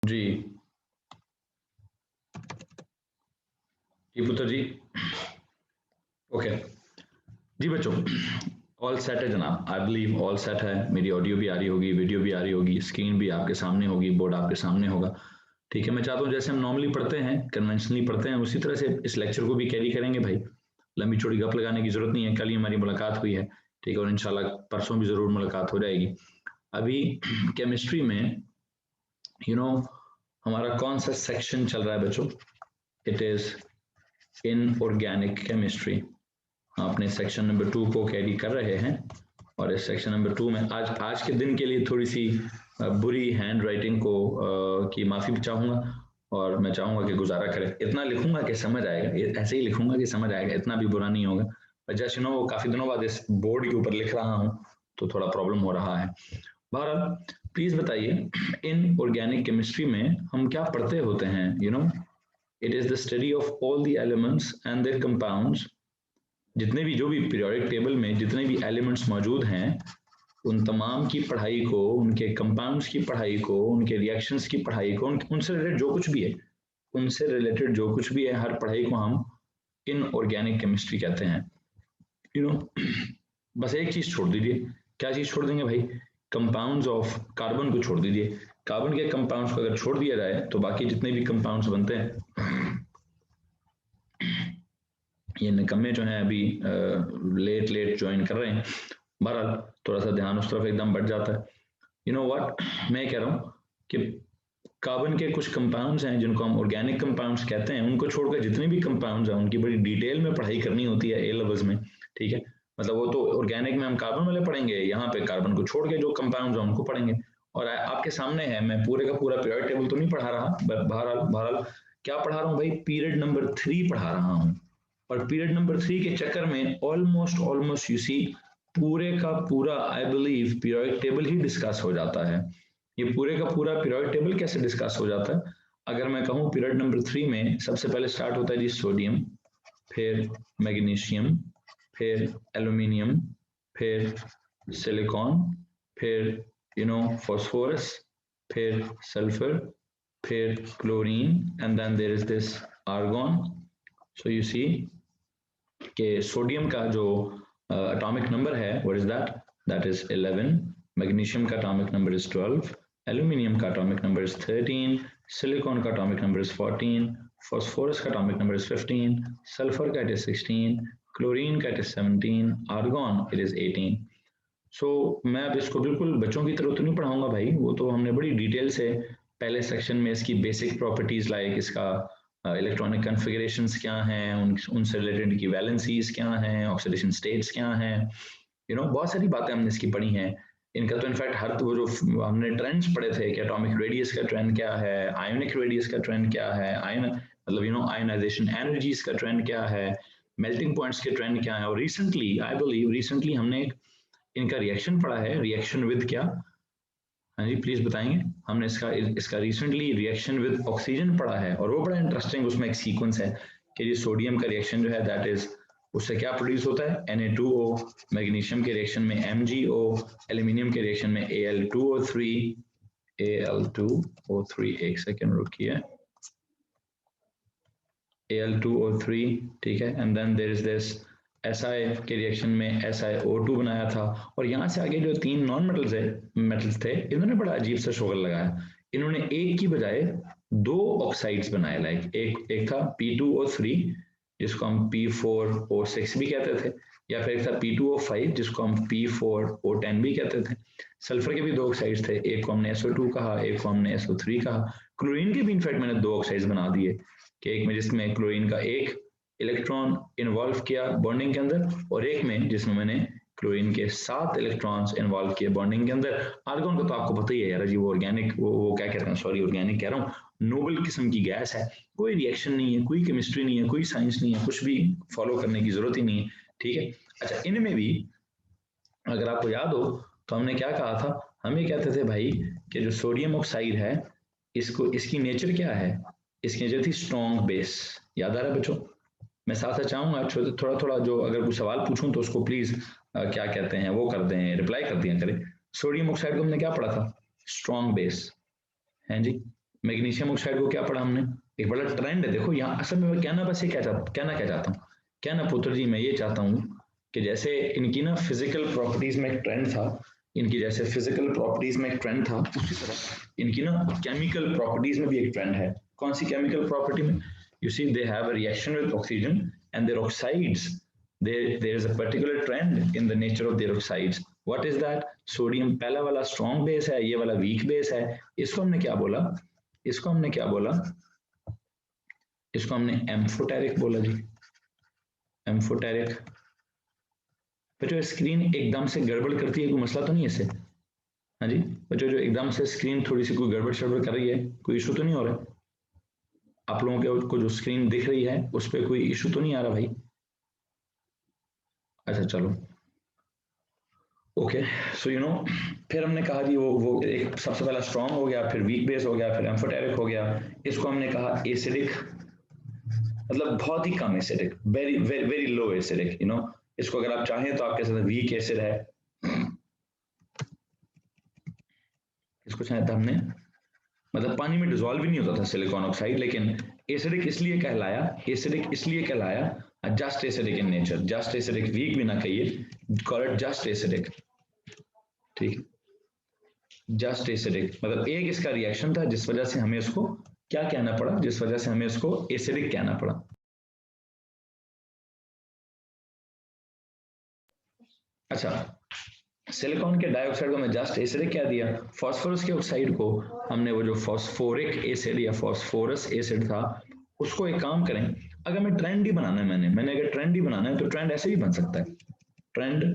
जी पुत्र जी। ओके जी बच्चों, all set है जनाब। आई बिलीव ऑल सेट है। मेरी ऑडियो भी आ रही होगी, वीडियो भी आ रही होगी, स्क्रीन भी आपके सामने होगी, बोर्ड आपके सामने होगा। ठीक है, मैं चाहता हूँ जैसे हम नॉर्मली पढ़ते हैं, कन्वेंशनली पढ़ते हैं, उसी तरह से इस लेक्चर को भी कैरी करेंगे भाई। लंबी चौड़ी गप लगाने की जरूरत नहीं है। कल ही हमारी मुलाकात हुई है, ठीक है, और इंशाल्लाह परसों भी जरूर मुलाकात हो जाएगी। अभी केमिस्ट्री में हमारा कौन सा सेक्शन चल रहा है बच्चों? It is inorganic chemistry. अपने सेक्शन नंबर 2 को कैरी कर रहे हैं, और इस सेक्शन नंबर 2 में आज के दिन के लिए थोड़ी सी बुरी हैंड राइटिंग को की माफ़ी भी चाहूँगा, और मैं चाहूँगा कि गुजारा करें। इतना लिखूंगा कि समझ आएगा, ऐसे ही लिखूंगा कि समझ आएगा, इतना भी बुरा नहीं होगा। जस्ट वो काफ़ी दिनों बाद इस बोर्ड के ऊपर लिख रहा हूँ, तो थोड़ा प्रॉब्लम हो रहा है। बहरहाल प्लीज़ बताइए, इन ऑर्गेनिक केमिस्ट्री में हम क्या पढ़ते होते हैं? It is the study of all the elements and there compounds. जितने भी जो भी पीरियोडिक टेबल में जितने भी एलिमेंट्स मौजूद हैं, उन तमाम की पढ़ाई को, उनके कंपाउंड्स की पढ़ाई को, उनके रिएक्शंस की पढ़ाई को, उनसे रिलेटेड जो कुछ भी है, उनसे रिलेटेड जो कुछ भी है, हर पढ़ाई को हम इनऑर्गेनिक केमिस्ट्री कहते हैं। बस एक चीज छोड़ दीजिए। क्या चीज छोड़ देंगे भाई? कंपाउंड्स ऑफ कार्बन को छोड़ दीजिए। कार्बन के कंपाउंड्स को अगर छोड़ दिया जाए तो बाकी जितने भी कंपाउंड्स बनते हैं, ये निकम्मे जो हैं अभी लेट ज्वाइन कर रहे हैं, बहरहाल थोड़ा सा ध्यान उस तरफ एकदम बढ़ जाता है। व्हाट मैं कह रहा हूँ कि कार्बन के कुछ कंपाउंड्स हैं जिनको हम ऑर्गेनिक कंपाउंड्स कहते हैं, उनको छोड़कर जितने भी कंपाउंड्स हैं उनकी बड़ी डिटेल में पढ़ाई करनी होती है ए लेवल्स में। ठीक है, मतलब वो तो ऑर्गेनिक में हम कार्बन वाले पढ़ेंगे, यहाँ पे कार्बन को छोड़ के जो कंपाउंड्स हैं उनको पढ़ेंगे। और आपके सामने है, मैं पूरे का पूरा पीरियड टेबल तो नहीं पढ़ा रहा, बहरहाल क्या पढ़ा रहा हूँ भाई? पीरियड नंबर 3 पढ़ा रहा हूँ। और पीरियड नंबर 3 के चक्कर में ऑलमोस्ट यू सी पूरे का पूरा I believe period table he discuss हो जाता है। ये पूरे का पूरा पीरियड टेबल कैसे डिस्कस हो जाता है? अगर मैं कहूँ पीरियड नंबर 3 में सबसे पहले स्टार्ट होता है जी सोडियम, फिर मैग्नीशियम, फिर एल्यूमिनियम, फिर सिलिकॉन, फिर फॉस्फोरस, फिर सल्फर, फिर chlorine, and then there is this argon. So you see कि सोडियम का जो एटॉमिक नंबर है, what is that? That is 11। Magnesium का एटॉमिक नंबर इज 12। एल्यूमिनियम का एटॉमिक नंबर इज 13। सिलिकॉन का एटॉमिक नंबर इज 14। फॉस्फोरस का atomic number is 15। Sulphur का it is 16। Chlorine का it is 17। Argon it is 18। So मैं अब इसको बिल्कुल बच्चों की तरह तो नहीं पढ़ाऊंगा भाई, वो तो हमने बड़ी डिटेल से पहले सेक्शन में इसकी बेसिक प्रॉपर्टीज लाइक इसका इलेक्ट्रॉनिक कन्फिगरेशंस क्या हैं, उनसे रिलेटेड की वैलेंसीज क्या हैं, ऑक्सीडेशन स्टेट्स क्या हैं, बहुत सारी बातें हमने इसकी पढ़ी हैं। इनका तो इनफैक्ट हर वो जो हमने ट्रेंड्स पढ़े थे कि एटॉमिक रेडियस का ट्रेंड क्या है, आयोनिक रेडियस का ट्रेंड क्या है, मतलब आयोनाइजेशन एनर्जीज का ट्रेंड क्या है, मेल्टिंग पॉइंट्स के ट्रेंड क्या है। और रिसेंटली आई बिलीव रिसेंटली हमने इनका रिएक्शन पढ़ा है। रिएक्शन विद क्या? हाँ जी प्लीज बताएंगे। हमने इसका रिसेंटली रिएक्शन विद ऑक्सीजन पढ़ा है, और वो बड़ा इंटरेस्टिंग, उसमें एक सीक्वेंस है कि ये सोडियम का रिएक्शन जो है दैट इज, उससे क्या प्रोड्यूस होता है? Na2O। मैग्नीशियम के रिएक्शन में MgO। एल्यूमिनियम के रिएक्शन में Al2O3। Al2O3, एक सेकेंड रुकिए, Al2O3, ठीक है, and then there is this Si के रिएक्शन में SiO2 बनाया था। और यहाँ से आगे जो 3 नॉन मेटल्स थे, इन्होंने बड़ा अजीब सा शोगल लगाया। इन्होंने एक की बजाय 2 ऑक्साइड्स बनाए, लाइक एक था P2O3 जिसको हम P4O6 भी कहते थे, या फिर एक था P2O5 जिसको हम P4O10 भी कहते थे। सल्फर के भी 2 ऑक्साइड्स थे, एक को हमने SO2 कहा, एक को हमने SO3 कहा। क्लोरीन के भी इनफैक्ट मैंने 2 ऑक्साइड्स बना दिए, कि एक में जिसमें क्लोरीन का एक इलेक्ट्रॉन इन्वॉल्व किया बॉन्डिंग के अंदर, और एक में जिसमें मैंने क्लोरीन के 7 इलेक्ट्रॉन्स इन्वॉल्व किए बॉन्डिंग के अंदर। आर्गन का तो आपको पता ही है यार जी, वो ऑर्गेनिक, वो क्या कहते हैं, सॉरी ऑर्गेनिक कह रहा हूँ, नोबल किस्म की गैस है। कोई रिएक्शन नहीं है, कोई केमिस्ट्री नहीं है, कोई साइंस नहीं है, कुछ भी फॉलो करने की जरूरत ही नहीं है। ठीक है, अच्छा, इनमें भी अगर आपको याद हो तो हमने क्या कहा था? हम ये कहते थे भाई कि जो सोडियम ऑक्साइड है, इसकी नेचर क्या है? इसकी नेचर थी स्ट्रॉन्ग बेस। याद आ रहा है बच्चों? मैं साथ साथ चाहूंगा थोड़ा थोड़ा जो अगर कोई सवाल पूछूं तो उसको प्लीज क्या कहते हैं वो कर दें, रिप्लाई कर दिया करें। सोडियम ऑक्साइड को हमने क्या पढ़ा था? स्ट्रॉन्ग बेस, है जी। मैग्नीशियम ऑक्साइड को क्या पढ़ा हमने, एक बड़ा ट्रेंड है। देखो यहाँ असल में मैं कहना बस ये कहना क्या चाहता हूँ, क्या ना पुत्र जी, मैं ये चाहता हूँ कि जैसे इनकी ना फिजिकल प्रॉपर्टीज में एक ट्रेंड था, इनकी जैसे फिजिकल प्रॉपर्टीज में एक ट्रेंड था, उसी तरह इनकी ना केमिकल प्रॉपर्टीज में भी एक ट्रेंड है। कौन सी केमिकल प्रॉपर्टी में? You see they have a reaction with oxygen and their oxides, there is a particular trend in the nature of their oxides. What is that? Sodium पहला वाला strong base है, ये वाला weak base है। इसको हमने क्या बोला, इसको हमने क्या बोला, इसको हमने एम्फोटेरिक बोला जी, एम्फोटेरिक। बच्चों स्क्रीन एकदम से गड़बड़ करती है, कोई मसला तो नहीं है इससे? हाँ जी बच्चों, जो एकदम से स्क्रीन थोड़ी सी कोई गड़बड़ शड़बड़ कर रही है, कोई इशू तो नहीं हो रहा है? आप लोगों को जो स्क्रीन दिख रही है उस पर कोई इशू तो नहीं आ रहा भाई? अच्छा चलो ओके। सो यू नो, फिर हमने कहा जी वो एक सबसे पहला स्ट्रॉन्ग हो गया, फिर वीक बेस हो गया, फिर एम्फोटेरिक हो गया। इसको हमने कहा एसिडिक, मतलब बहुत ही कम acidic, very very very low acidic, you know. इसको अगर आप चाहें तो आप कह सकते हैं वीक एसिड है। इसको चाहे तो हमने, मतलब पानी में डिजोल्व भी नहीं होता था सिलिकॉन ऑक्साइड, लेकिन एसिडिक इसलिए कहलाया, एसिडिक इसलिए कहलाया just acidic in nature, just acidic, weak भी ना कहिए, कॉल इट जस्ट एसिडिक, ठीक है। जस्ट एसिडिक मतलब एक इसका रिएक्शन था जिस वजह से हमें इसको क्या कहना पड़ा, जिस वजह से हमें इसको एसिडिक कहना पड़ा। अच्छा, सिलिकॉन के डाइऑक्साइड को मैं जस्ट एसिडिक कह दिया, फास्फोरस के ऑक्साइड को हमने वो जो फास्फोरिक एसिड या फास्फोरस एसिड था, उसको एक काम करें, अगर मैं ट्रेंड ही बनाना है, मैंने अगर ट्रेंड ही बनाना है तो ट्रेंड ऐसे भी बन सकता है। ट्रेंड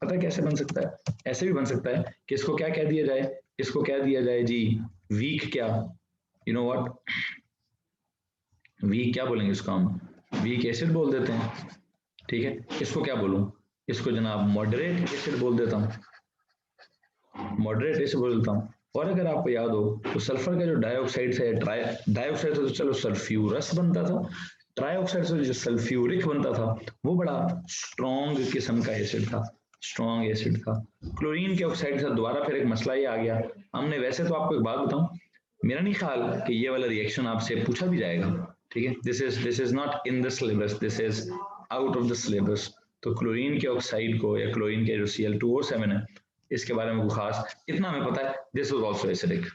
पता है कैसे बन सकता है? ऐसे भी बन सकता है कि इसको क्या कह दिया जाए, इसको कह दिया जाए जी वीक, क्या यू नो व्हाट, वीक क्या बोलेंगे इसको हम, वीक एसिड बोल देते हैं, ठीक है। इसको क्या बोलूं, इसको जनाब मॉडरेट एसिड बोल देता हूँ, मॉडरेट एसिड बोल देता हूँ। और अगर आपको याद हो तो सल्फर का जो डाइऑक्साइड है, डाइऑक्साइड से तो चलो सल्फ्यूरस बनता था, ट्राइऑक्साइड से जो सल्फ्यूरिक बनता था वो बड़ा स्ट्रॉन्ग किस्म का एसिड था, स्ट्रॉन्ग एसिड था। क्लोरीन के ऑक्साइड से दोबारा फिर एक मसला ये आ गया, हमने वैसे तो आपको एक बात बताऊं, मेरा नहीं ख्याल कि ये वाला रिएक्शन आपसे पूछा भी जाएगा, ठीक है। This is not in the syllabus, this is out of the syllabus. तो क्लोरीन के ऑक्साइड को या क्लोरीन के जो Cl2O7 है, इसके बारे में खास इतना हमें पता है, दिस वाज आल्सो एसिडिक।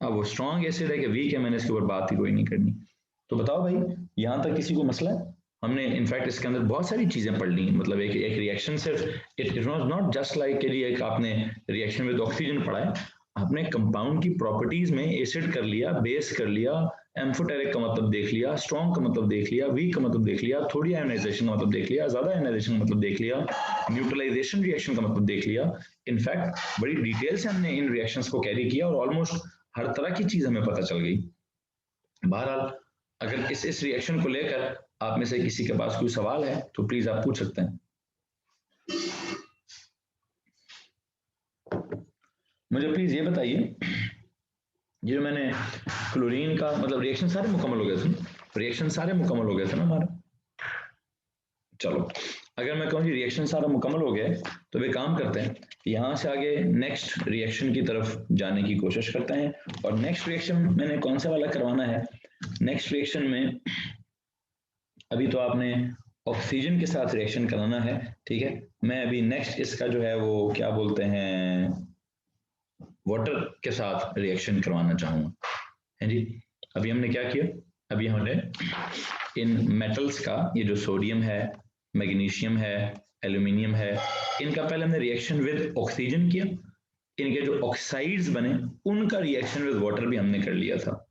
अब वो स्ट्रॉन्ग एसिड है कि वीक है, मैंने इसके ऊपर बात ही कोई नहीं करनी। तो बताओ भाई, यहां तक किसी को मसला है? हमने इनफैक्ट इसके अंदर बहुत सारी चीजें पढ़ ली, मतलब एक रिएक्शन सिर्फ it was not just like के लिए आपने रिएक्शन विद ऑक्सीजन पढ़ा है, आपने कंपाउंड की प्रॉपर्टीज में एसिड कर लिया, बेस कर लिया, एम्फोटेरिक का मतलब देख लिया, स्ट्रॉन्ग का मतलब देख लिया, वीक का मतलब देख लिया, थोड़ी आयोनाइजेशन का मतलब देख लिया, ज्यादा आयोनाइजेशन का मतलब देख लिया, न्यूट्रलाइजेशन रिएक्शन का मतलब देख लिया। इनफैक्ट बड़ी डिटेल से हमने इन रिएक्शंस को कैरी किया और ऑलमोस्ट हर तरह की चीज हमें पता चल गई। बहरहाल अगर इस रिएक्शन को लेकर आप में से किसी के पास कोई सवाल है तो प्लीज आप पूछ सकते हैं। मुझे प्लीज ये बताइए, ये जो मैंने क्लोरीन का मतलब रिएक्शन सारे मुकम्मल हो गए थे, रिएक्शन सारे मुकम्मल हो गए थे ना हमारे? चलो अगर मैं कहूँ कि रिएक्शन सारा मुकम्मल हो गया तो वे काम करते हैं, यहाँ से आगे नेक्स्ट रिएक्शन की तरफ जाने की कोशिश करते हैं। और नेक्स्ट रिएक्शन मैंने कौन सा वाला करवाना है? नेक्स्ट रिएक्शन में अभी तो आपने ऑक्सीजन के साथ रिएक्शन कराना है, ठीक है। मैं अभी नेक्स्ट इसका जो है वो क्या बोलते हैं, वाटर के साथ रिएक्शन करवाना चाहूंगा, है जी। अभी हमने क्या किया, अभी हमने इन मेटल्स का, ये जो सोडियम है, मैग्नीशियम है, एल्यूमिनियम है, इनका पहले हमने रिएक्शन विद ऑक्सीजन किया, इनके जो ऑक्साइड्स बने उनका रिएक्शन विद वाटर भी हमने कर लिया था।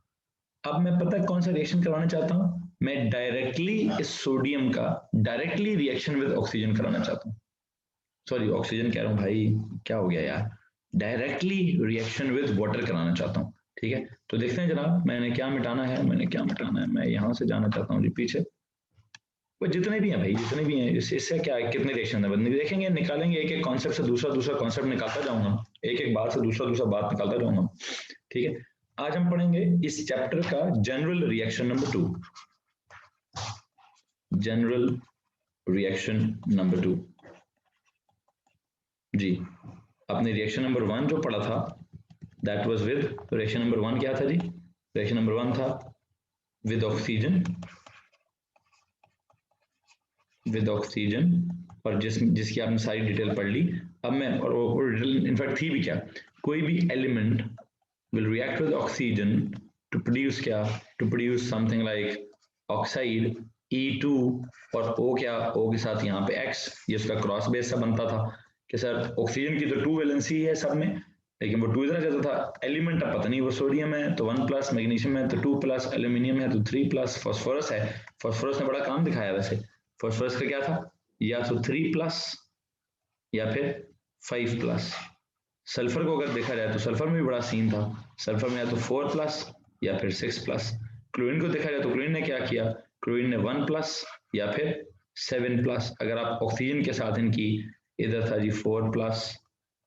अब मैं पता है कौन सा रिएक्शन करवाना चाहता हूं, मैं डायरेक्टली इस सोडियम का डायरेक्टली रिएक्शन विद ऑक्सीजन कराना चाहता हूं, सॉरी ऑक्सीजन कह रहा हूं भाई, क्या हो गया यार, डायरेक्टली रिएक्शन विद वाटर कराना चाहता हूं, ठीक है। तो देखते हैं जनाब मैंने क्या मिटाना है, मैं यहां से जाना चाहता हूं जी पीछे, वो जितने भी हैं भाई, जितने भी हैं, इससे क्या है, कितने रिएक्शन है देखेंगे, निकालेंगे, एक एक कॉन्सेप्ट से दूसरा दूसरा कॉन्सेप्ट निकालता जाऊंगा, एक एक बात से दूसरा दूसरा बात निकालता जाऊंगा, ठीक है। आज हम पढ़ेंगे इस चैप्टर का general reaction number 2, general reaction number 2 जी। अपने रिएक्शन नंबर 1 जो पढ़ा था दैट वाज विद, तो रिएक्शन नंबर 1 क्या था जी? रिएक्शन नंबर 1 था विद ऑक्सीजन, और जिसकी आपने सारी डिटेल पढ़ ली। अब मैं, और डिटेल इनफैक्ट थी भी क्या, कोई भी element will react with oxygen to produce क्या, to produce something like oxide E2, और O क्या, O के साथ यहाँ पे X, ये उसका क्रॉस बेस सा बनता था कि सर ऑक्सीजन की तो 2 वैलेंसी है सब में, लेकिन वो 2 इधर जाता था। एलिमेंट अब पता नहीं, वो सोडियम है तो 1+, मैग्नीशियम है तो 2+, एल्यूमिनियम है तो 3+, फास्फोरस है, फास्फोरस ने बड़ा काम दिखाया वैसे। फास्फोरस का क्या था, या तो 3+ या फिर 5+। सल्फर को अगर देखा जाए तो सल्फर में भी बड़ा सीन था, सल्फर में या तो 4+ या फिर 6+। क्लोरीन को देखा जाए तो क्लोरीन ने क्या किया, क्लोरीन ने 1+ या फिर 7+। अगर आप ऑक्सीजन के साथ इनकी, इधर था जी 4+,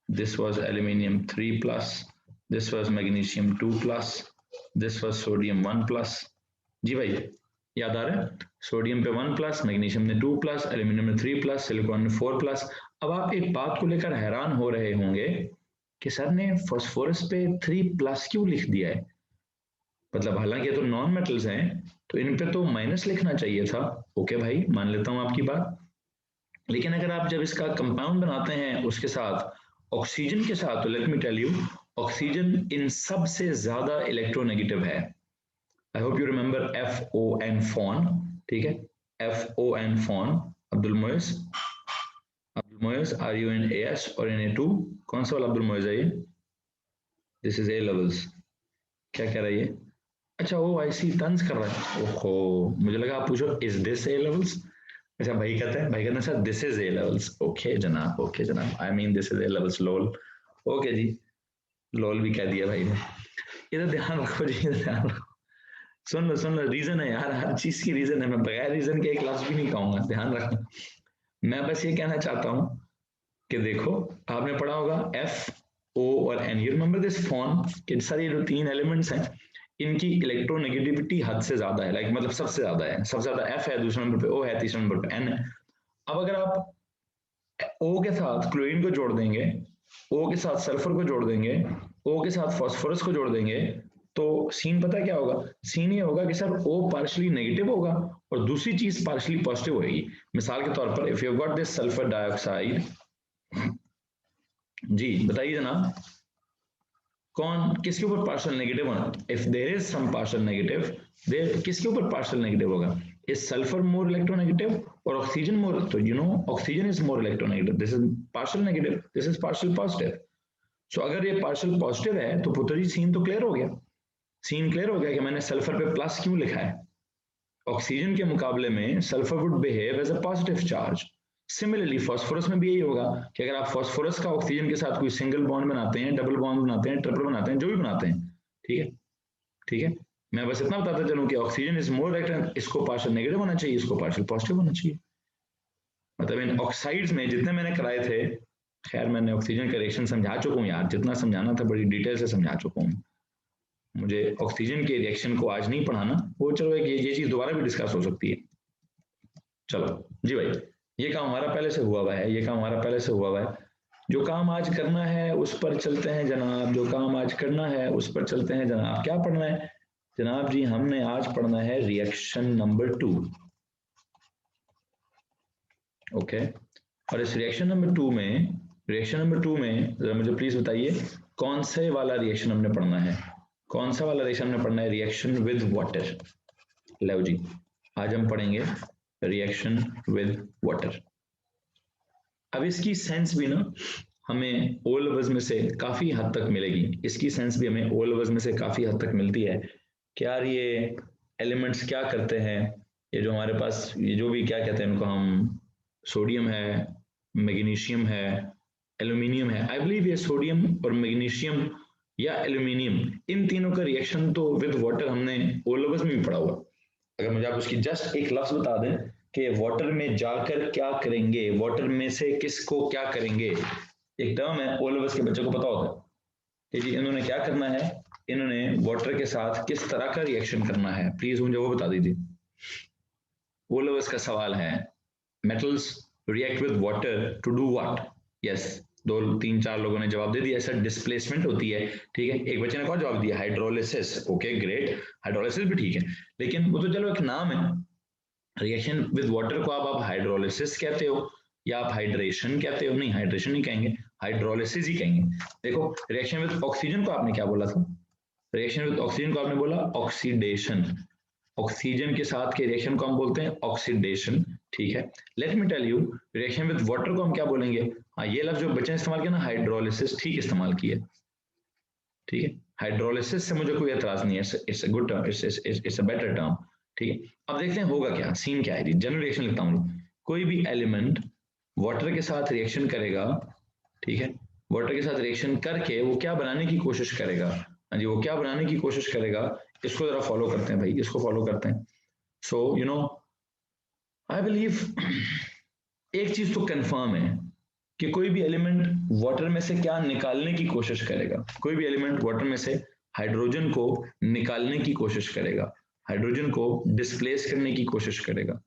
this was aluminium 3+, this was magnesium 2+, this was sodium 1+। जी भाई याद आ रहा है, सोडियम पे 1+, मैग्नीशियम ने 2+, एल्यूमिनियम ने 3+, सिलिकॉन ने 4+। अब आप एक बात को लेकर हैरान हो रहे होंगे कि सर ने फास्फोरस पे 3+ क्यों लिख दिया है, मतलब हालांकि ये तो नॉन मेटल्स हैं तो इन पे तो माइनस लिखना चाहिए था। ओके भाई, मान लेता हूं आपकी बात, लेकिन अगर आप जब इसका कंपाउंड बनाते हैं उसके साथ ऑक्सीजन के साथ, तो let me tell you, oxygen इन सब से ज्यादा इलेक्ट्रोनेगेटिव है। I hope you remember FON FON, ठीक है, FON फॉन। अब्दुल मोइस, RUNAS और Na2, कौन सा वाला अब्दुल मोइस है ये? This is A levels. क्या कह रहा है ये? अच्छा ओ आई सी, तंज कर रहा है, ओहो मुझे लगा आप पूछो इज दिस A लेवल्स। अच्छा भाई कहते हैं sir this is A levels. Okay जनाब, ओके जनाब, I mean this is A levels, lol. Okay जी, लोल भी कह दिया भाई ने। इधर ध्यान रखो जी, इधर ध्यान रखो, सुन लो, रीजन है यार, हर चीज की रीजन है, मैं बगैर रीजन के एक लफ्ज भी नहीं कहूंगा, ध्यान रखना। मैं बस ये कहना चाहता हूं कि देखो, आपने पढ़ा होगा FO और N, you remember this form कि सर ये जो 3 एलिमेंट्स हैं इनकी इलेक्ट्रोनेगेटिविटी हद से ज्यादा है, लाइक मतलब सबसे ज्यादा है, सबसे ज्यादा F है, दूसरे नंबर पे O है, तीसरे नंबर पे N है। अब अगर आप O के साथ क्लोरीन को जोड़ देंगे, O के साथ सल्फर को जोड़ देंगे, O के साथ फास्फोरस को जोड़ देंगे, तो सीन पता है क्या होगा? सीन ये होगा कि सर O पार्शली नेगेटिव होगा और दूसरी चीज पार्शली पॉजिटिव होगी। मिसाल के तौर पर if you got this sulphur dioxide, जी बताइए जनाब, कौन किसके ऊपर पार्शियल नेगेटिव होना? If there is some partial negative, there किसके ऊपर पार्शियल नेगेटिव होगा? इज सल्फर मोर इलेक्ट्रोनेगेटिव और ऑक्सीजन मोर? तो you know oxygen is more electronegative, this is partial negative, this is partial positive. So अगर ये partial positive है तो पुत्र जी सीन तो क्लियर हो गया, सीन क्लियर हो गया कि मैंने सल्फर पे प्लस क्यों लिखा है। ऑक्सीजन के मुकाबले में sulphur would behave as a positive charge. Similarly phosphorus में भी यही होगा कि अगर आप फास्फोरस का ऑक्सीजन के साथ कोई सिंगल बॉन्ड बनाते हैं, डबल बॉन्ड बनाते हैं, ट्रिपल बनाते हैं, जो भी बनाते हैं, ठीक है, ठीक है, मैं बस इतना बताता चलूं कि ऑक्सीजन इज मोर इलेक्ट्रॉन, इसको पार्शियल नेगेटिव होना चाहिए, इसको पार्शियल पॉजिटिव होना चाहिए। मतलब इन ऑक्साइड्स में जितने मैंने कराए थे, खैर मैंने ऑक्सीजन का रिएक्शन समझा चुका हूं यार, जितना समझाना था बड़ी डिटेल से समझा चुका हूं। मुझे ऑक्सीजन के रिएक्शन को आज नहीं पढ़ाना, वो चलो एक ये चीज दोबारा भी डिस्कस हो सकती है। चलो जी भाई, ये काम हमारा पहले से हुआ हुआ है, ये काम हमारा पहले से हुआ हुआ है। जो काम आज करना है उस पर चलते हैं जनाब, जो काम आज करना है उस पर चलते हैं जनाब। क्या पढ़ना है जनाब जी? हमने आज पढ़ना है रिएक्शन नंबर 2। ओके, और इस रिएक्शन नंबर 2 में, जरा मुझे प्लीज बताइए कौन से वाला रिएक्शन हमने पढ़ना है, कौन सा वाला रिएक्शन हमने पढ़ना है? Reaction with water. लो जी, आज हम पढ़ेंगे रिएक्शन विद वाटर। अब इसकी सेंस भी ना हमें ओ लेवल्स में से काफी हद तक मिलेगी, इसकी सेंस भी हमें ओ लेवल्स में से काफी हद तक मिलती है कि यार ये एलिमेंट्स क्या करते हैं, ये जो हमारे पास ये जो भी क्या कहते हैं इनको हम, सोडियम है, मैग्नीशियम है, एल्यूमिनियम है, आई बिलीव ये सोडियम और मैग्नीशियम या एल्यूमिनियम, इन तीनों का रिएक्शन तो विद वाटर हमने ओ लेवल्स में भी पढ़ा हुआ। अगर मुझे आप उसकी जस्ट एक लफ्ज बता दें कि वाटर में जाकर क्या करेंगे, वाटर में से किसको क्या करेंगे, एक टर्म है ओ लेवल्स के बच्चों को पता होता है कि जी इन्होंने क्या करना है, इन्होंने वाटर के साथ किस तरह का रिएक्शन करना है, प्लीज मुझे वो बता दीजिए। ओ लेवल्स का सवाल है, metals react with water to do what? Yes, दो तीन चार लोगों ने जवाब दे दिया, ऐसा डिस्प्लेसमेंट होती है, ठीक है। एक बच्चे ने कौन जवाब दिया, हाइड्रोलिसिस, ओके ग्रेट, हाइड्रोलिसिस भी ठीक है, लेकिन वो तो चलो एक नाम है। रिएक्शन विद वाटर को आप हाइड्रोलिसिस कहते हो या आप हाइड्रेशन कहते हो, नहीं हाइड्रेशन नहीं कहेंगे, हाइड्रोलिसिस ही कहेंगे। देखो रिएक्शन विद ऑक्सीजन को आपने क्या बोला था, रिएक्शन विद ऑक्सीजन को आपने बोला ऑक्सीडेशन, ऑक्सीजन के साथ के रिएक्शन को हम बोलते हैं ऑक्सीडेशन, ठीक है। Let me tell you, reaction with water को हम क्या बोलेंगे, हाँ ये लफ्ज जो बच्चे ने इस्तेमाल किया ना हाइड्रोलिसिस, ठीक इस्तेमाल किया, ठीक है। हाइड्रोलिसिस से मुझे कोई एतराज नहीं है, it's a good term, it's a better term, ठीक है। अब देखते हैं होगा क्या, सीन क्या है जी। जनरल रिएक्शन लिखता हूँ, कोई भी एलिमेंट वाटर के साथ रिएक्शन करेगा, ठीक है, वाटर के साथ रिएक्शन करके वो क्या बनाने की कोशिश करेगा, हाँ जी वो क्या बनाने की कोशिश करेगा, इसको जरा फॉलो करते हैं भाई, इसको फॉलो करते हैं। सो यू नो आई बिलीव एक चीज तो कंफर्म है कि कोई भी एलिमेंट वाटर में से क्या निकालने की कोशिश करेगा, कोई भी एलिमेंट वाटर में से हाइड्रोजन को निकालने की कोशिश करेगा, हाइड्रोजन को डिस्प्लेस करने की कोशिश करेगा।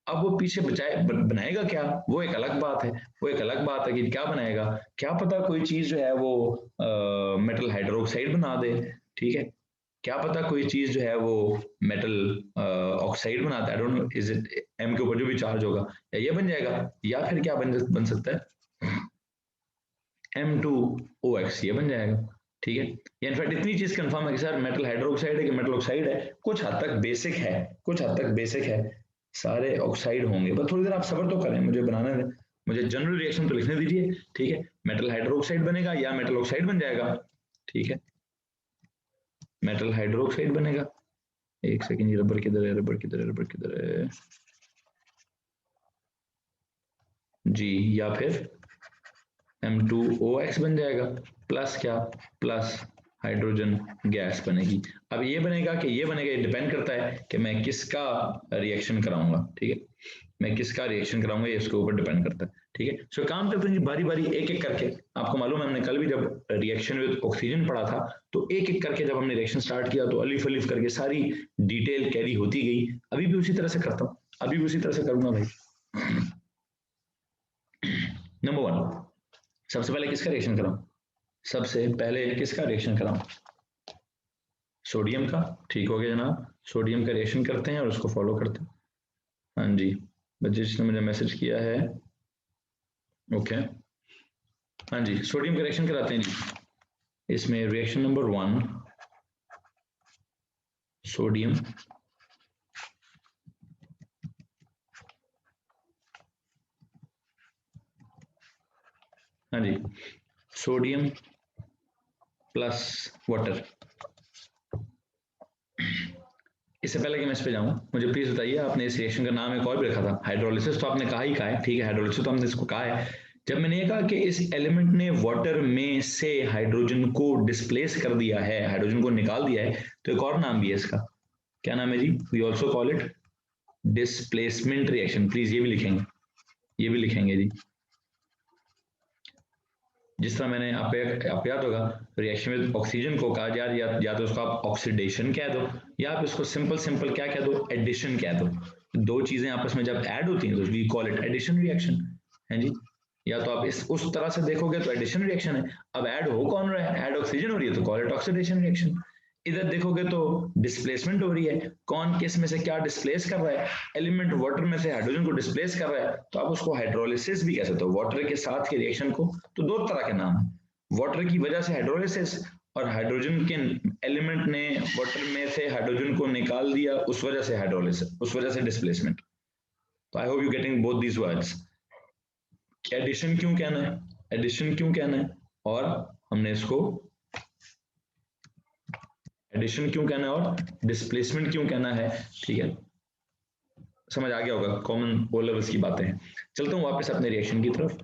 अब वो पीछे बचाए बनाएगा क्या, वो एक अलग बात है, वो एक अलग बात है कि क्या बनाएगा, क्या पता कोई चीज जो है वो मेटल हाइड्रोक्साइड बना दे, ठीक है, क्या पता कोई चीज जो है वो मेटल ऑक्साइड बनाता है, I don't know is it M के ऊपर जो भी चार्ज होगा या ये बन जाएगा, या फिर क्या बन सकता है M2OX ये बन जाएगा, ठीक है। या इनफैक्ट इतनी चीज कंफर्म है कि सर मेटल हाइड्रोक्साइड है कि मेटल ऑक्साइड है, कुछ हद तक बेसिक है, कुछ हद तक बेसिक है, सारे ऑक्साइड होंगे, बस थोड़ी देर आप सब्र तो करें, मुझे बनाने दें, मुझे जनरल रिएक्शन तो लिखने दीजिए, ठीक है। मेटल हाइड्रोक्साइड बनेगा या मेटल ऑक्साइड बन जाएगा, ठीक है, मेटल हाइड्रोक्साइड बनेगा। एक सेकेंड, ये रबर किधर है, रबर किधर है, रबर किधर है जी, या फिर M2OX बन जाएगा, प्लस क्या, प्लस हाइड्रोजन गैस बनेगी। अब ये बनेगा कि ये बनेगा, ये डिपेंड करता है कि मैं किसका रिएक्शन कराऊंगा, ठीक है, मैं किसका रिएक्शन कराऊंगा ये इसके ऊपर डिपेंड करता है, ठीक है। सो काम करते हैं जी बारी बारी एक एक करके, आपको मालूम है हमने कल भी जब रिएक्शन विद ऑक्सीजन पढ़ा था तो एक एक करके जब हमने रिएक्शन स्टार्ट किया तो अलिफ अलिफ करके सारी डिटेल कैरी होती गई, अभी भी उसी तरह से करता हूँ, अभी भी उसी तरह से करूंगा भाई। नंबर वन, सबसे पहले किसका रिएक्शन कराऊं, सबसे पहले किसका रिएक्शन कराऊं, सोडियम का, ठीक हो गया जनाब, सोडियम का रिएक्शन करते हैं और उसको फॉलो करते हैं। हाँ जी, बच्चे जिसने मुझे मैसेज किया है, ओके, हाँ जी सोडियम का रिएक्शन कराते हैं जी। इसमें रिएक्शन नंबर 1, सोडियम हाँ जी, सोडियम प्लस वाटर। इससे पहले कि मैं इस पे जाऊं, मुझे प्लीज बताइए, आपने इस रिएक्शन का नाम एक और भी रखा था हाइड्रोलिसिस, तो आपने कहा ही कहा है, ठीक है, हाइड्रोलिसिस तो हमने इसको कहा है। जब मैंने ये कहा कि इस एलिमेंट ने वाटर में से हाइड्रोजन को डिस्प्लेस कर दिया है, हाइड्रोजन को निकाल दिया है, तो एक और नाम भी है इसका, क्या नाम है जी, we also call it displacement reaction, please ये भी लिखेंगे, ये भी लिखेंगे जी। जिस तरह मैंने आप याद होगा रिएक्शन विद ऑक्सीजन को कहा यार, या तो उसको आप ऑक्सीडेशन कह दो, या आप इसको सिंपल सिंपल क्या कह दो, एडिशन कह दो। दो चीजें आपस में जब ऐड होती हैं तो we call it addition reaction, है जी। या तो आप इस उस तरह से देखोगे तो एडिशन रिएक्शन है, अब ऐड हो कौन रहा है, ऐड ऑक्सीजन हो रही है तो कॉल इट ऑक्सीडेशन रिएक्शन। इधर देखोगे तो डिस्प्लेसमेंट हो रही है, कौन किस में से क्या डिस्प्लेस कर रहा है, एलिमेंट वाटर में से हाइड्रोजन को डिस्प्लेस कर रहा है, तो आप उसको हाइड्रोलिसिस भी कह सकते हो, वाटर के साथ के रिएक्शन को। तो दो तरह के नाम है, वाटर की वजह से हाइड्रोलिसिस, और हाइड्रोजन के एलिमेंट ने वाटर में से हाइड्रोजन को निकाल दिया उस वजह से हाइड्रोलिसिस, उस वजह से डिस्प्लेसमेंट। तो I hope you getting both these words. Addition क्यों कहना है, एडिशन क्यों कहना है, और हमने इसको एडिशन क्यों कहना है और डिस्प्लेसमेंट क्यों कहना है, ठीक है, समझ आ गया होगा, कॉमन ओ लेवल्स की बातें हैं। चलता हूँ वापस अपने रिएक्शन की तरफ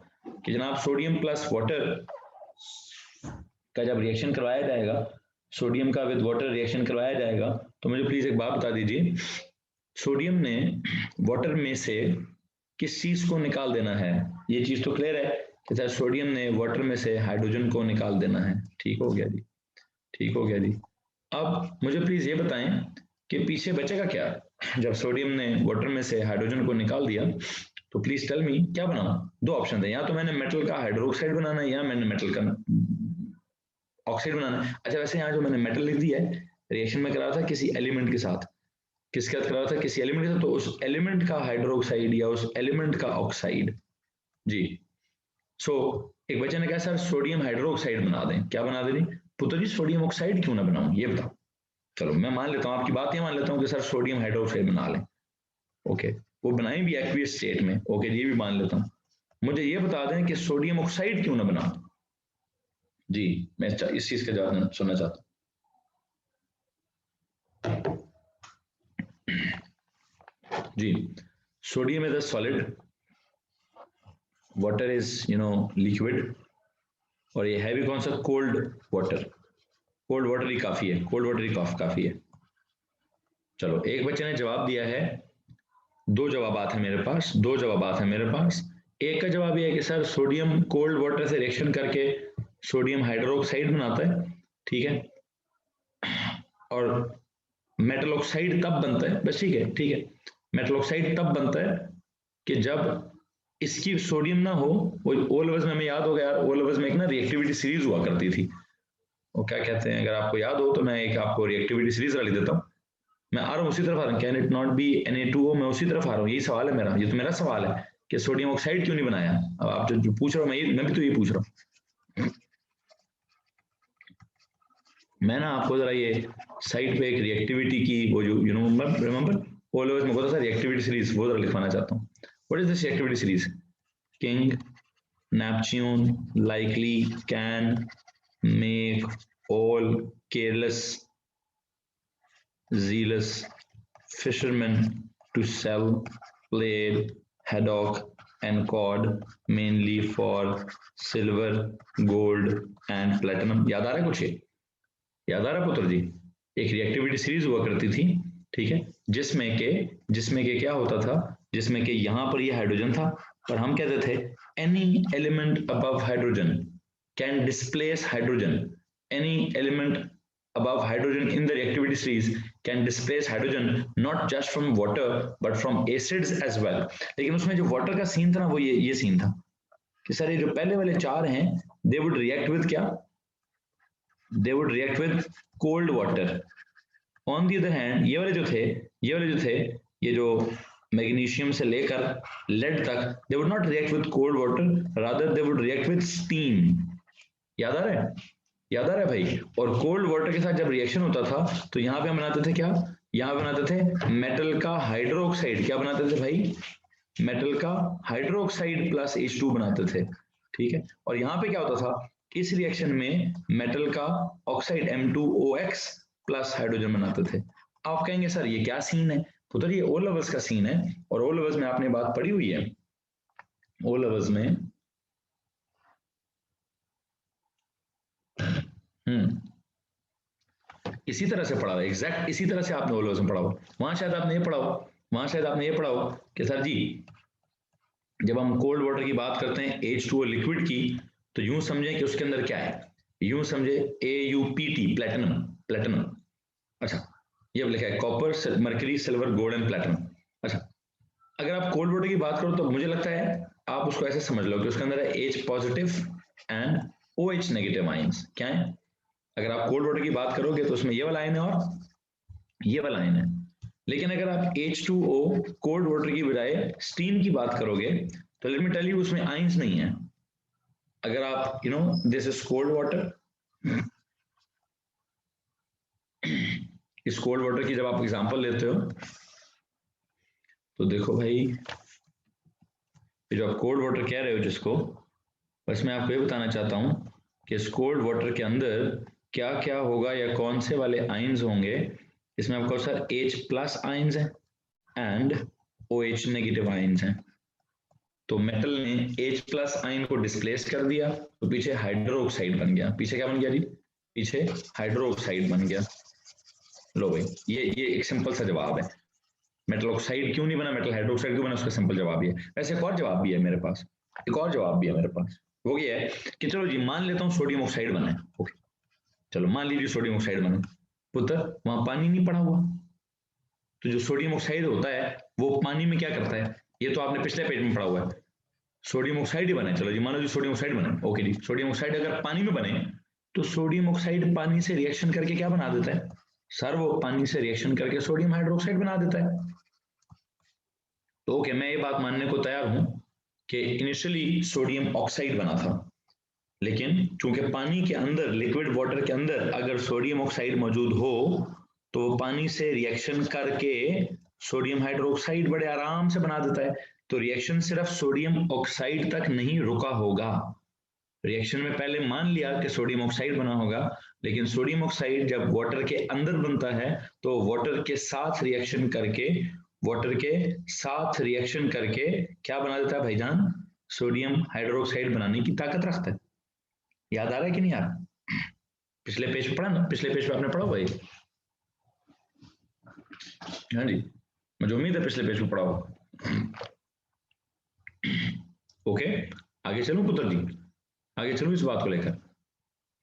कि जनाब सोडियम प्लस वाटर का जब रिएक्शन करवाया जाएगा, सोडियम का विद वाटर रिएक्शन करवाया जाएगा, तो मुझे प्लीज एक बात बता दीजिए, सोडियम ने वाटर में से किस चीज को निकाल देना है, ये चीज तो क्लियर है कि सर सोडियम ने वाटर में से हाइड्रोजन को निकाल देना है, ठीक हो गया जी, ठीक हो गया जी। अब मुझे प्लीज ये बताएं कि पीछे बचेगा क्या, जब सोडियम ने वाटर में से हाइड्रोजन को निकाल दिया तो प्लीज टेल मी क्या बनाऊं। दो ऑप्शन है, या तो मैंने मेटल का हाइड्रोक्साइड बनाना है या मैंने मेटल का ऑक्साइड बनाना है। अच्छा वैसे यहाँ जो मैंने मेटल लिख दिया है, रिएक्शन में करा था किसी एलिमेंट के साथ, किसके साथ करा था, किसी एलिमेंट के साथ, तो उस एलिमेंट का हाइड्रोक्साइड या उस एलिमेंट का ऑक्साइड। जी सो एक बच्चे ने कहा सर सोडियम हाइड्रोक्साइड बना दें, क्या बना दें पुत्र जी, सोडियम ऑक्साइड क्यों ना बनाऊं ये बताओ। चलो मैं मान लेता हूँ आपकी बात, ये मान लेता हूँ कि सर सोडियम हाइड्रोक्साइड बना लें, ओके वो बनाएं भी एक्वियस स्टेट में, ओके ये भी मान लेता हूँ। मुझे ये बता दें कि सोडियम ऑक्साइड क्यों ना बनाऊं। जी मैं इस चीज का जवाब सुनना चाहता हूँ। जी sodium is a solid, water is liquid, और ये है भी कौन सा, कोल्ड वाटर। कोल्ड वाटर ही काफी है, कोल्ड वाटर ही काफी है। चलो एक बच्चे ने जवाब दिया है, दो जवाब है मेरे पास, दो जवाब है मेरे पास। एक का जवाब यह है कि सर सोडियम कोल्ड वाटर से रिएक्शन करके सोडियम हाइड्रोक्साइड बनाता है, ठीक है, और मेटल ऑक्साइड तब बनता है, बस ठीक है, मेटल ऑक्साइड तब बनता है कि जब इसकी सोडियम ना हो। वो ओ लेवल्स में हमें याद होगा यार, ओ लेवल्स में एक ना रिएक्टिविटी सीरीज हुआ करती थी, वो क्या कहते हैं, अगर आपको याद हो तो मैं एक आपको रिएक्टिविटी सीरीज वाली देता हूँ। मैं आ रहा हूँ उसी तरफ आ रहा हूँ, can it not be Na2O, मैं उसी तरफ आ रहा हूँ, यही सवाल है मेरा, ये तो मेरा सवाल है कि सोडियम ऑक्साइड क्यों नहीं बनाया। अब आप जो पूछ रहे हो मैं भी तो ये पूछ रहा हूँ। मैं ना आपको जरा ये साइड पे एक रिएक्टिविटी की वो जो रिमेंबर ओ लेवल्स में होता था रिएक्टिविटी सीरीज, वो जरा लिखवाना चाहता हूँ। What is this reactivity series, king, Neptune, likely, can, make, all, careless, zealous, fisherman, to sell, played, haddock, and cod, mainly for silver, gold, and platinum। याद आ रहा है कुछ, ये याद आ रहा है पुत्र जी, एक रिएक्टिविटी सीरीज हुआ करती थी, ठीक है, जिसमें के क्या होता था, जिसमें के यहाँ पर ये हाइड्रोजन था, पर हम कहते थे any element above hydrogen can displace hydrogen, any element above hydrogen in the reactivity series can displace hydrogen not just from water but from acids as well। लेकिन उसमें जो वाटर का सीन था ना, वो ये सीन था कि सर ये जो पहले वाले चार हैं, they would react with क्या, they would react with cold water। on the other hand ये वाले जो थे ये जो मैग्नीशियम से लेकर लेड तक, they would not react with cold water, rather they would react with steam। याद आ रहा है, याद आ रहा है भाई। और कोल्ड वाटर के साथ जब रिएक्शन होता था तो यहाँ पे हम बनाते थे क्या, यहाँ बनाते थे मेटल का हाइड्रोक्साइड, क्या बनाते थे भाई, मेटल का हाइड्रोक्साइड प्लस H2 बनाते थे, ठीक है। और यहाँ पे क्या होता था, इस रिएक्शन में मेटल का ऑक्साइड M2OX प्लस हाइड्रोजन बनाते थे। आप कहेंगे सर ये क्या सीन है, पुत्र ये ओ लेवल्स का सीन है, और ओ लेवल्स में आपने बात पढ़ी हुई है, ओ लेवल्स में इसी तरह से पढ़ा हुआ, एग्जैक्ट इसी तरह से आपने ओ लेवल्स में पढ़ा हुआ। वहां शायद आपने ये पढ़ा हो, वहां शायद आपने ये पढ़ा हो कि सर जी जब हम कोल्ड वाटर की बात करते हैं H2O लिक्विड की, तो यूं समझें कि उसके अंदर क्या है, यूं समझे AuPT, प्लेटिनम, प्लेटिनम। अच्छा ये अब लिखा है copper, mercury, silver, gold and platinum. अच्छा अगर आप कोल्ड वाटर की बात करो तो मुझे लगता है आप उसको ऐसे समझ लो कि उसके अंदर है H positive and OH negative ions, क्या है। अगर आप कोल्ड वाटर की बात करोगे तो उसमें ये वाला आयन है और ये वाला आयन है। लेकिन अगर आप H2O कोल्ड वाटर की बजाय स्टीम की बात करोगे तो लेट मी टेल यू उसमें आयंस नहीं है। अगर आप दिस इज कोल्ड वाटर, इस कोल्ड वाटर की जब आप एग्जांपल लेते हो तो देखो भाई जो आप कोल्ड वाटर कह रहे हो जिसको, बस मैं आपको ये बताना चाहता हूं कि इस कोल्ड वाटर के अंदर क्या क्या होगा या कौन से वाले आयंस होंगे। इसमें आपको सर H प्लस आयंस है एंड OH नेगेटिव आयंस हैं। तो मेटल ने H प्लस आयन को डिस्प्लेस कर दिया तो पीछे हाइड्रोक्साइड बन गया, पीछे क्या बन गया जी, पीछे हाइड्रोक्साइड बन गया। लो भाई ये एक सिंपल सा जवाब है, मेटल ऑक्साइड क्यों नहीं बना, मेटल हाइड्रोक्साइड क्यों बना, उसका सिंपल जवाब ये। वैसे एक और जवाब भी है मेरे पास, एक और जवाब भी है मेरे पास, वो ये है कि चलो जी मान लेता हूँ सोडियम ऑक्साइड बना है, ओके चलो मान लीजिए सोडियम ऑक्साइड बना, पुत्र वहां पानी नहीं पड़ा हुआ, तो जो सोडियम ऑक्साइड होता है वो पानी में क्या करता है, ये तो आपने पिछले पेज में पढ़ा हुआ है, सोडियम ऑक्साइड ही बने, चलो जी मान लो जी सोडियम ऑक्साइड बने, ओके जी, सोडियम ऑक्साइड अगर पानी में बने तो सोडियम ऑक्साइड पानी से रिएक्शन करके क्या बना देता है सर, वो पानी से रिएक्शन करके सोडियम हाइड्रोक्साइड बना देता है। तो ओके, मैं ये बात मानने को तैयार हूं कि इनिशियली सोडियम ऑक्साइड बना था, लेकिन चूंकि पानी के अंदर, लिक्विड वाटर के अंदर अगर सोडियम ऑक्साइड मौजूद हो तो पानी से रिएक्शन करके सोडियम हाइड्रोक्साइड बड़े आराम से बना देता है। तो रिएक्शन सिर्फ सोडियम ऑक्साइड तक नहीं रुका होगा, रिएक्शन में पहले मान लिया कि सोडियम ऑक्साइड बना होगा, लेकिन सोडियम ऑक्साइड जब वाटर के अंदर बनता है तो वाटर के साथ रिएक्शन करके, क्या बना देता है भाईजान, सोडियम हाइड्रोक्साइड बनाने की ताकत रखता है। याद आ रहा है कि नहीं यार, पिछले पेज पे पढ़ा ना, पिछले पेज पे आपने पढ़ा हुआ है, हाँ जी, मुझे उम्मीद है पिछले पेज पे पढ़ा होगा। ओके, आगे चलूं पुत्र जी, आगे चलूं इस बात को लेकर।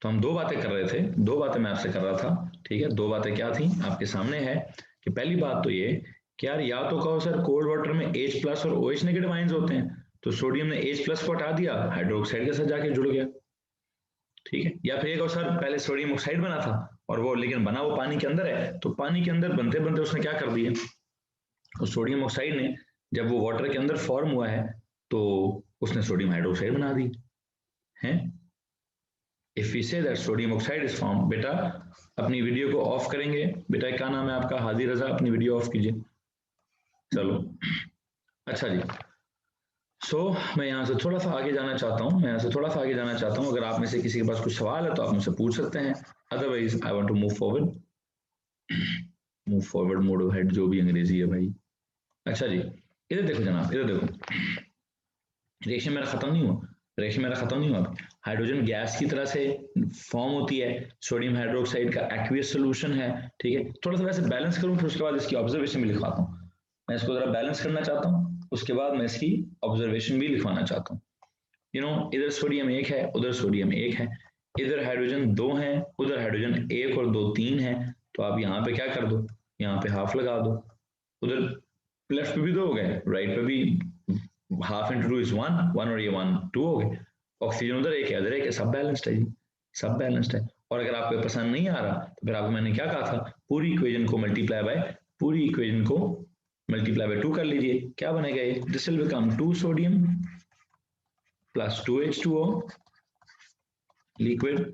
तो हम दो बातें कर रहे थे, दो बातें मैं आपसे कर रहा था, ठीक है, दो बातें क्या थी आपके सामने है कि पहली बात तो ये कि यार या तो कहो सर कोल्ड वाटर में H प्लस और OH नेगेटिव आयंस होते हैं, तो सोडियम ने H प्लस को हटा दिया, हाइड्रोक्साइड के साथ जाके जुड़ गया, ठीक है, या फिर एक और सर पहले सोडियम ऑक्साइड बना था और वो लेकिन बना वो पानी के अंदर है, तो पानी के अंदर बनते बनते उसने क्या कर दिया, तो सोडियम ऑक्साइड ने जब वो वाटर के अंदर फॉर्म हुआ है तो उसने सोडियम हाइड्रोक्साइड बना दी है। If we say that sodium oxide is form, बेटा अपनी वीडियो को ऑफ करेंगे, बेटा क्या नाम है आपका, हादी रजा, अपनी वीडियो ऑफ कीजिए, चलो अच्छा जी। मैं यहाँ से थोड़ा सा आगे जाना चाहता हूँ, अगर आप में से किसी के पास कुछ सवाल है तो आप मुझसे पूछ सकते हैं, otherwise I want to move forward mode head, जो भी अंग्रेजी है भाई। अच्छा जी, इधर देखो जनाब, इधर देखो, रिएक्शन मेरा खत्म नहीं हुआ, हाइड्रोजन गैस की तरह से फॉर्म होती है, सोडियम हाइड्रोक्साइड का एक्वियस सोल्यूशन है, ठीक है, थोड़ा सा वैसे बैलेंस करूं फिर उसके बाद इसकी ऑब्जर्वेशन भी लिखवाता हूं, मैं इसको जरा बैलेंस करना चाहता हूं, उसके बाद मैं इसकी ऑब्जर्वेशन भी लिखवाना चाहता हूँ। इधर सोडियम एक है, उधर सोडियम एक है, इधर हाइड्रोजन दो है, उधर हाइड्रोजन एक और दो तीन है, तो आप यहाँ पे क्या कर दो, यहाँ पे हाफ लगा दो, उधर लेफ्ट पे भी दो हो गए, राइट पे भी half into two is one, one और ये वन टू हो गए, ऑक्सीजन उधर एक है इधर एक है, सब बैलेंस्ड है जी, सब बैलेंस्ड है। और अगर आपको पसंद नहीं आ रहा तो फिर आपको मैंने क्या कहा था, पूरी इक्वेशन को मल्टीप्लाई बाय 2 कर लीजिए, क्या बनेगा ये, this will become 2 sodium plus 2H2O liquid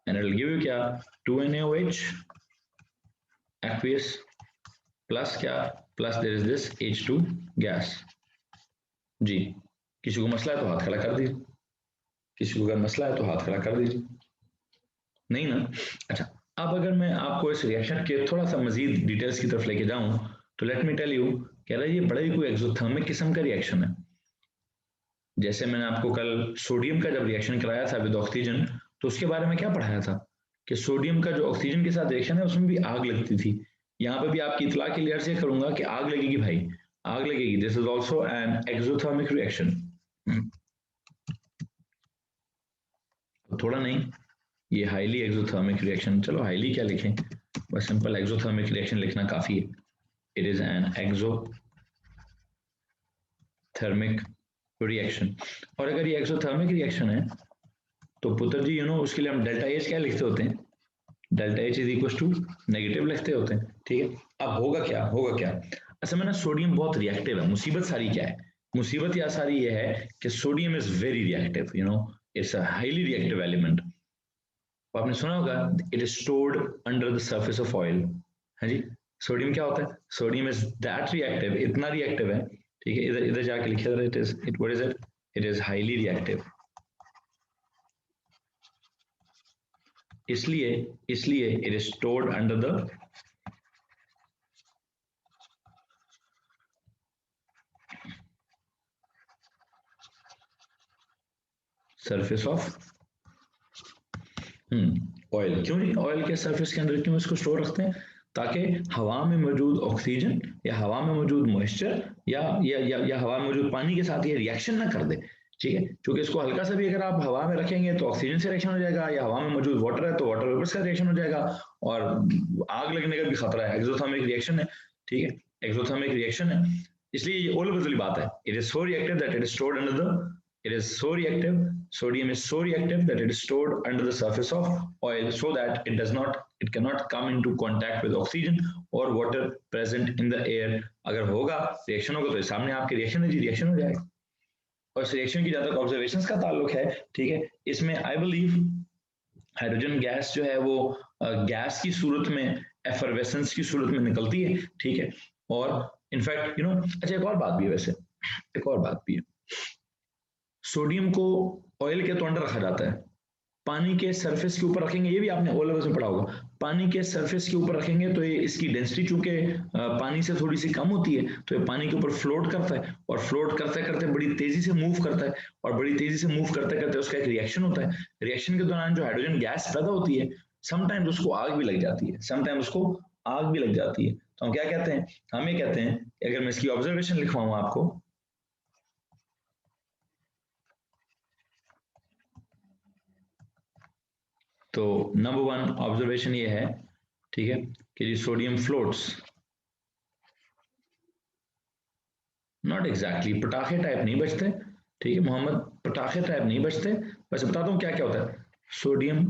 and it will give you क्या 2NaOH aqueous plus क्या plus there is this H2 gas जी। किसी को मसला है तो हाथ खड़ा कर दीजिए, किसी को अगर मसला है तो हाथ खड़ा कर दीजिए, नहीं ना। अच्छा, अब अगर मैं आपको इस रिएक्शन के थोड़ा सा मजीद डिटेल्स की तरफ लेके जाऊं तो लेट मी टेल यू, कह रहा है ये बड़ा ही कोई एक्सोथर्मिक किस्म का रिएक्शन है। जैसे मैंने आपको कल सोडियम का जब रिएक्शन कराया था विद ऑक्सीजन, तो उसके बारे में क्या पढ़ाया था कि सोडियम का जो ऑक्सीजन के साथ रिएक्शन है उसमें भी आग लगती थी, यहाँ पे भी आपकी इतला के लिए अर्ज करूंगा कि आग लगेगी भाई, आग लगेगी, this is also an exothermic reaction, थोड़ा नहीं, ये हाईली एक्सोथर्मिक रिएक्शन, चलो हाईली क्या लिखें, बस सिंपल एक्सोथर्मिक रिएक्शन लिखना काफी है, it is an exothermic reaction. और अगर ये एक्सोथर्मिक रिएक्शन है तो पुत्र जी उसके लिए हम डेल्टा एच क्या लिखते होते हैं, delta H is equal to negative लिखते होते हैं, ठीक है। अब होगा क्या, असल में ना सोडियम बहुत रिएक्टिव है, मुसीबत सारी क्या है, मुसीबत या सारी ये है कि sodium is very reactive, it's a highly reactive element. आपने सुना होगा it is stored under the surface of oil, हाँ जी, सोडियम क्या होता है, सोडियम इज दैट रिएक्टिव, इतना रिएक्टिव है, ठीक है, इधर इधर जाके लिखिए, इट इज हाईली रिएक्टिव, इसलिए it is stored under the surface of oil. क्यों नहीं, ऑयल के सरफेस के अंदर क्यों इसको स्टोर रखते हैं, ताकि हवा में मौजूद ऑक्सीजन या हवा में मौजूद मॉइस्चर या हवा में मौजूद पानी के साथ ये रिएक्शन ना कर दे, ठीक है, क्योंकि इसको हल्का सा भी अगर आप हवा में रखेंगे तो ऑक्सीजन से रिएक्शन हो जाएगा, या हवा में मौजूद वाटर है तो वाटर वेपर से रिएक्शन हो जाएगा और आग लगने का भी खतरा है, एक्सोथर्मिक रिएक्शन है, ठीक है, एक्सोथर्मिक रिएक्शन है। इसलिए ये ओ लेवल्स वाली बात है. It is so reactive that it is stored under the, it is so reactive, sodium is so reactive that it is stored under the surface of oil so that it does not, it cannot come into contact with oxygen or water present in the air. अगर होगा reaction होगा तो सामने आपके reaction है जी, reaction हो जाएगा. और इस रिएक्शन की जहां तक ऑब्जर्वेशंस का ताल्लुक है, ठीक है, इसमें आई बिलीव हाइड्रोजन गैस जो है वो गैस की सूरत में, एफरवेसेंस की सूरत में निकलती है, ठीक है. और इनफैक्ट यू नो, अच्छा एक और बात भी है, वैसे एक और बात भी है, सोडियम को ऑयल के तो अंडर रखा जाता है, पानी के सरफेस के ऊपर रखेंगे, ये भी आपने ओ लेवल्स में पढ़ा होगा, पानी के सरफेस के ऊपर रखेंगे तो ये इसकी डेंसिटी चूंकि पानी से थोड़ी सी कम होती है, तो ये पानी के ऊपर फ्लोट करता है, और फ्लोट करते करते बड़ी तेजी से मूव करता है, और बड़ी तेजी से मूव करते करते उसका एक रिएक्शन होता है. रिएक्शन के दौरान जो हाइड्रोजन गैस पैदा होती है, समटाइम्स उसको आग भी लग जाती है, समटाइम्स उसको आग भी लग जाती है. तो हम क्या कहते हैं, हम ये कहते हैं, अगर मैं इसकी ऑब्जर्वेशन लिखवाऊं आपको, तो नंबर वन ऑब्जर्वेशन ये है, ठीक है, कि जी सोडियम फ्लोट्स, नॉट एग्जैक्टली पटाखे टाइप नहीं बचते, ठीक है मोहम्मद, पटाखे टाइप नहीं बचते, बस बताता हूं क्या क्या होता है. Sodium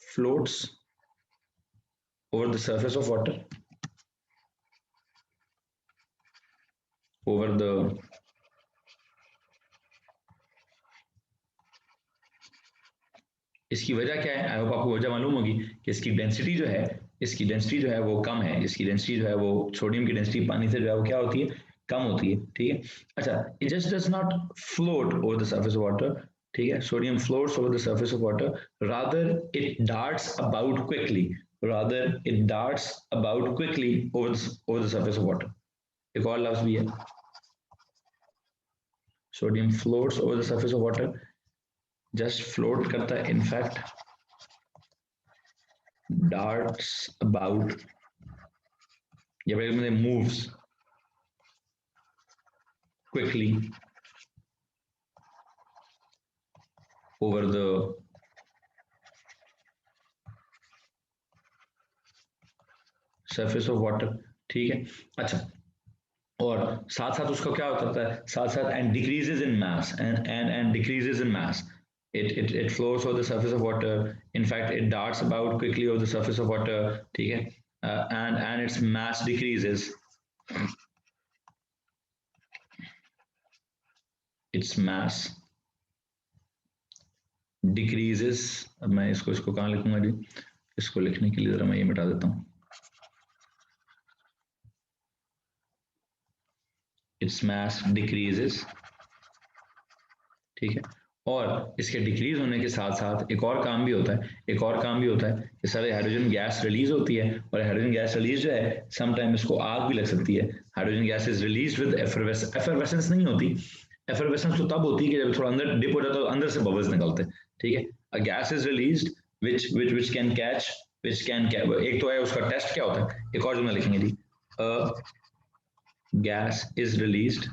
floats over the surface of water, over the इसकी वजह क्या है, आई होप आपको वजह मालूम होगी कि इसकी डेंसिटी जो है, इसकी डेंसिटी जो है वो कम है, इसकी डेंसिटी जो है वो, सोडियम की डेंसिटी पानी से जो है वो क्या होती है, कम होती है, ठीक है. अच्छा, it just does not float over the surface of water, ठीक है, sodium floats over the surface of water, rather it darts about quickly, rather it darts about quickly over the surface of water. एक और लफ्ज भी है, sodium floats over the surface of water, just float करता है, in fact darts about, या फिर moves quickly over the surface of water, ठीक है. अच्छा, और साथ साथ उसका क्या करता है, साथ साथ and decreases in mass, and decreases in mass, it flows over the surface of water, in fact it darts about quickly over the surface of water, ठीक है, and its mass decreases, its mass decreases. अब मैं इसको कहाँ लिखूंगा जी, इसको लिखने के लिए जरा मैं ये मिटा देता हूँ, its mass decreases, ठीक है. और इसके डिक्रीज होने के साथ साथ एक और काम भी होता है, एक और काम भी होता है कि सारे हाइड्रोजन गैस रिलीज होती है, और हाइड्रोजन गैस रिलीज जो है समटाइम इसको आग भी लग सकती है. Hydrogen gas is release with effervescence नहीं होती, एफरवेसेंस तो तब होती है कि जब थोड़ा अंदर डिप हो जाता है तो अंदर से बबल्स निकलते हैं, ठीक है. अ gas is released which can catch, एक तो है उसका टेस्ट क्या होता है, एक और जुमला लिखेंगे जी, गैस इज रिलीज्ड,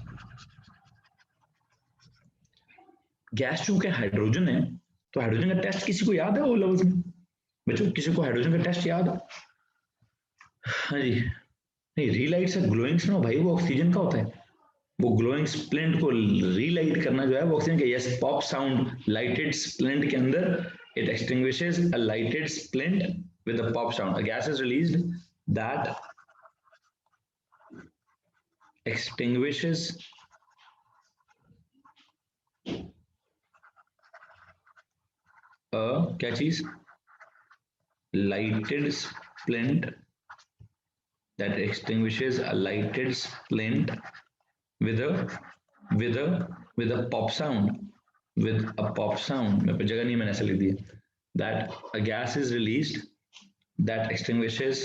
गैस चूंकि हाइड्रोजन है, तो हाइड्रोजन का टेस्ट किसी को याद है ओ लेवल्स में, बच्चों किसी को हाइड्रोजन का टेस्ट याद है? हाँ जी, नहीं रीलाइट से ग्लोइंग से ना भाई, वो ऑक्सीजन का होता है, वो ग्लोइंग स्प्लिंट को रीलाइट करना जो है वो ऑक्सीजन का. Yes, pop sound, lighted splint के अंदर it extinguishes a lighted splint with a pop sound, a gas is released that extinguishes क्या चीज, lighted splint, that extinguishes a lighted splint with a pop sound, with a pop sound. मेरे पे जगह नहीं, मैंने ऐसा लिख दिया, that a gas is released that extinguishes,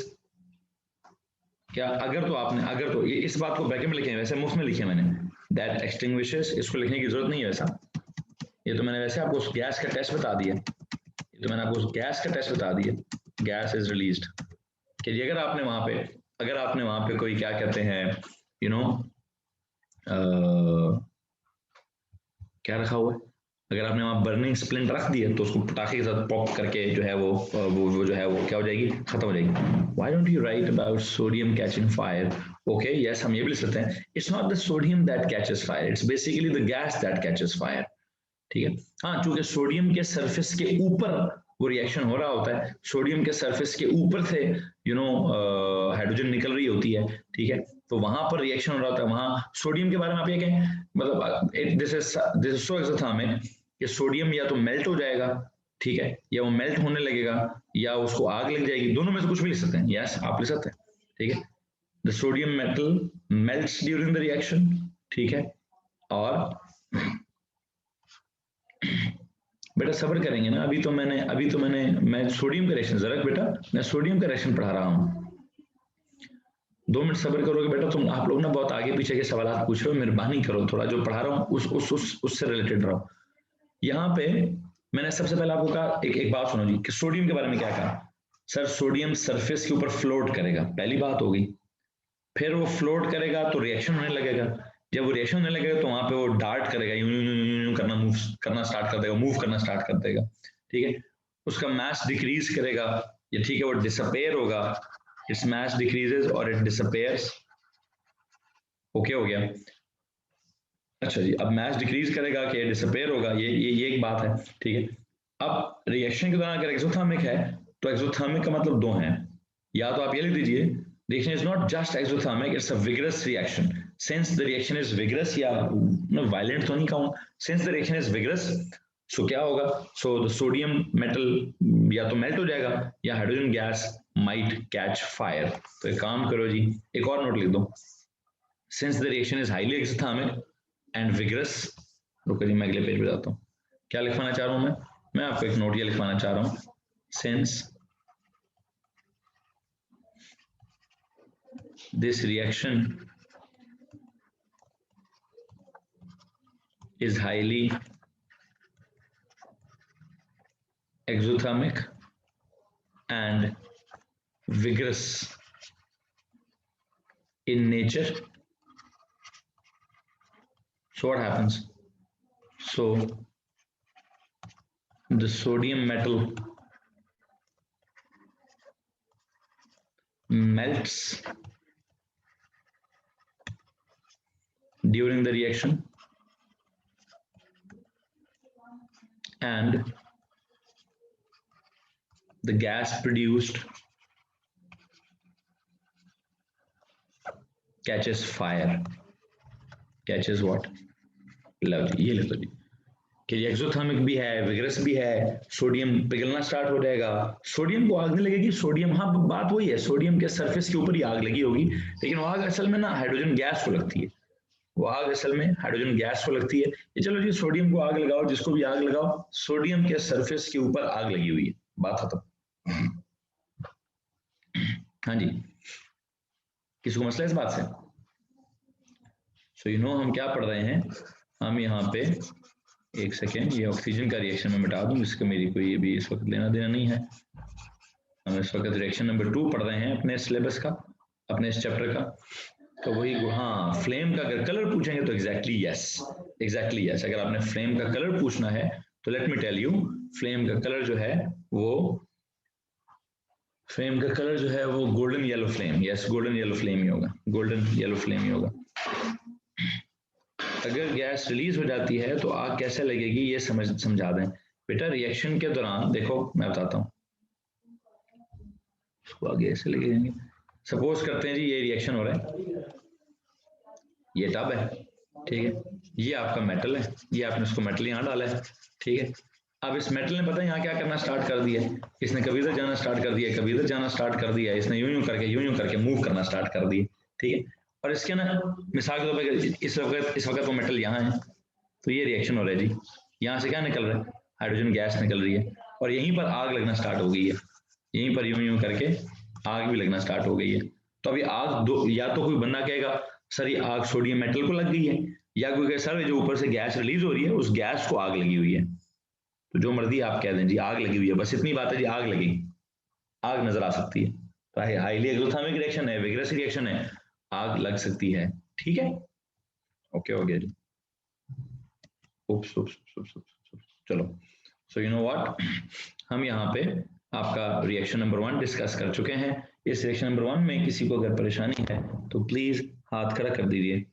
क्या अगर तो आपने, अगर तो इस बात को ब्रैकेट में लिखे, वैसे मुफ्त में लिखे मैंने, that extinguishes, इसको लिखने की जरूरत नहीं है वैसा, ये तो मैंने वैसे आपको उस गैस का टेस्ट बता दिया, ये तो मैंने आपको उस गैस का टेस्ट बता दिया, गैस इज रिलीज्ड, कि अगर आपने वहां पे, अगर आपने वहां पे कोई क्या कहते हैं, यू नो क्या रखा हुआ है, अगर आपने वहां बर्निंग स्प्लिंट रख दिया तो उसको पटाखे के साथ पॉप करके जो है वो जो है वो क्या हो जाएगी, खत्म हो जाएगी। Why don't you right about sodium catching fire? Okay yes, हम ये भी लिख सकते हैं, it's not the sodium that catches fire, it's basically the gas that catches fire. ठीक है, हाँ, चूंकि सोडियम के सरफेस के ऊपर वो रिएक्शन हो रहा होता है, सोडियम के सरफेस के ऊपर से हाइड्रोजन निकल रही होती है, ठीक है, तो वहां पर रिएक्शन हो रहा होता है। वहां सोडियम के बारे में आप ये कहें, मतलब दिस इज सो एक्सोथर्मिक कि सोडियम या तो मेल्ट हो जाएगा, ठीक है, या वो मेल्ट होने लगेगा, या उसको आग लग जाएगी, दोनों में से कुछ भी लिख सकते हैं। यस, आप लिख सकते हैं, ठीक है, the sodium metal melts during the reaction, ठीक है, और बेटा सब्र करेंगे ना, मैं सोडियम का रिएक्शन, जरा बेटा मैं सोडियम का रिएक्शन पढ़ा रहा हूँ, 2 मिनट सब्र करोगे बेटा? तुम आप लोग ना बहुत आगे पीछे के सवाल पूछ रहे हो, मेहरबानी करो, थोड़ा जो पढ़ा रहा हूँ उससे रिलेटेड रहो। यहाँ पे मैंने सबसे पहले आपको कहा, एक बात सुनो जी, कि सोडियम के बारे में क्या कहा? सर सोडियम सरफेस के ऊपर फ्लोट करेगा, पहली बात होगी, फिर वो फ्लोट करेगा तो रिएक्शन होने लगेगा, जब वो रिएक्शन होने लगेगा तो वहां पे वो डार्ट करेगा, यूं यूं यूं यूं करना, मूव करना स्टार्ट कर देगा, मूव करना स्टार्ट कर देगा, ठीक है, उसका मास डिक्रीज करेगा, ये ठीक है, वो डिसअपेयर होगा, इट्स मास डिक्रीजेस और इट डिसअपेयर्स। ओके हो गया? अच्छा जी, अब मास डिक्रीज करेगा कि डिसअपेयर होगा, ये एक बात है, ठीक है। अब रिएक्शन के दौरान अगर एक्सोथर्मिक है तो एक्सोथर्मिक का मतलब 2 हैं, या तो आप ये लिख दीजिए, reaction is not just exothermic, it's a vigorous reaction, since the reaction is vigorous, या वायलेंट तो नहीं कहूँ, since the reaction is vigorous, so क्या होगा, सो द सोडियम मेटल या तो मेल्ट हो जाएगा या hydrogen gas might catch fire. तो एक काम करो जी, एक और नोट लिख दो, since the reaction is highly exothermic and vigorous, रुको जी मैं अगले पेज पे जाता हूँ, क्या लिखवाना चाह रहा हूँ मैं आपको एक नोट ये लिखवाना चाह रहा हूँ, since this reaction is highly exothermic and vigorous in nature, so what happens, so the sodium metal melts during the reaction and the gas produced catches fire, catches what, लो जी ये लिख दो जी, कि एक्सोथर्मिक भी है, विगरस भी है, sodium पिघलना start हो जाएगा, सोडियम को आग नहीं लगेगी, सोडियम, हाँ बात वही है, सोडियम के सरफेस के ऊपर ही आग लगी होगी, लेकिन वो आग असल में ना हाइड्रोजन गैस को लगती है, वो आग असल में हाइड्रोजन गैस को लगती है। ये चलो जी, सोडियम को आग लगाओ, जिसको भी आग लगाओ, सोडियम के सरफेस के ऊपर आग लगी हुई है, बात खत्म। हाँ जी, किसी को मसला इस बात से? सो हम क्या पढ़ रहे हैं, हम यहाँ पे, एक सेकेंड, ये ऑक्सीजन का रिएक्शन में मिटा दूं, इसका मेरी कोई भी इस वक्त लेना देना नहीं है, हम इस वक्त रिएक्शन नंबर 2 पढ़ रहे हैं अपने सिलेबस का, अपने इस चैप्टर का, तो वही, हाँ, फ्लेम का अगर कलर पूछेंगे तो एग्जैक्टली यस, अगर आपने फ्लेम का कलर पूछना है तो let me tell you, flame का कलर जो है वो, फ्लेम का कलर जो है वो golden yellow flame, yes golden yellow flame ही होगा, गोल्डन येलो फ्लेम ही होगा। अगर गैस रिलीज हो जाती है तो आग कैसे लगेगी ये समझा दें बेटा। रिएक्शन के दौरान देखो मैं बताता हूँ, इसको आगे ऐसे लगेंगे, सपोज करते हैं जी ये रिएक्शन हो रहा है, ये टब है, ठीक है, ये आपका मेटल है, ये आपने उसको मेटल यहाँ डाला है, ठीक है, अब इस मेटल ने पता है यहाँ क्या करना स्टार्ट कर दिया, इसने कभी इधर जाना स्टार्ट कर दिया, कभी इधर जाना स्टार्ट कर दिया, इसने यूं यूं करके मूव करना स्टार्ट कर दिया, ठीक है, और इसके ना मिसाल के तौर पर इस वक्त वो मेटल यहाँ है, तो ये रिएक्शन हो रहा है जी, यहाँ से क्या निकल रहा है, हाइड्रोजन गैस निकल रही है, और यहीं पर आग लगना स्टार्ट हो गई है, यहीं पर यूं यूं करके आग भी लगना स्टार्ट हो गई है। तो अभी आग दो, या तो कोई बंदा कहेगा सर ये आग सोडियम मेटल को लग गई है, या कोई कहे सर जो ऊपर से गैस रिलीज हो रही है उस गैस को आग लगी हुई है, तो जो मर्जी आप कह दें जी, आग लगी हुई है, बस इतनी बात है जी, आग लगी, आग नजर आ सकती है, तो हाईली एक्सोथर्मिक रिएक्शन है, विगरस रिएक्शन है, आग लग सकती है, ठीक है, ओके हो गया जी। उप्स उप्स उप्स उप्स उप्स चलो, सो यू नो व्हाट, हम यहाँ पे आपका रिएक्शन नंबर 1 डिस्कस कर चुके हैं। इस रिएक्शन नंबर 1 में किसी को अगर परेशानी है तो प्लीज हाथ खड़ा कर दीजिए।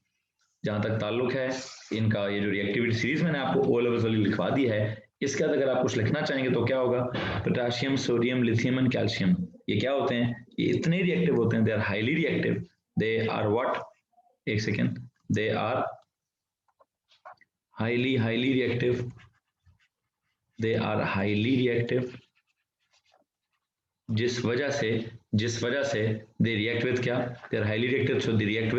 जहां तक ताल्लुक है इनका, ये जो रिएक्टिविटी सीरीज मैंने आपको ओ लेवल्स वाली लिखवा दी है, इसके बाद अगर आप कुछ लिखना चाहेंगे तो क्या होगा, potassium, sodium, lithium and calcium, ये क्या होते हैं, ये इतने रिएक्टिव होते हैं, they are highly reactive, they are what, एक second, they are highly reactive, they are highly reactive, जिस वजह से दे रिएक्ट विद क्या, they are highly reactive, so they react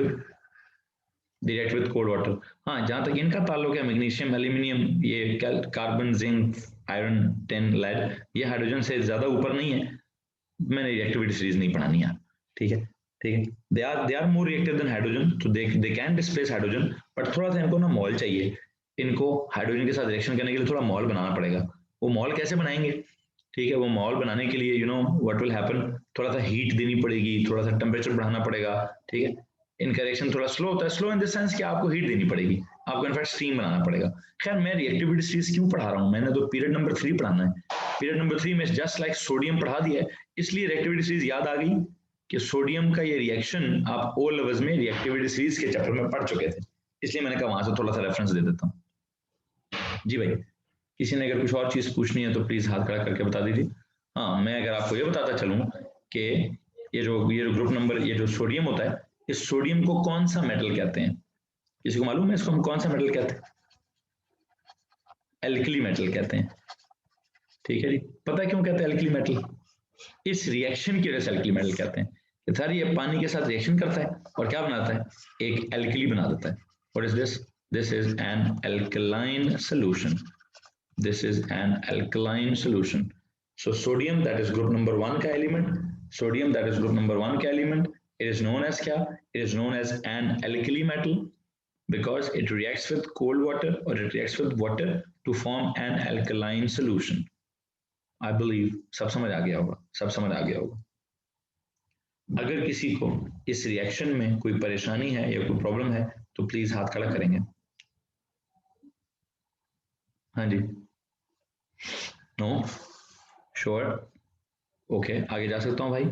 with cold water. हाँ, जहां तक इनका ताल्लुक है मैग्नीशियम, एल्यूमिनियम, ये carbon, zinc, iron, tin, lead, ये हाइड्रोजन से ज्यादा ऊपर नहीं है, मैंने रिएक्टिविटी सीरीज नहीं पढ़ानी है, ठीक है, they are more reactive than hydrogen, तो they can displace hydrogen, but थोड़ा सा इनको ना मॉल चाहिए, इनको हाइड्रोजन के साथ रिएक्शन करने के लिए थोड़ा मॉल बनाना पड़ेगा। वो मॉल कैसे बनाएंगे, ठीक है, वो मॉल बनाने के लिए you know what will happen, थोड़ा सा हीट देनी पड़ेगी, थोड़ा सा टेम्परेचर बढ़ाना पड़ेगा, ठीक है, इनका रिएक्शन थोड़ा स्लो होता है, स्लो इन द सेंस कि आपको हीट देनी पड़ेगी, आपको इनफैक्ट स्टीम बनाना पड़ेगा। खैर, मैं रिएक्टिविटी सीरीज क्यों पढ़ा रहा हूँ, मैंने तो पीरियड नंबर 3 पढ़ाना है, पीरियड नंबर 3 में जस्ट लाइक सोडियम पढ़ा दिया है, इसलिए रिएक्टिविटी सीरीज याद आ गई कि सोडियम का ये रिएक्शन आप ओ लेवल्स में रिएक्टिविटी सीरीज के चैप्टर में पढ़ चुके थे, इसलिए मैंने कहा वहां से थोड़ा सा रेफरेंस दे देता हूँ। जी भाई, किसी ने अगर कुछ और चीज पूछनी है तो प्लीज हाथ खड़ा करके बता दीजिए। हाँ, मैं अगर आपको ये बताता चलूं कि ये जो ग्रुप नंबर, ये जो सोडियम होता है, इस सोडियम को कौन सा मेटल कहते हैं, किसी को मालूम है इसको हम कौन सा मेटल कहते हैं, एल्कली मेटल कहते हैं, ठीक है जी। पता है क्यों कहते हैं एल्कली मेटल, इस रिएक्शन की वजह से एल्कली मेटल कहते हैं कि सर ये पानी के साथ रिएक्शन करता है और क्या बनाता है, एक एल्कली बना देता है। What is this, this is N alkaline solution, this is an alkaline solution. So sodium, that is group number 1 का element, sodium that is group number 1 का element, it is known as क्या, it is known as an alkali metal because it reacts with cold water or it reacts with water to form an alkaline solution. I believe सब समझ आ गया होगा, सब समझ आ गया होगा। अगर किसी को इस रिएक्शन में कोई परेशानी है या कोई प्रॉब्लम है तो प्लीज हाथ खड़ा करेंगे। हाँ जी, नो, श्योर, ओके, आगे जा सकता हूँ भाई,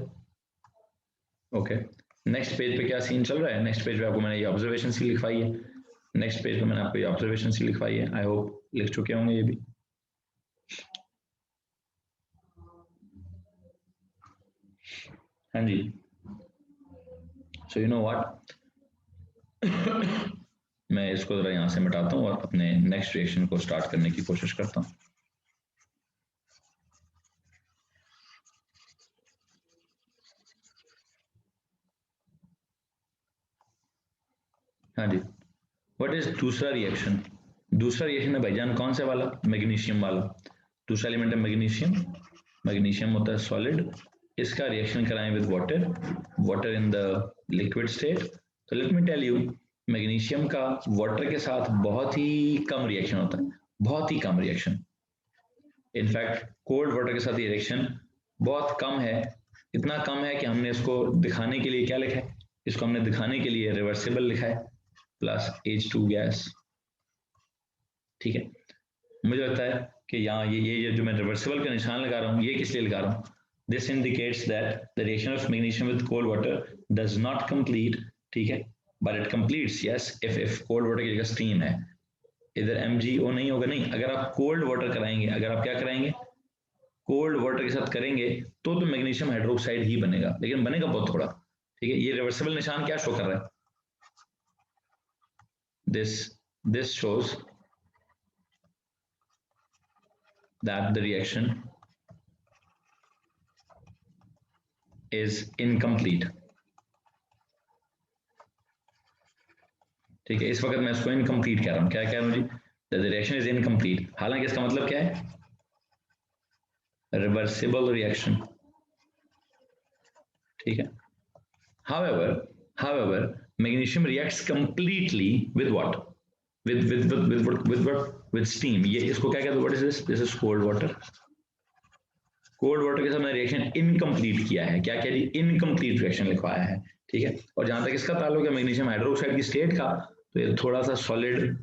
ओके। नेक्स्ट पेज पे क्या सीन चल रहा है, नेक्स्ट पेज पे आपको मैंने ये ऑब्जर्वेशन सी लिखवाई है, नेक्स्ट पेज पे मैंने आपको ये ऑब्जर्वेशन सी लिखवाई है, आई होप लिख चुके होंगे ये भी। हाँ जी, सो यू नो व्हाट, मैं इसको जरा यहाँ से मिटाता हूँ और अपने नेक्स्ट रिएक्शन को स्टार्ट करने की कोशिश करता हूँ। हाँ जी, व्हाट इज दूसरा रिएक्शन, दूसरा रिएक्शन है भाईजान कौन से वाला, मैग्नीशियम वाला, दूसरा एलिमेंट है मैग्नीशियम, मैग्नीशियम होता है सॉलिड, इसका रिएक्शन कराएं with water, water in the liquid state. तो let me tell you, magnesium का वाटर के साथ बहुत ही कम रिएक्शन होता है, बहुत ही कम रिएक्शन, इनफैक्ट कोल्ड वाटर के साथ ये रिएक्शन बहुत कम है, इतना कम है कि हमने इसको दिखाने के लिए क्या लिखा है, इसको हमने दिखाने के लिए रिवर्सिबल लिखा है प्लस H2 गैस, ठीक है। मुझे लगता है कि यहाँ ये जो मैं रिवर्सिबल का निशान लगा रहा हूँ, ये किस लिए लगा रहा हूँ, this indicates that the reaction of magnesium with cold water does not complete, ठीक है, but it completes yes if cold water की जगह स्टीम है, इधर MgO नहीं होगा, नहीं, अगर आप कोल्ड वाटर कराएंगे, अगर आप क्या कराएंगे, कोल्ड वाटर के साथ करेंगे तो मैग्नीशियम हाइड्रोक्साइड ही बनेगा, लेकिन बनेगा बहुत थोड़ा, ठीक है। ये रिवर्सिबल निशान क्या शो कर रहा है, this shows that the reaction is incomplete, ठीक है, इस वक्त मैं इसको इनकम्प्लीट कह रहा हूं, क्या कह रहा हूं जी, द रिएक्शन इज इनकम्प्लीट, हालांकि इसका मतलब क्या है, रिवर्सिबल रिएक्शन, ठीक है। however magnesium reacts completely with what, with steam, ये इसको क्या कहते हैं, what is this is cold water, cold water के साथ मैंने रिएक्शन इनकम्प्लीट किया है, क्या जी, इनकम्प्लीट रिएक्शन लिखवाया है, ठीक है। और जहां तक इसका ताल्लुक है मैग्नीशियम हाइड्रोक्साइड की स्टेट का, तो ये थोड़ा सा सॉलिड,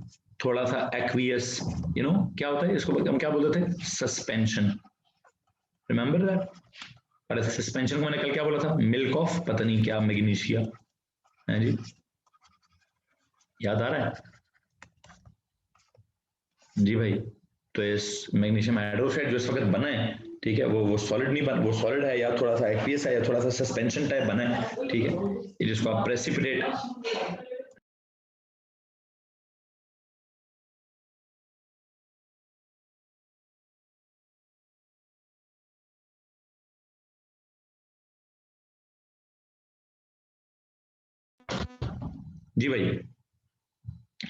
थोड़ा सा एक्वियस, क्या होता है इसको हम क्या बोलते थे, सस्पेंशन, रिमेंबर दैट। अरे सस्पेंशन को मैंने कल क्या बोला था, मिल्क ऑफ पता नहीं क्या मैग्नीशिया है जी, याद आ रहा है जी भाई। तो इस मैग्नीशियम हाइड्रोक्साइड जो इस वक्त बना है, ठीक है, वो सॉलिड नहीं बना, वो सॉलिड है या थोड़ा सा एक्वियस है या थोड़ा सा सस्पेंशन टाइप बना है, ठीक है, जिसको आप प्रेसिपिटेट, जी भाई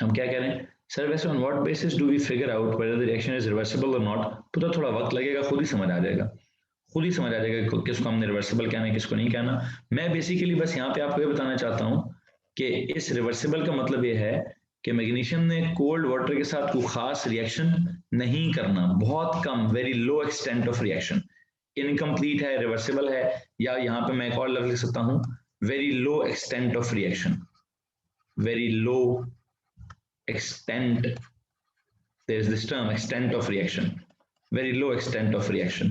हम क्या कह रहे हैं सर, वैसे on what basis do we figure out whether the reaction is reversible और नॉट, तो थोड़ा वक्त लगेगा, खुद ही समझ आ जाएगा, खुद ही समझ आ जाएगा कि किसको हमने रिवर्सिबल कहना है किसको नहीं कहना। मैं बेसिकली बस यहाँ पे आपको ये बताना चाहता हूँ कि इस रिवर्सिबल का मतलब ये है कि मैग्नीशियम ने कोल्ड वाटर के साथ कोई खास रिएक्शन नहीं करना, बहुत कम, very low extent of reaction, incomplete है, रिवर्सिबल है, या यहाँ पे मैं एक और लफ्ज लिख सकता हूँ, very low extent of reaction, very low extent, there is this term extent of reaction, very low extent of reaction,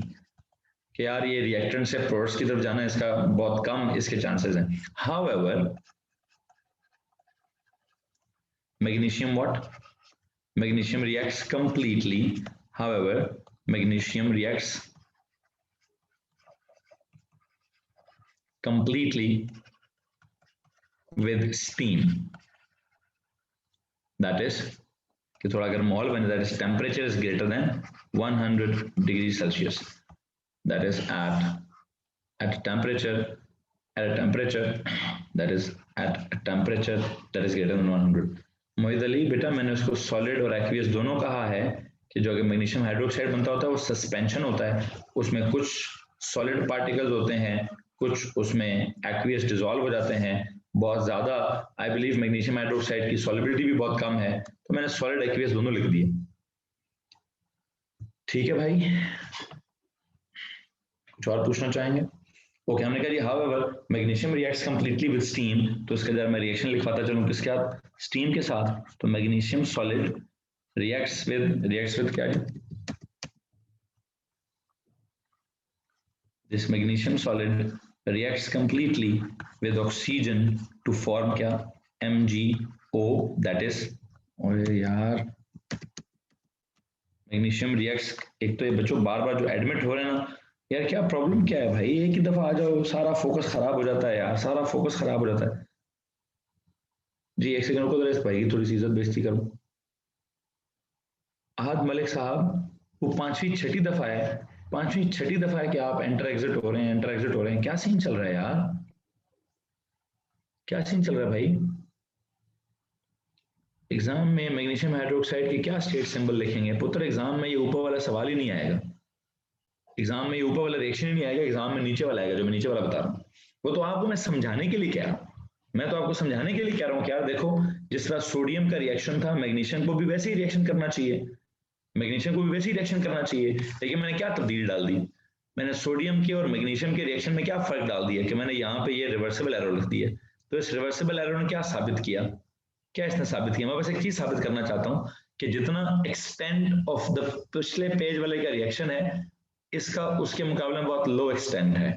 कि यार ये रिएक्टेंट से प्रोडक्ट्स की तरफ जाना इसका बहुत कम इसके चांसेस हैं। However magnesium what, magnesium reacts completely, however magnesium reacts completely with steam, that is कि थोड़ा अगर माहौल बने, that is temperature is greater than 100 degrees Celsius, that is at a temperature that is at a temperature that is greater than 100। मोहित अली बेटा मैंने उसको solid और aqueous दोनों कहा है कि जो अगर मैग्नीशियम हाइड्रोक्साइड बनता होता है वो सस्पेंशन होता है, उसमें कुछ सॉलिड पार्टिकल्स होते हैं, कुछ उसमें एक्वियस डिसॉल्व हो जाते हैं, बहुत ज्यादा आई बिलीव मैग्नीशियम हाइड्रोक्साइड की सॉलिबिलिटी भी बहुत कम है, तो मैंने सॉलिड एक्वियस दोनों लिख दिए। ठीक है भाई, कुछ और पूछना चाहेंगे? ओके हमने कहा जी however magnesium reacts completely with steam, तो इसके अंदर मैं रिएक्शन लिखवाता चलूं किसके साथ, स्टीम के साथ, तो मैग्नीशियम सॉलिड रिएक्ट्स विद क्या है, this magnesium solid reacts completely with oxygen to form क्या, MgO, that is, ओए यार मैग्नीशियम रिएक्ट्स, एक तो ये बच्चों बार बार जो एडमिट हो रहे हैं ना यार, क्या प्रॉब्लम क्या है भाई, एक ही दफा आ जाओ सारा फोकस खराब हो जाता है यार, सारा फोकस खराब हो जाता है जी। एक सेकंड रुको जरा, भाई थोड़ी सी इज्जत बेइज्जती करो। आहद मलिक साहब वो पांचवी छठी दफा है, पांचवी छठी दफा है कि आप एंटर एग्जिट हो रहे हैं, एंटर एग्जिट हो रहे हैं, क्या सीन चल रहा है यार, क्या सीन चल रहा है भाई। एग्जाम में मैग्नीशियम हाइड्रोक्साइड के क्या स्टेट सिंबल लिखेंगे पुत्र, एग्जाम में ये ऊपर वाला सवाल ही नहीं आएगा, एग्जाम में ये ऊपर वाला रिएक्शन ही नहीं आएगा, एग्जाम में नीचे वाला आएगा जो मैं नीचे वाला बता रहा हूँ। वो तो आपको मैं समझाने के लिए कह रहा हूँ, मैं तो आपको समझाने के लिए कह रहा हूँ कि यार देखो जिस तरह सोडियम का रिएक्शन था, मैग्नीशियम को भी वैसे ही रिएक्शन करना चाहिए, मैग्नीशियम को भी वैसे ही रिएक्शन करना चाहिए, लेकिन मैंने क्या तब्दील डाल दी, मैंने सोडियम के और मैग्नीशियम के रिएक्शन में क्या फर्क डाल दिया कि मैंने यहाँ पे ये रिवर्सिबल एरर लिख दी है। तो इस रिवर्सिबल एरर ने क्या साबित किया, क्या इसने साबित किया, मैं बस एक चीज साबित करना चाहता हूँ कि जितना एक्सटेंट ऑफ द पिछले पेज वाले का रिएक्शन है, इसका उसके मुकाबले में बहुत लो एक्सटेंट है,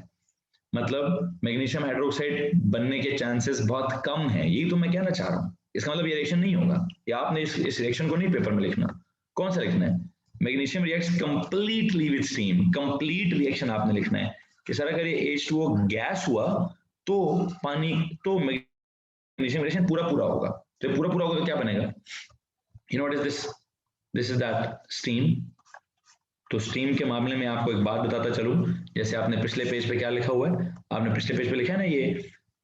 मतलब मैग्नीशियम हाइड्रोक्साइड बनने के चांसेस बहुत कम है, यही तो मैं कहना चाह रहा हूँ। इसका मतलब ये रिएक्शन नहीं होगा, या आपने इस रिएक्शन को नहीं पेपर में लिखना, कौन सा लिखना है, magnesium reacts completely with steam, complete reaction आपने लिखना है कि सर अगर ये H2O गैस हुआ तो पानी, तो मैग्नीशियम रिएक्शन पूरा पूरा होगा, तो पूरा पूरा होगा तो क्या बनेगा, you know what is this, this is that steam. तो स्टीम के मामले में आपको एक बात बताता चलूं, जैसे आपने पिछले पेज पे क्या लिखा हुआ है, आपने पिछले पेज पे लिखा है ना ये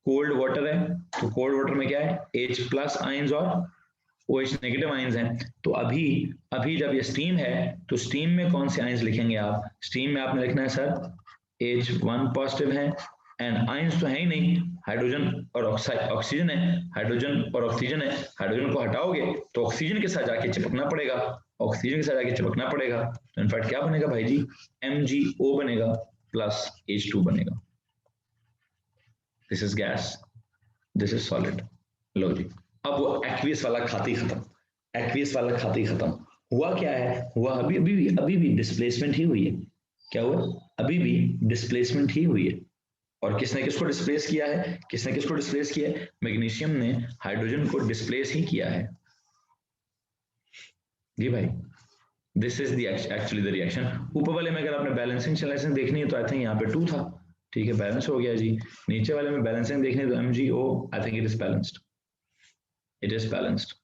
कोल्ड वाटर है, तो कोल्ड वाटर में क्या है, H प्लस आयंस और OH नेगेटिव आयंस हैं, तो अभी अभी जब ये स्टीम है तो स्टीम में कौन से आयंस लिखेंगे आप, स्टीम में आपने लिखना है सर H1 पॉजिटिव है, एंड आयंस तो है ही नहीं, हाइड्रोजन और ऑक्सीजन है, हाइड्रोजन और ऑक्सीजन है, हाइड्रोजन को हटाओगे तो ऑक्सीजन के साथ जाके चिपकना पड़ेगा, ऑक्सीजन के साथ जाके चिपकना पड़ेगा, तो इनफैक्ट क्या बनेगा भाई जी, MgO बनेगा प्लस H2 बनेगा, this is gas, this is solid. लो जी अब वो एक्वियस वाला खाते ही खत्म, एक्वियस वाला खाते ही खत्म। हुआ क्या है, हुआ अभी भी डिस्प्लेसमेंट ही हुई है। क्या हुआ, अभी भी डिस्प्लेसमेंट ही हुई है। और किसने किसको डिस्प्लेस किया है, किसने किसको डिस्प्लेस किया है, मैग्नीशियम ने हाइड्रोजन को डिस्प्लेस ही किया है। जी भाई, this is the actually the reaction. ऊपर वाले में अगर आपने बैलेंसिंग रिलेशन देखनी है तो आई थिंक यहाँ पे 2 था, ठीक है, बैलेंस हो गया जी। नीचे वाले में बैलेंसिंग देखनी है तो MgO, I think it is balanced, it is balanced.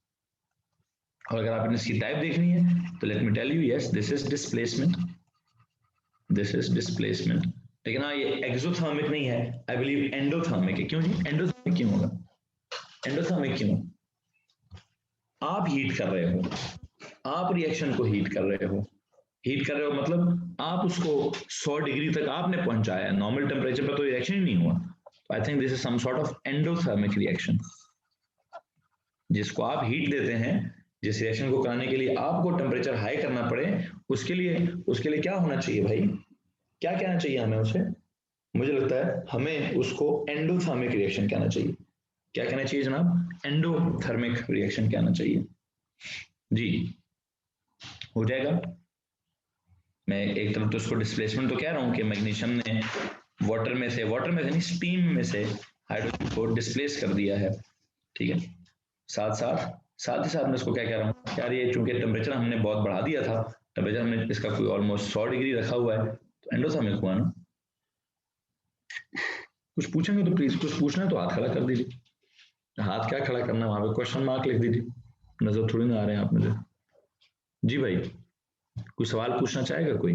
और अगर आपने इसकी टाइप देखनी है तो let me tell you, yes this is displacement, this is displacement. लेकिन हाँ ये एक्सोथर्मिक नहीं है, आई बिलीव एंडोथर्मिक है। क्यों जी, एंडोथर्मिक क्यों होगा, एंडोथर्मिक क्यों, आप हीट कर रहे हो, आप रिएक्शन को हीट कर रहे हो, हीट कर रहे हो मतलब आप उसको 100 डिग्री तक आपने पहुंचाया, नॉर्मल टेम्परेचर पर तो रिएक्शन ही नहीं हुआ। तो I think this is some sort of endothermic reaction. जिसको आप हीट देते हैं, जिस रिएक्शन को कराने के लिए आपको टेम्परेचर हाई करना पड़े, उसके लिए क्या होना चाहिए भाई, क्या कहना चाहिए हमें उसे, मुझे लगता है हमें उसको एंडोथर्मिक रिएक्शन कहना चाहिए। क्या कहना चाहिए जनाब, एंडोथर्मिक रिएक्शन कहना चाहिए जी। हो जाएगा। मैं एक तरफ तो उसको डिस्प्लेसमेंट तो कह रहा हूं कि मैग्नीशियम ने वाटर में से नहीं, स्टीम में से हाइड्रोजन को डिस्प्लेस कर दिया है, ठीक है। साथ ही साथ मैं इसको क्या कह रहा हूँ यार, ये चूंकि टेम्परेचर हमने बहुत बढ़ा दिया था, टेम्परेचर हमने इसका कोई ऑलमोस्ट 100 डिग्री रखा हुआ है, तो एंडोथर्मिक हुआ ना। कुछ पूछेंगे तो प्लीज, कुछ पूछना है तो हाथ खड़ा कर दीजिए। हाथ क्या खड़ा करना है, वहां पे क्वेश्चन मार्क लिख दीजिए, नजर थोड़ी ना आ रहे हैं आप मुझे। जी भाई, कोई सवाल पूछना चाहेगा कोई?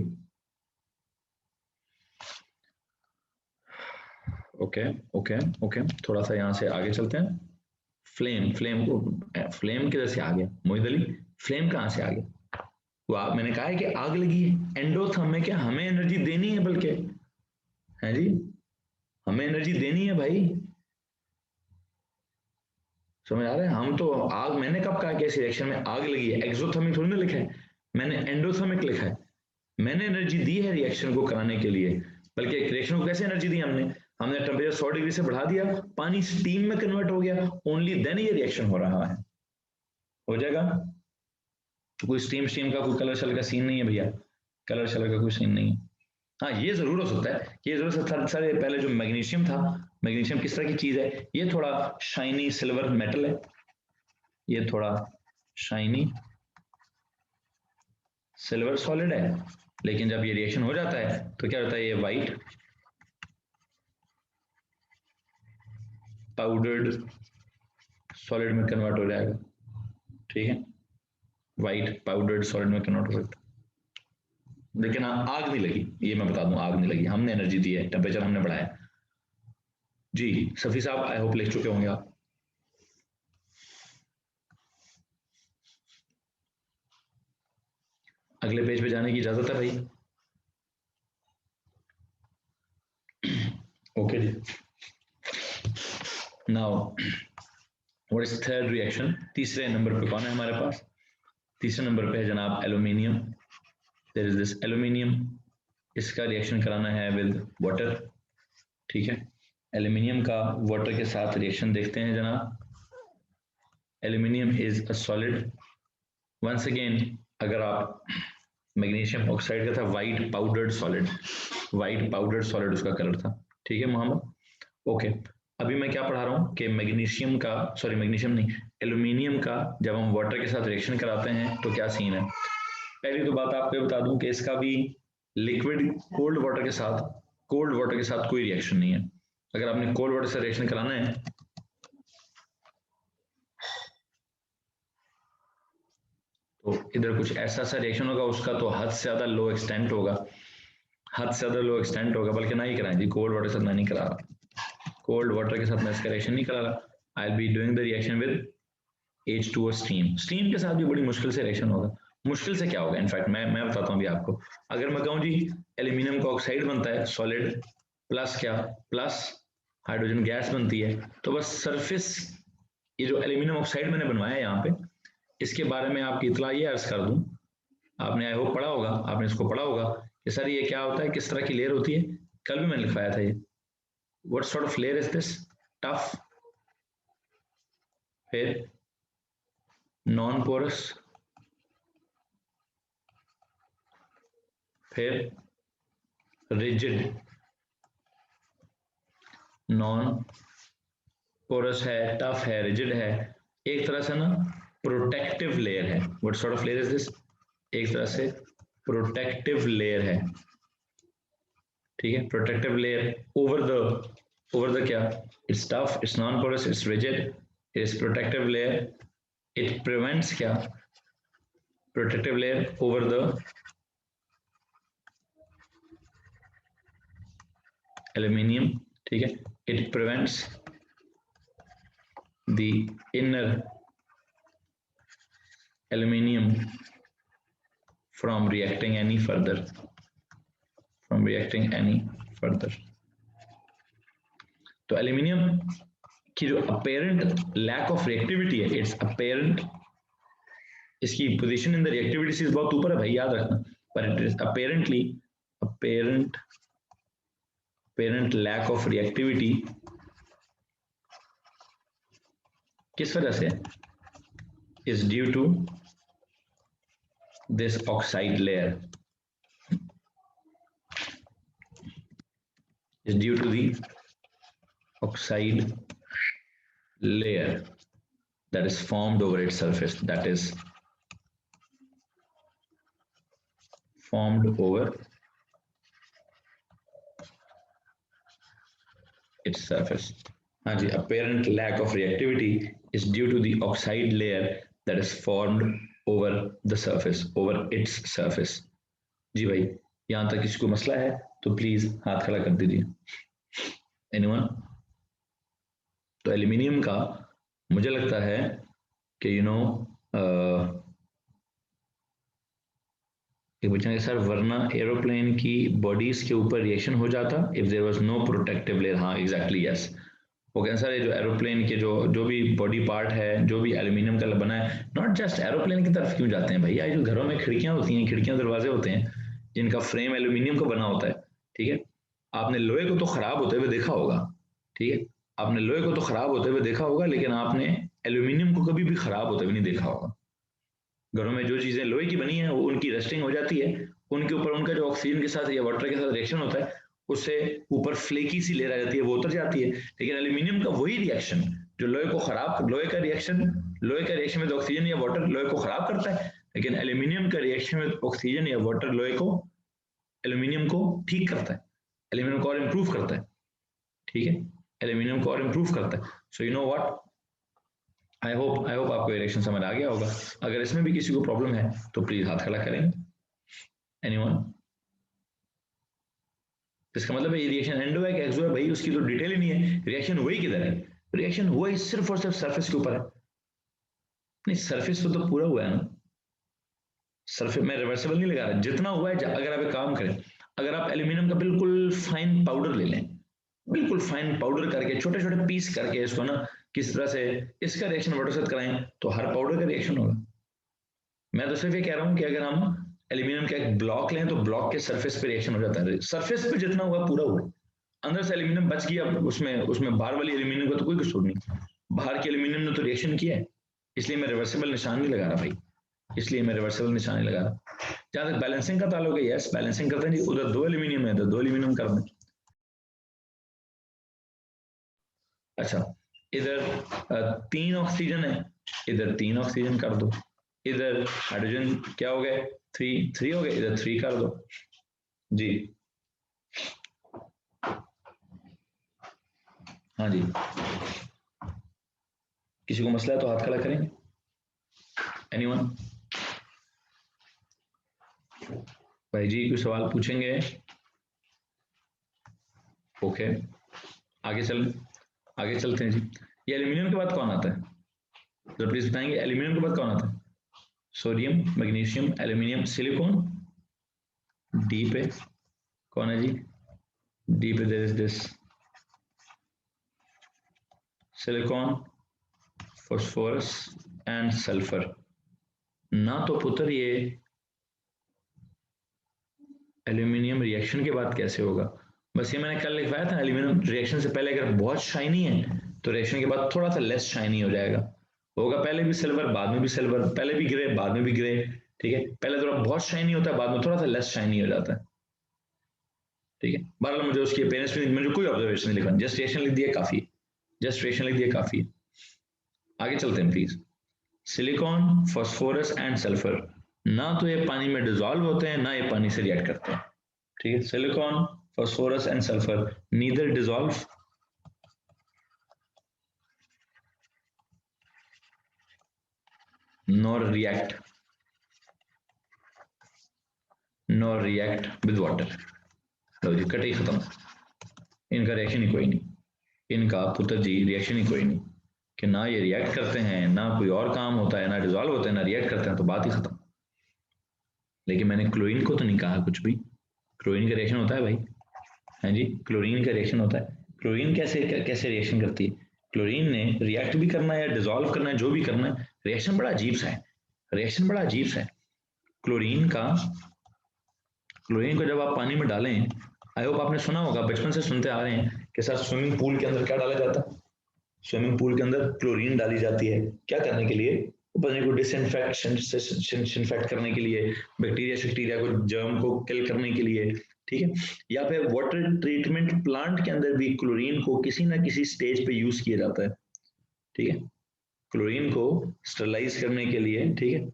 ओके ओके ओके, थोड़ा सा यहाँ से आगे चलते हैं। फ्लेम किधर से आ गया मोहित अली, फ्लेम कहाँ से आ गया? वो आप, मैंने कहा है कि आग लगी है, एंडोथर्म में क्या हमें एनर्जी देनी है, बल्कि है जी, हमें एनर्जी देनी है भाई, समझ आ रहा है। हम तो आग, मैंने कब कहा कि इस रिएक्शन में आग लगी है, एक्सोथर्मिक थोड़ी ना लिखा है, मैंने एंडोथर्मिक लिखा है। मैंने एनर्जी दी है रिएक्शन को कराने के लिए, बल्कि रिएक्शन को कैसे एनर्जी दी हमने, हमने टेम्परेचर 100 डिग्री से बढ़ा दिया, पानी स्टीम में कन्वर्ट हो गया, ओनली देन ये रिएक्शन हो रहा है। हो जाएगा। तो कोई स्टीम स्टीम का कोई कलर शल का सीन नहीं है भैया, कलर शलर का कोई सीन नहीं है। हाँ ये जरूर हो सकता है, ये जरूर हो सकता है सर, पहले जो मैग्नीशियम था, मैग्नीशियम किस तरह की चीज है, ये थोड़ा शाइनी सिल्वर मेटल है, ये थोड़ा शाइनी सिल्वर सॉलिड है, लेकिन जब ये रिएक्शन हो जाता है तो क्या होता है, ये वाइट पाउडर्ड सॉलिड में कन्वर्ट हो जाएगा, ठीक है, वाइट पाउडर्ड सॉलिड में कन्वर्ट हो जाता है। लेकिन हाँ आग नहीं लगी, ये मैं बता दूं, आग नहीं लगी, हमने एनर्जी दी है, टेम्परेचर हमने बढ़ाया जी। सफी साहब आई होप लिख चुके होंगे आप। अगले पेज पे जाने की इजाजत है भाई? ओके जी। Now what is third reaction, तीसरे नंबर पे कौन है हमारे पास, तीसरे नंबर पे है जनाब aluminium. There is this aluminium, इसका रिएक्शन कराना है विद वाटर, ठीक है। एल्यूमिनियम का वाटर के साथ रिएक्शन देखते हैं जनाब। Aluminium is a solid, once again अगर आप, मैग्नीशियम ऑक्साइड का था white powdered solid, white powdered solid उसका कलर था, ठीक है मोहम्मद। ओके, अभी मैं क्या पढ़ा रहा हूँ कि मैग्नीशियम का, सॉरी मैग्नीशियम नहीं, एल्यूमिनियम का जब हम वाटर के साथ रिएक्शन कराते हैं तो क्या सीन है। पहली तो बात आपको बता दूं कि इसका भी लिक्विड कोल्ड वाटर के साथ कोई रिएक्शन नहीं है। अगर आपने कोल्ड वाटर से रिएक्शन कराना है तो इधर कुछ ऐसा सा रिएक्शन होगा, उसका तो हद से ज्यादा लो एक्सटेंट होगा, हद से ज्यादा लो एक्सटेंट होगा, बल्कि ना ही कराएं जी, कोल्ड वाटर के साथ मैं नहीं करा रहा, कोल्ड वाटर के साथ मैं इसका रिएक्शन नहीं करा रहा। I will be doing the reaction with H2O steam, steam के साथ भी बड़ी मुश्किल से रिएक्शन होगा। मुश्किल से क्या होगा, इनफैक्ट मैं बताता हूँ अभी आपको। अगर मैं कहूँ जी एल्यूमिनियम का ऑक्साइड बनता है सॉलिड, प्लस क्या, प्लस हाइड्रोजन गैस बनती है, तो बस सरफेस, ये जो एल्यूमिनियम ऑक्साइड मैंने बनवाया है यहाँ पे, इसके बारे में आपकी इतला ये अर्ज कर दूं, आपने आई होप पढ़ा होगा, आपने इसको पढ़ा होगा कि सर ये क्या होता है, किस तरह की लेयर होती है, कल भी मैंने लिखवाया था ये, what sort of layer is this, tough, फिर नॉन पोरस, फिर रिजिड, नॉन पोरस है, टफ है, रिजिड है, एक तरह से ना प्रोटेक्टिव लेयर है। What sort of layer is this? एक तरह से प्रोटेक्टिव लेयर है, ठीक है। प्रोटेक्टिव लेयर ओवर द क्या, it's tough, it's non porous, it's rigid, it's protective layer, it prevents क्या, protective layer over the aluminium, ठीक है। It prevents the inner aluminium from reacting any further, तो aluminium की जो apparent lack of reactivity है, it's apparent, इसकी position in the reactivity बहुत ऊपर है भाई, याद रखना, पर it is apparent lack of reactivity किस वजह से, is due to this oxide layer, is due to the oxide layer that is formed over its surface, that is formed over its surface. हाँ जी, apparent lack of reactivity is due to the oxide layer that is formed over the surface, over its surface. जी भाई, यहां तक किसी को मसला है तो please हाथ खड़ा कर दीजिए। एनीवन? तो एल्यूमिनियम का मुझे लगता है कि एक बच्चे सर वरना एरोप्लेन की बॉडीज के ऊपर रिएक्शन हो जाता if there was no protective layer. हाँ एग्जैक्टली यस, वो कहते सर ये जो एरोप्लेन के जो भी बॉडी पार्ट है, जो भी एल्यूमिनियम का बना है, नॉट जस्ट एरोप्लेन की तरफ क्यों जाते हैं भैया, जो घरों में खिड़कियां होती हैं, खिड़कियां दरवाजे होते हैं जिनका फ्रेम एल्यूमिनियम का बना होता है, ठीक है। आपने लोहे को तो खराब होते हुए देखा होगा, ठीक है, आपने लोहे को तो खराब होते हुए देखा होगा, लेकिन आपने एल्यूमिनियम को कभी भी खराब होते हुए नहीं देखा होगा। घरों में जो चीजें लोहे की बनी है वो उनकी रस्टिंग हो जाती है, उनके ऊपर उनका जो ऑक्सीजन के साथ या वाटर के साथ रिएक्शन होता है उससे ऊपर फ्लेकी सी लेयर आ जाती है, वो उतर जाती है। लेकिन एल्यूमिनियम का वही रिएक्शन जो लोहे को खराब, लोहे का रिएक्शन में ऑक्सीजन या वाटर लोहे को खराब करता है, लेकिन एल्यूमिनियम का रिएक्शन में ऑक्सीजन या वाटर लोहे को, एल्यूमिनियम को ठीक करता है, एल्यूमिनियम को और इंप्रूव करता है, ठीक है, एल्यूमिनियम को और इंप्रूव करता है। सो you know what, I hope आपको रिएक्शन समझ आ गया होगा। अगर इसमें भी किसी को प्रॉब्लम है तो प्लीज हाथ खड़ा करेंगे। एनीवन? इसका मतलब है रिएक्शन एंडो है कि एक्सो है भाई, उसकी तो डिटेल ही नहीं है, रिएक्शन हुई किधर है, रिएक्शन हुआ ही सिर्फ और सिर्फ सरफेस के ऊपर है। नहीं, सरफेस पे तो पूरा हुआ है ना, सरफेस में रिवर्सिबल नहीं लगा रहा, जितना हुआ है। अगर आप एक काम करें, अगर आप एल्यूमिनियम का बिल्कुल फाइन पाउडर ले लें, बिल्कुल फाइन पाउडर करके छोटे छोटे पीस करके इसको ना किस तरह से इसका रिएक्शन वाटर से कराएं तो हर पाउडर का रिएक्शन होगा। मैं तो सिर्फ ये कह रहा हूं कि अगर हम एल्यूमिनियम का एक ब्लॉक लें तो ब्लॉक के सरफेस पे रिएक्शन हो जाता है, सरफेस पे जितना हुआ पूरा हुआ, अंदर से एल्यूमिनियम बच गया, उसमें बाहर वाली एल्यूमिनियम का तो कोई कसूर नहीं, बाहर के एल्यूमिनियम ने तो रिएक्शन किया है, इसलिए मैं रिवर्सिबल निशान नहीं लगा रहा भाई, इसलिए मैं रिवर्सिबल निशान नहीं लगा रहा। जहां तक बैलेंसिंग का ताल्लुक है, यस बैलेंसिंग करते हैं जी, उधर 2 एल्यूमिनियम है, इधर 2 एल्यूमिनियम कर दें। अच्छा, इधर 3 ऑक्सीजन है, इधर 3 ऑक्सीजन कर दो, इधर हाइड्रोजन क्या हो गए 3 हो गए, इधर 3 कर दो जी। हाँ जी, किसी को मसला है तो हाथ खड़ा करेंगे। एनीवन? भाई जी कोई सवाल पूछेंगे? ओके, आगे चलते हैं जी। ये एल्यूमिनियम के बाद कौन आता है, तो प्लीज बताएंगे एल्यूमिनियम के बाद कौन आता है? Sodium, magnesium, aluminium, silicon, D पे कौन है जी? डी पे there is this silicon, phosphorus and sulphur. ना तो पुत्र ये एल्यूमिनियम रिएक्शन के बाद कैसे होगा, बस ये मैंने कल लिखवाया था, एल्यूमिनियम रिएक्शन से पहले अगर बहुत शाइनी है तो रिएक्शन के बाद थोड़ा सा लेस शाइनी हो जाएगा, होगा पहले भी सिल्वर, बाद में भी सिल्वर, पहले भी ग्रे, बाद में भी ग्रे, ठीक है। पहले थोड़ा बहुत शाइनी होता है, बाद में थोड़ा सा लेस शाइनी हो जाता है, ठीक है। बहरहाल मुझे उसकी अपेयरेंस में मुझे कोई ऑब्जर्वेशन नहीं लिखा, जस्ट रिएक्शन लिख दिया काफी, जस्ट रिएक्शन लिख दिया काफी है। आगे चलते हैं please. Silicon, phosphorus and sulphur, ना तो ये पानी में डिजॉल्व होते हैं, ना ये पानी से रिएक्ट करते हैं, ठीक है। Silicon, phosphorus and sulfur neither dissolve nor react with water। लो जी, कट ही खत्म, इनका रिएक्शन ही कोई नहीं, इनका पुत्र जी रिएक्शन ही कोई नहीं, कि ना ये रिएक्ट करते हैं, ना कोई और काम होता है, ना डिजॉल्व होते हैं, ना रिएक्ट करते हैं, तो बात ही खत्म। लेकिन मैंने क्लोरीन को तो नहीं कहा कुछ भी, क्लोरीन का रिएक्शन होता है भाई, हाँ जी, क्लोरीन का रिएक्शन होता है। क्लोरीन कैसे कैसे रिएक्शन करती है? क्लोरीन ने रिएक्ट भी करना है, डिजॉल्व करना है, जो भी करना है, रिएक्शन बड़ा अजीब सा है, रिएक्शन बड़ा अजीब सा है। क्लोरीन को जब आप पानी में डालें, आई होप आपने सुना होगा, बचपन से सुनते आ रहे हैं कि सर स्विमिंग पूल के अंदर क्या डाला जाता है? स्विमिंग पूल के अंदर क्लोरीन डाली जाती है, क्या करने के लिए? पानी को डिसइंफेक्ट करने के लिए, बैक्टीरिया को, जर्म को किल करने के लिए, ठीक है। या फिर वाटर ट्रीटमेंट प्लांट के अंदर भी क्लोरीन को किसी ना किसी स्टेज पे यूज किया जाता है, ठीक है, क्लोरीन को स्टरलाइज करने के लिए, ठीक है।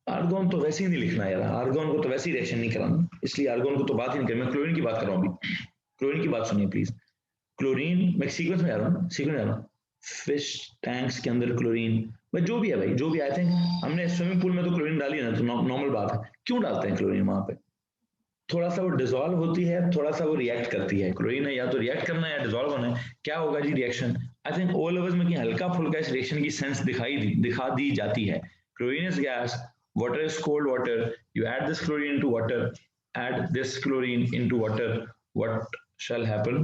आर्गोन तो वैसे ही नहीं लिखना यार, आर्गोन को तो वैसे ही रिएक्शन नहीं कराना, इसलिए आर्गोन को तो बात ही नहीं करी, मैं क्लोरीन की बात कर रहा हूँ अभी। क्लोरीन की बात सुनिए प्लीज। क्लोरीन, मैं सीक्वेंस में जा रहा हूँ, सीक्वेंस में जा रहा हूँ। फिश टैंक्स के अंदर क्लोरीन, भाई जो भी है, भाई जो भी, आई थिंक हमने स्विमिंग पूल में तो क्लोरीन डाली है ना, तो नॉर्मल बात है। क्यों डालते हैं क्लोरीन वहां पे? थोड़ा सा वो डिजोल्व होती है, थोड़ा सा वो रिएक्ट करती है। क्लोरीन है या तो रिएक्ट करना है या डिजोल्व होना है, क्या होगा जी reaction? I think O levels में कहीं हल्का फुल्का इस रिएक्शन की सेंस दिखा दी जाती है। Chlorine is gas, water is cold water, you add this chlorine into water, add this chlorine into water, what shall happen?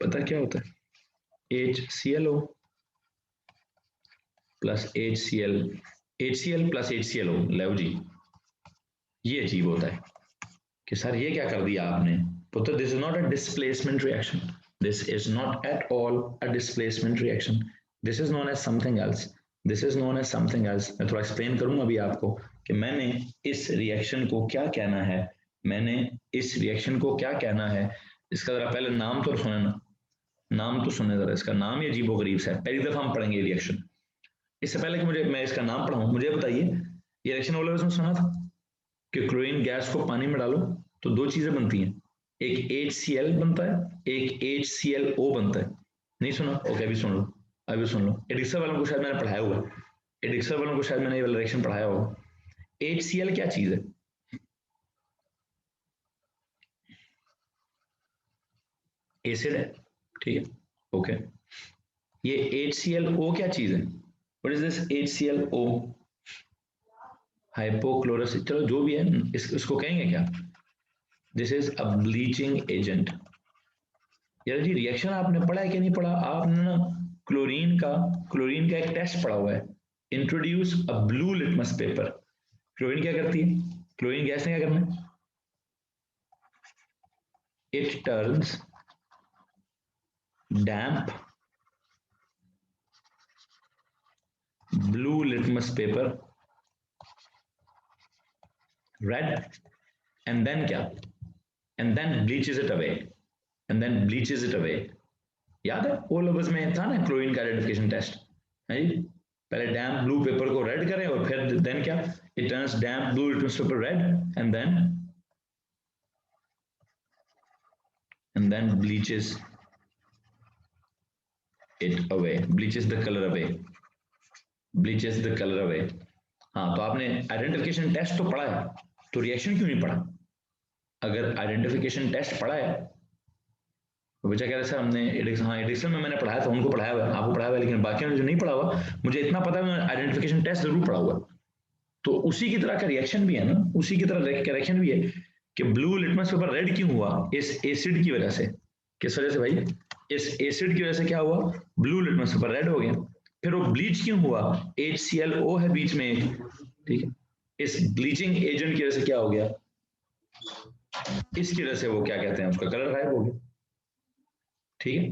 पता क्या होता है? HClO plus HCl, HCl plus HClO, लो जी, ये अजीब होता है कि सर ये क्या कर दिया आपने? पुत्र, this is not a displacement reaction, this is not at all a displacement reaction, this is known as something else, this is known as something else. मैं थोड़ा एक्सप्लेन करूंगा अभी आपको कि मैंने इस रिएक्शन को क्या कहना है, मैंने इस रिएक्शन को क्या कहना है। इसका जरा पहले नाम तो सुने ना, नाम तो सुने जरा, इसका नाम ही अजीबो गरीब सा है, पहली दफा हम पढ़ेंगे रिएक्शन। इससे पहले कि मैं इसका नाम पढ़ाऊं, मुझे बताइए, ये रिएक्शन वाले में सुना था कि क्लोरीन गैस को पानी में डालो तो दो चीजें बनती हैं, एक HCl बनता है, एक HClO बनता है। नहीं सुना? ओके, अभी सुन लो, अभी सुन लो। एडिक्सर वालों को शायद मैंने पढ़ाया हुआ, एडिक्सर वालों को शायद मैंने ये वाला रिएक्शन पढ़ाया होगा। HCl क्या चीज है? एसिड है, ठीक है, ओके। ये HClO क्या चीज है? What is this HClO? Hypochlorous, चलो जो भी है, इसको कहेंगे क्या? This is a bleaching agent. यार जी, रिएक्शन आपने पढ़ा है कि नहीं पढ़ा? आपने ना क्लोरीन का एक टेस्ट पढ़ा हुआ है, introduce a blue litmus paper. Chlorine क्या करती है? क्लोरीन गैस ने क्या करना है? It turns damp blue litmus paper red, and then क्या? And then bleaches it away, and then bleaches it away. याद है ओ लेवल्स में था ना क्लोरीन का आइडेंटिफिकेशन टेस्ट, है जी? पहले डैम्प ब्लू पेपर को रेड करें और फिर देन क्या? It turns damp blue litmus paper red and then bleaches it away, bleaches the color away, bleaches the color away। हाँ, तो आपने आइडेंटिफिकेशन टेस्ट तो पढ़ा है, तो रिएक्शन क्यों नहीं पढ़ा? अगर आइडेंटिफिकेशन टेस्ट पढ़ा है तो बच्चा कह रहे सर हमने एडिक्शन में मैंने पढ़ाया था, उनको पढ़ाया हुआ है, आपको पढ़ाया हुआ है, लेकिन बाकी ने जो नहीं पढ़ा हुआ, मुझे इतना पता है मैंने आइडेंटिफिकेशन टेस्ट जरूर पढ़ा हुआ। तो उसी की तरह का रिएक्शन भी है ना, उसी की तरह रिएक्शन भी है कि ब्लू लिटमस पेपर रेड क्यों हुआ? इस एसिड की वजह से। किस वजह से भाई? इस एसिड की वजह से क्या हुआ? ब्लू लिटमस पेपर रेड हो गया। फिर वो ब्लीच क्यों हुआ? HClO है बीच में, ठीक है, इस ब्लीचिंग एजेंट की वजह से क्या हो गया? इसकी वजह से वो क्या कहते हैं, उसका कलर गायब हो गया, ठीक है।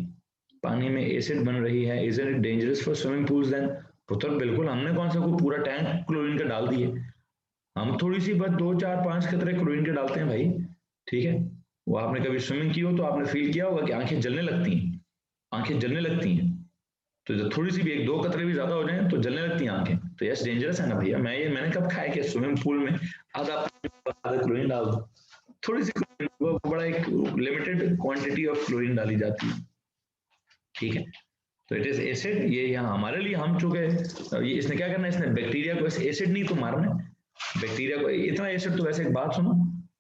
पानी में एसिड बन रही है, is it dangerous for swimming pools then? पुत्र बिल्कुल, हमने कौन सा कोई पूरा टैंक क्लोरीन का डाल दिए, हम थोड़ी सी बस 2 4 5 कतरे क्लोरीन के डालते हैं भाई, ठीक है। वो आपने कभी स्विमिंग की हो तो आपने फील किया होगा कि आंखें जलने लगती हैं, आंखें जलने लगती हैं, तो जब थोड़ी सी भी 1 2 कतरे भी ज्यादा हो जाए तो जलने लगती हैं आंखें, तो यस डेंजरस है ना भैया। मैंने कब खाया कि स्विमिंग पूल में आधा क्लोरीन डाल दो, थोड़ी सी क्लोरीन, वो बड़ा एक लिमिटेड क्वांटिटी ऑफ क्लोरीन डाली जाती है, ठीक है। तो इट इज एसिड, ये यहाँ हमारे लिए, हम चूंकि ये इसने क्या करना है, इसने बैक्टीरिया को एसिड नहीं तो मारना है, बैक्टीरिया को इतना एसिड। तो वैसे एक बात सुनो,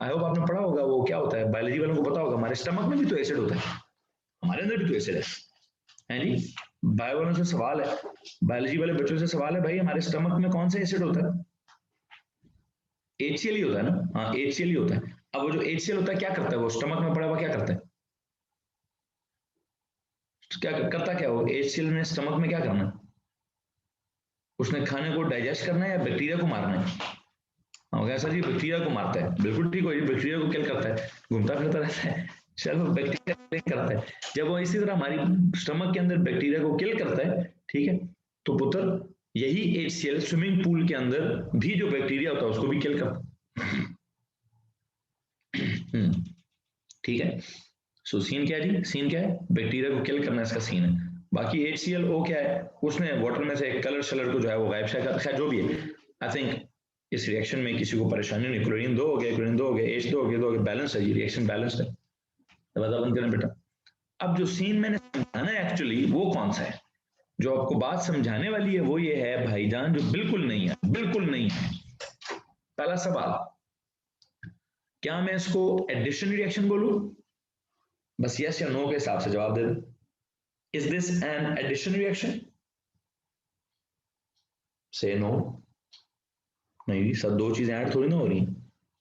आई होप आपने पढ़ा होगा, वो क्या होता है, बायोलॉजी वालों को पता होगा, हमारे स्टमक में भी तो एसिड होता है, हमारे अंदर भी तो एसिड है जी। बायो वालों से सवाल है, बायोलॉजी वाले बच्चों से सवाल है, भाई हमारे स्टमक में कौन सा एसिड होता है? HCl ही होता है ना, हाँ HCl ही होता है। अब वो जो HCl होता है क्या करता है, वो स्टमक में पड़ा हुआ क्या करता है, क्या करता, क्या वो HCl ने स्टमक में क्या करना है, उसने खाने को डाइजेस्ट करना है या बैक्टीरिया को मारना है? हाँ सर जी, बैक्टीरिया को मारता है, बिल्कुल ठीक हो जी, बैक्टीरिया को किल करता है, घूमता फिरता रहता है, चलो बैक्टीरिया किल करता है। जब वो इसी तरह हमारी स्टमक के अंदर बैक्टीरिया को किल करता है, ठीक है, तो पुत्र यही HCl स्विमिंग पूल के अंदर भी जो बैक्टीरिया होता है उसको भी किल करता है, ठीक है। सो सीन क्या है जी, सीन क्या है, बैक्टीरिया को किल करना इसका सीन है। बाकी HClO क्या है, उसने वाटर में से कलर शलर को जो है वो गायब शायद, खैर जो भी है, आई थिंक इस रिएक्शन में किसी को परेशानी नहीं, क्लोरीन 2 हो गया, क्लोरीन 2 हो गया, H2 हो गया, 2 हो गया, बैलेंस है जी, रिएक्शन बैलेंस्ड है। दरवाजा बंद करें बेटा। अब जो सीन मैंने समझाना है एक्चुअली वो कौन सा है, जो आपको बात समझाने वाली है वो ये है भाईजान, जो बिल्कुल नहीं है, बिल्कुल नहीं है। पहला सवाल, क्या मैं इसको एडिशन रिएक्शन बोलूं? बस यस या नो के हिसाब से जवाब दे दो। Is this an addition reaction? Say no. नहीं सर, दो चीजें ऐड थोड़ी ना हो रही।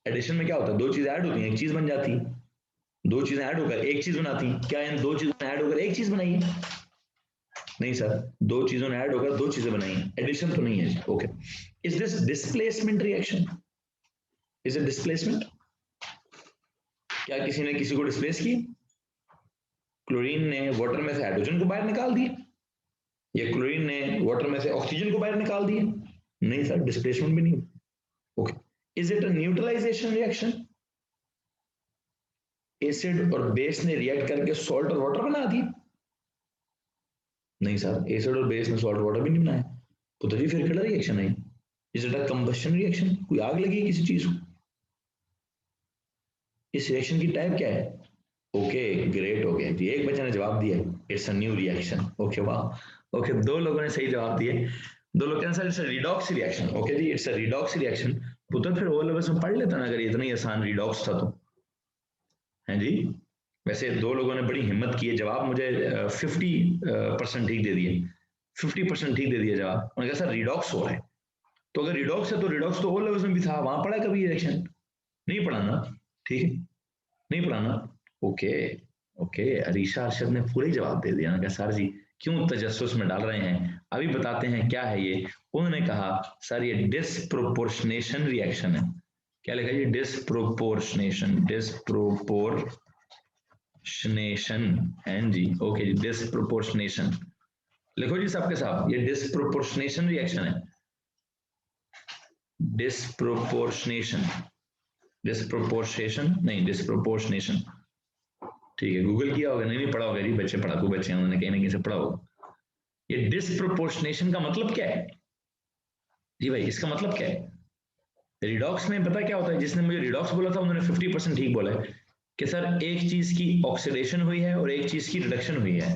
एडिशन में क्या होता है, दो चीजें ऐड होती हैं, एक चीज बन जाती है, दो चीजें ऐड होकर एक चीज बनाती हैं, क्या इन दो चीजों ने ऐड होकर एक चीज बनाई है? नहीं सर, दो चीजों ने ऐड होकर दो चीजें बनाई हैं, एडिशन तो नहीं है। Okay, is this displacement reaction? Is it displacement? क्या किसी ने किसी को डिस्प्लेस किया? क्लोरीन ने वाटर में से हाइड्रोजन को बाहर निकाल दिया, या क्लोरीन ने वाटर में से ऑक्सीजन को बाहर निकाल दिया? नहीं सर, डिस्प्लेसमेंट भी नहीं। Okay, is it a neutralization reaction? Acid और बेस ने रिएक्ट करके सॉल्ट और वाटर बना दिया? नहीं सर, एसिड और बेस ने सॉल्ट वाटर भी नहीं बनाया, तो जी फिर केड़ा रिएक्शन है? Is it a combustion reaction? कोई आग लगी किसी चीज को? इस रिएक्शन की टाइप क्या है? ओके ग्रेट, हो गया जी, एक बच्चे ने जवाब दिया, it's a new reaction. Okay वाह, ओके दो लोगों ने सही जवाब दिए, दो लोग कैंसर, it's a redox reaction. Okay जी, इट्स अ रिडॉक्स रिएक्शन। पुत्र फिर ओ लेवल्स में पढ़ लेता ना अगर इतना ही आसान रिडॉक्स था तो, है जी। वैसे दो लोगों ने बड़ी हिम्मत की है, जवाब मुझे 50% ठीक दे दिए, 50% ठीक दे दिया जवाब। उन्होंने कहा सर रिडॉक्स हो रहा है, तो अगर रिडॉक्स है तो रिडॉक्स तो ओ लेवल्स में भी था, वहां पढ़ा कभी रिएक्शन? नहीं पढ़ा ना, ठीक है, नहीं पढ़ा ना। ओके, ओके, अरीशा अरशद ने पूरे जवाब दे दिया ना, कहा सर जी क्यों तजस्सुस में डाल रहे हैं, अभी बताते हैं क्या है ये। उन्होंने कहा सर ये डिस्प्रोपोर्शनेशन रिएक्शन है। क्या लिखा जी, डिस्प्रोपोर्शनेशन, डिस्प्रोपोर्शनेशन है जी, ओके जी, डिस्प्रोपोर्शनेशन लिखो जी सबके साथ, ये डिस्प्रोपोर्शनेशन रिएक्शन है, डिस्प्रोपोर्शनेशन, डिस्प्रोपोर्शनेशन नहीं, डिस्प्रोपोर्शनेशन, ठीक है, गूगल किया होगा, नहीं पढ़ा होगा जी, बच्चे पढ़ाकू बच्चे हैं, उन्होंने कहीं ना कहीं से पढ़ा होगा। ये डिस्प्रोपोर्शनेशन का मतलब क्या है जी भाई, इसका मतलब क्या है? रिडॉक्स में पता क्या होता है, जिसने मुझे रिडॉक्स बोला था उन्होंने 50% ठीक बोला है कि सर एक चीज की ऑक्सीडेशन हुई है और एक चीज की रिडक्शन हुई है।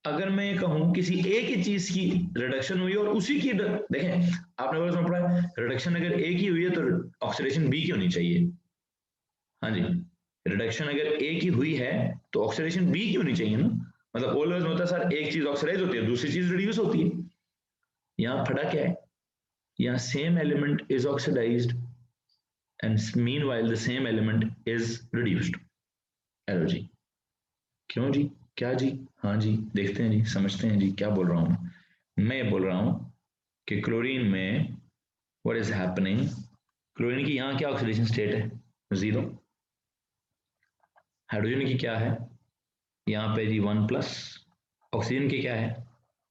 अगर मैं कहूं किसी एक ही चीज की रिडक्शन हुई है और उसी की देखें, आपने बोला पढ़ा है रिडक्शन अगर एक ही हुई है तो ऑक्सीडेशन बी की होनी चाहिए, हाँ जी, रिडक्शन अगर एक ही हुई है तो ऑक्सीडेशन बी की होनी चाहिए ना, मतलब ऑलवेज होता है सर एक चीज ऑक्सीडाइज होती है दूसरी चीज रिड्यूस होती है। यहाँ फटा क्या है, यहाँ same element is oxidised and meanwhile the same element is reduced. एरो जी, क्यों जी, क्या जी, हाँ जी, देखते हैं जी, समझते हैं जी क्या बोल रहा हूं मैं ये बोल रहा हूं कि क्लोरीन में व्हाट इज हैपनिंग, क्लोरीन की यहाँ क्या ऑक्सीडेशन स्टेट है, 0। हाइड्रोजन की क्या है यहाँ पे जी 1+, ऑक्सीजन की क्या है,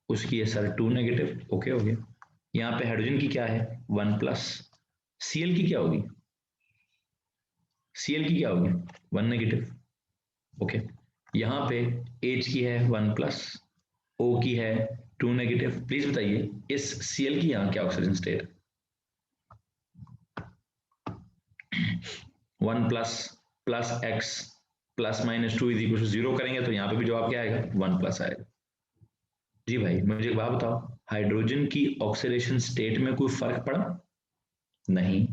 उसकी है सर 2 नेगेटिव, ओके हो गया। यहाँ पे हाइड्रोजन की क्या है 1 प्लस, Cl की क्या होगी, Cl की क्या होगी 1 नेगेटिव, ओके। यहाँ पे H की है 1 प्लस, O की है 2 नेगेटिव। प्लीज बताइए इस Cl की यहाँ क्या oxygen state, 1 plus plus x plus minus 2 is equal to 0 करेंगे तो यहाँ पे भी जवाब क्या आएगा 1 प्लस आएगा। जी भाई मुझे एक बात बताओ, हाइड्रोजन की ऑक्सीडेशन स्टेट में कोई फर्क पड़ा, नहीं।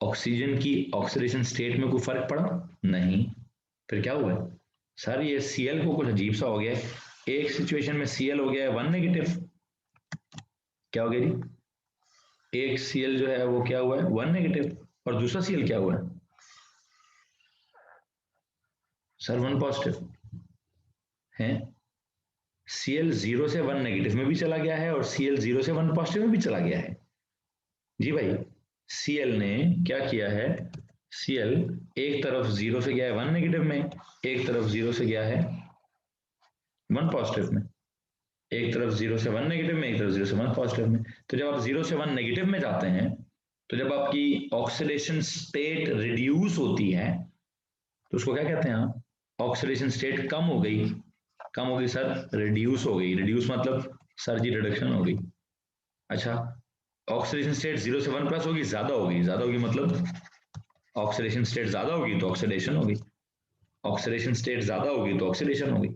ऑक्सीजन की ऑक्सीडेशन स्टेट में कोई फर्क पड़ा, नहीं। फिर क्या हुआ सर, ये Cl को कुछ अजीब सा हो गया, एक सिचुएशन में Cl हो गया है 1 नेगेटिव, क्या हो गया जी, एक Cl जो है वो क्या हुआ है 1 नेगेटिव, और दूसरा Cl क्या हुआ है सर 1 पॉजिटिव है। Cl 0 से 1 नेगेटिव में भी चला गया है और Cl 0 से 1 पॉजिटिव में भी चला गया है। जी भाई Cl ने क्या किया है, Cl एक तरफ 0 से गया है 1 नेगेटिव में, एक तरफ 0 से गया है 1 पॉजिटिव में, एक तरफ 0 से 1 नेगेटिव में, एक तरफ 0 से 1 पॉजिटिव में। तो जब आप 0 से 1 नेगेटिव में जाते हैं, तो जब आपकी ऑक्सीडेशन स्टेट रिड्यूस होती है तो उसको क्या कहते हैं आप, ऑक्सीडेशन स्टेट कम हो गई, कम हो गई सर, रिड्यूस हो गई, रिड्यूस मतलब सर जी रिडक्शन हो गई। अच्छा, ऑक्सीडेशन स्टेट 0 से 1 प्लस होगी, ज्यादा होगी, ज्यादा होगी मतलब ऑक्सीडेशन स्टेट ज्यादा होगी तो ऑक्सीडेशन होगी, ऑक्सीडेशन स्टेट ज्यादा होगी तो ऑक्सीडेशन होगी।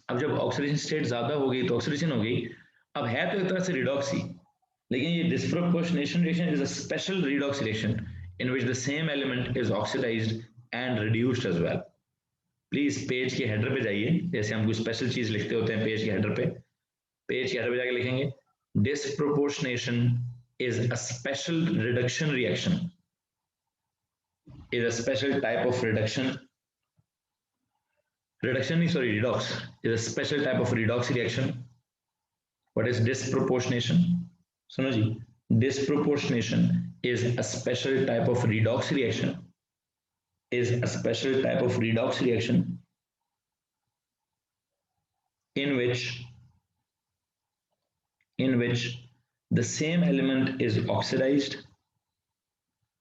अब जब ऑक्सीडेशन स्टेट ज्यादा हो गई तो ऑक्सीडेशन हो गई, अब है तो एक तरह से रिडॉक्स ही, लेकिन ये disproportionation reaction is a special redox reaction in which the same element is oxidised and reduced as well. Please page के हेडर पे जाइए, जैसे हम कोई स्पेशल चीज लिखते होते हैं पेज के हेडर पे, पेज के हेडर पे जाके लिखेंगे disproportionation is a special reduction reaction, is a special type of redox is a special type of redox reaction. What is disproportionation? सुनो जी, disproportionation is a special type of redox reaction, is a special type of redox reaction in which the same element is oxidized,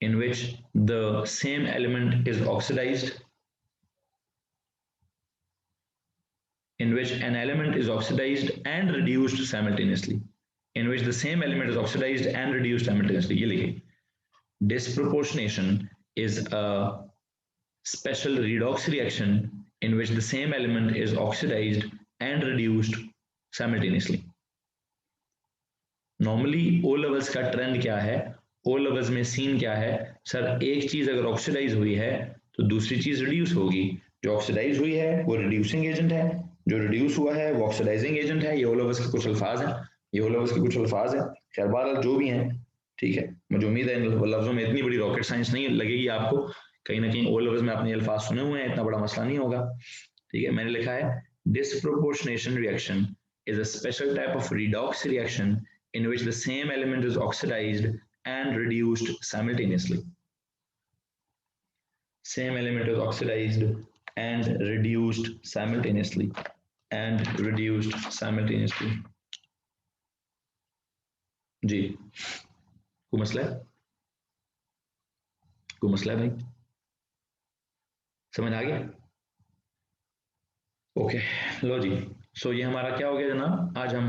in which the same element is oxidized, in which an element is oxidized and reduced simultaneously, in which the same element is oxidized and reduced simultaneously. ये लिखिए, disproportionation is a special redox reaction in which the same element is oxidized and reduced simultaneously. Normally O levels का trend क्या है, ओ levels में scene क्या है sir, एक चीज अगर ऑक्सीडाइज हुई है तो दूसरी चीज रिड्यूस होगी, जो ऑक्सीडाइज हुई है वो रिड्यूसिंग एजेंट है, जो रिड्यूस हुआ है वो ऑक्सीडाइजिंग एजेंट है। ये ओ लेवल्स के कुछ अल्फाज हैं, ये ओ लेवल्स के कुछ अल्फाज हैं, खैर बहरहाल जो भी हैं ठीक है। मुझे उम्मीद है इन लफ्जों में इतनी बड़ी रॉकेट साइंस नहीं लगेगी आपको, कहीं ना कहीं ओ लेवल्स में आपने अल्फाज सुने हुए हैं, इतना बड़ा मसला नहीं होगा। ठीक है, मैंने लिखा है disproportionation reaction is a special type of redox reaction in which the same element is oxidized and reduced simultaneously. Same element is oxidized and reduced simultaneously, and reduced simultaneously. जी, कोई मसला है, कोई मसला है भाई, समझ आ गया? ओके लो जी, सो ये हमारा क्या हो गया जनाब, आज हम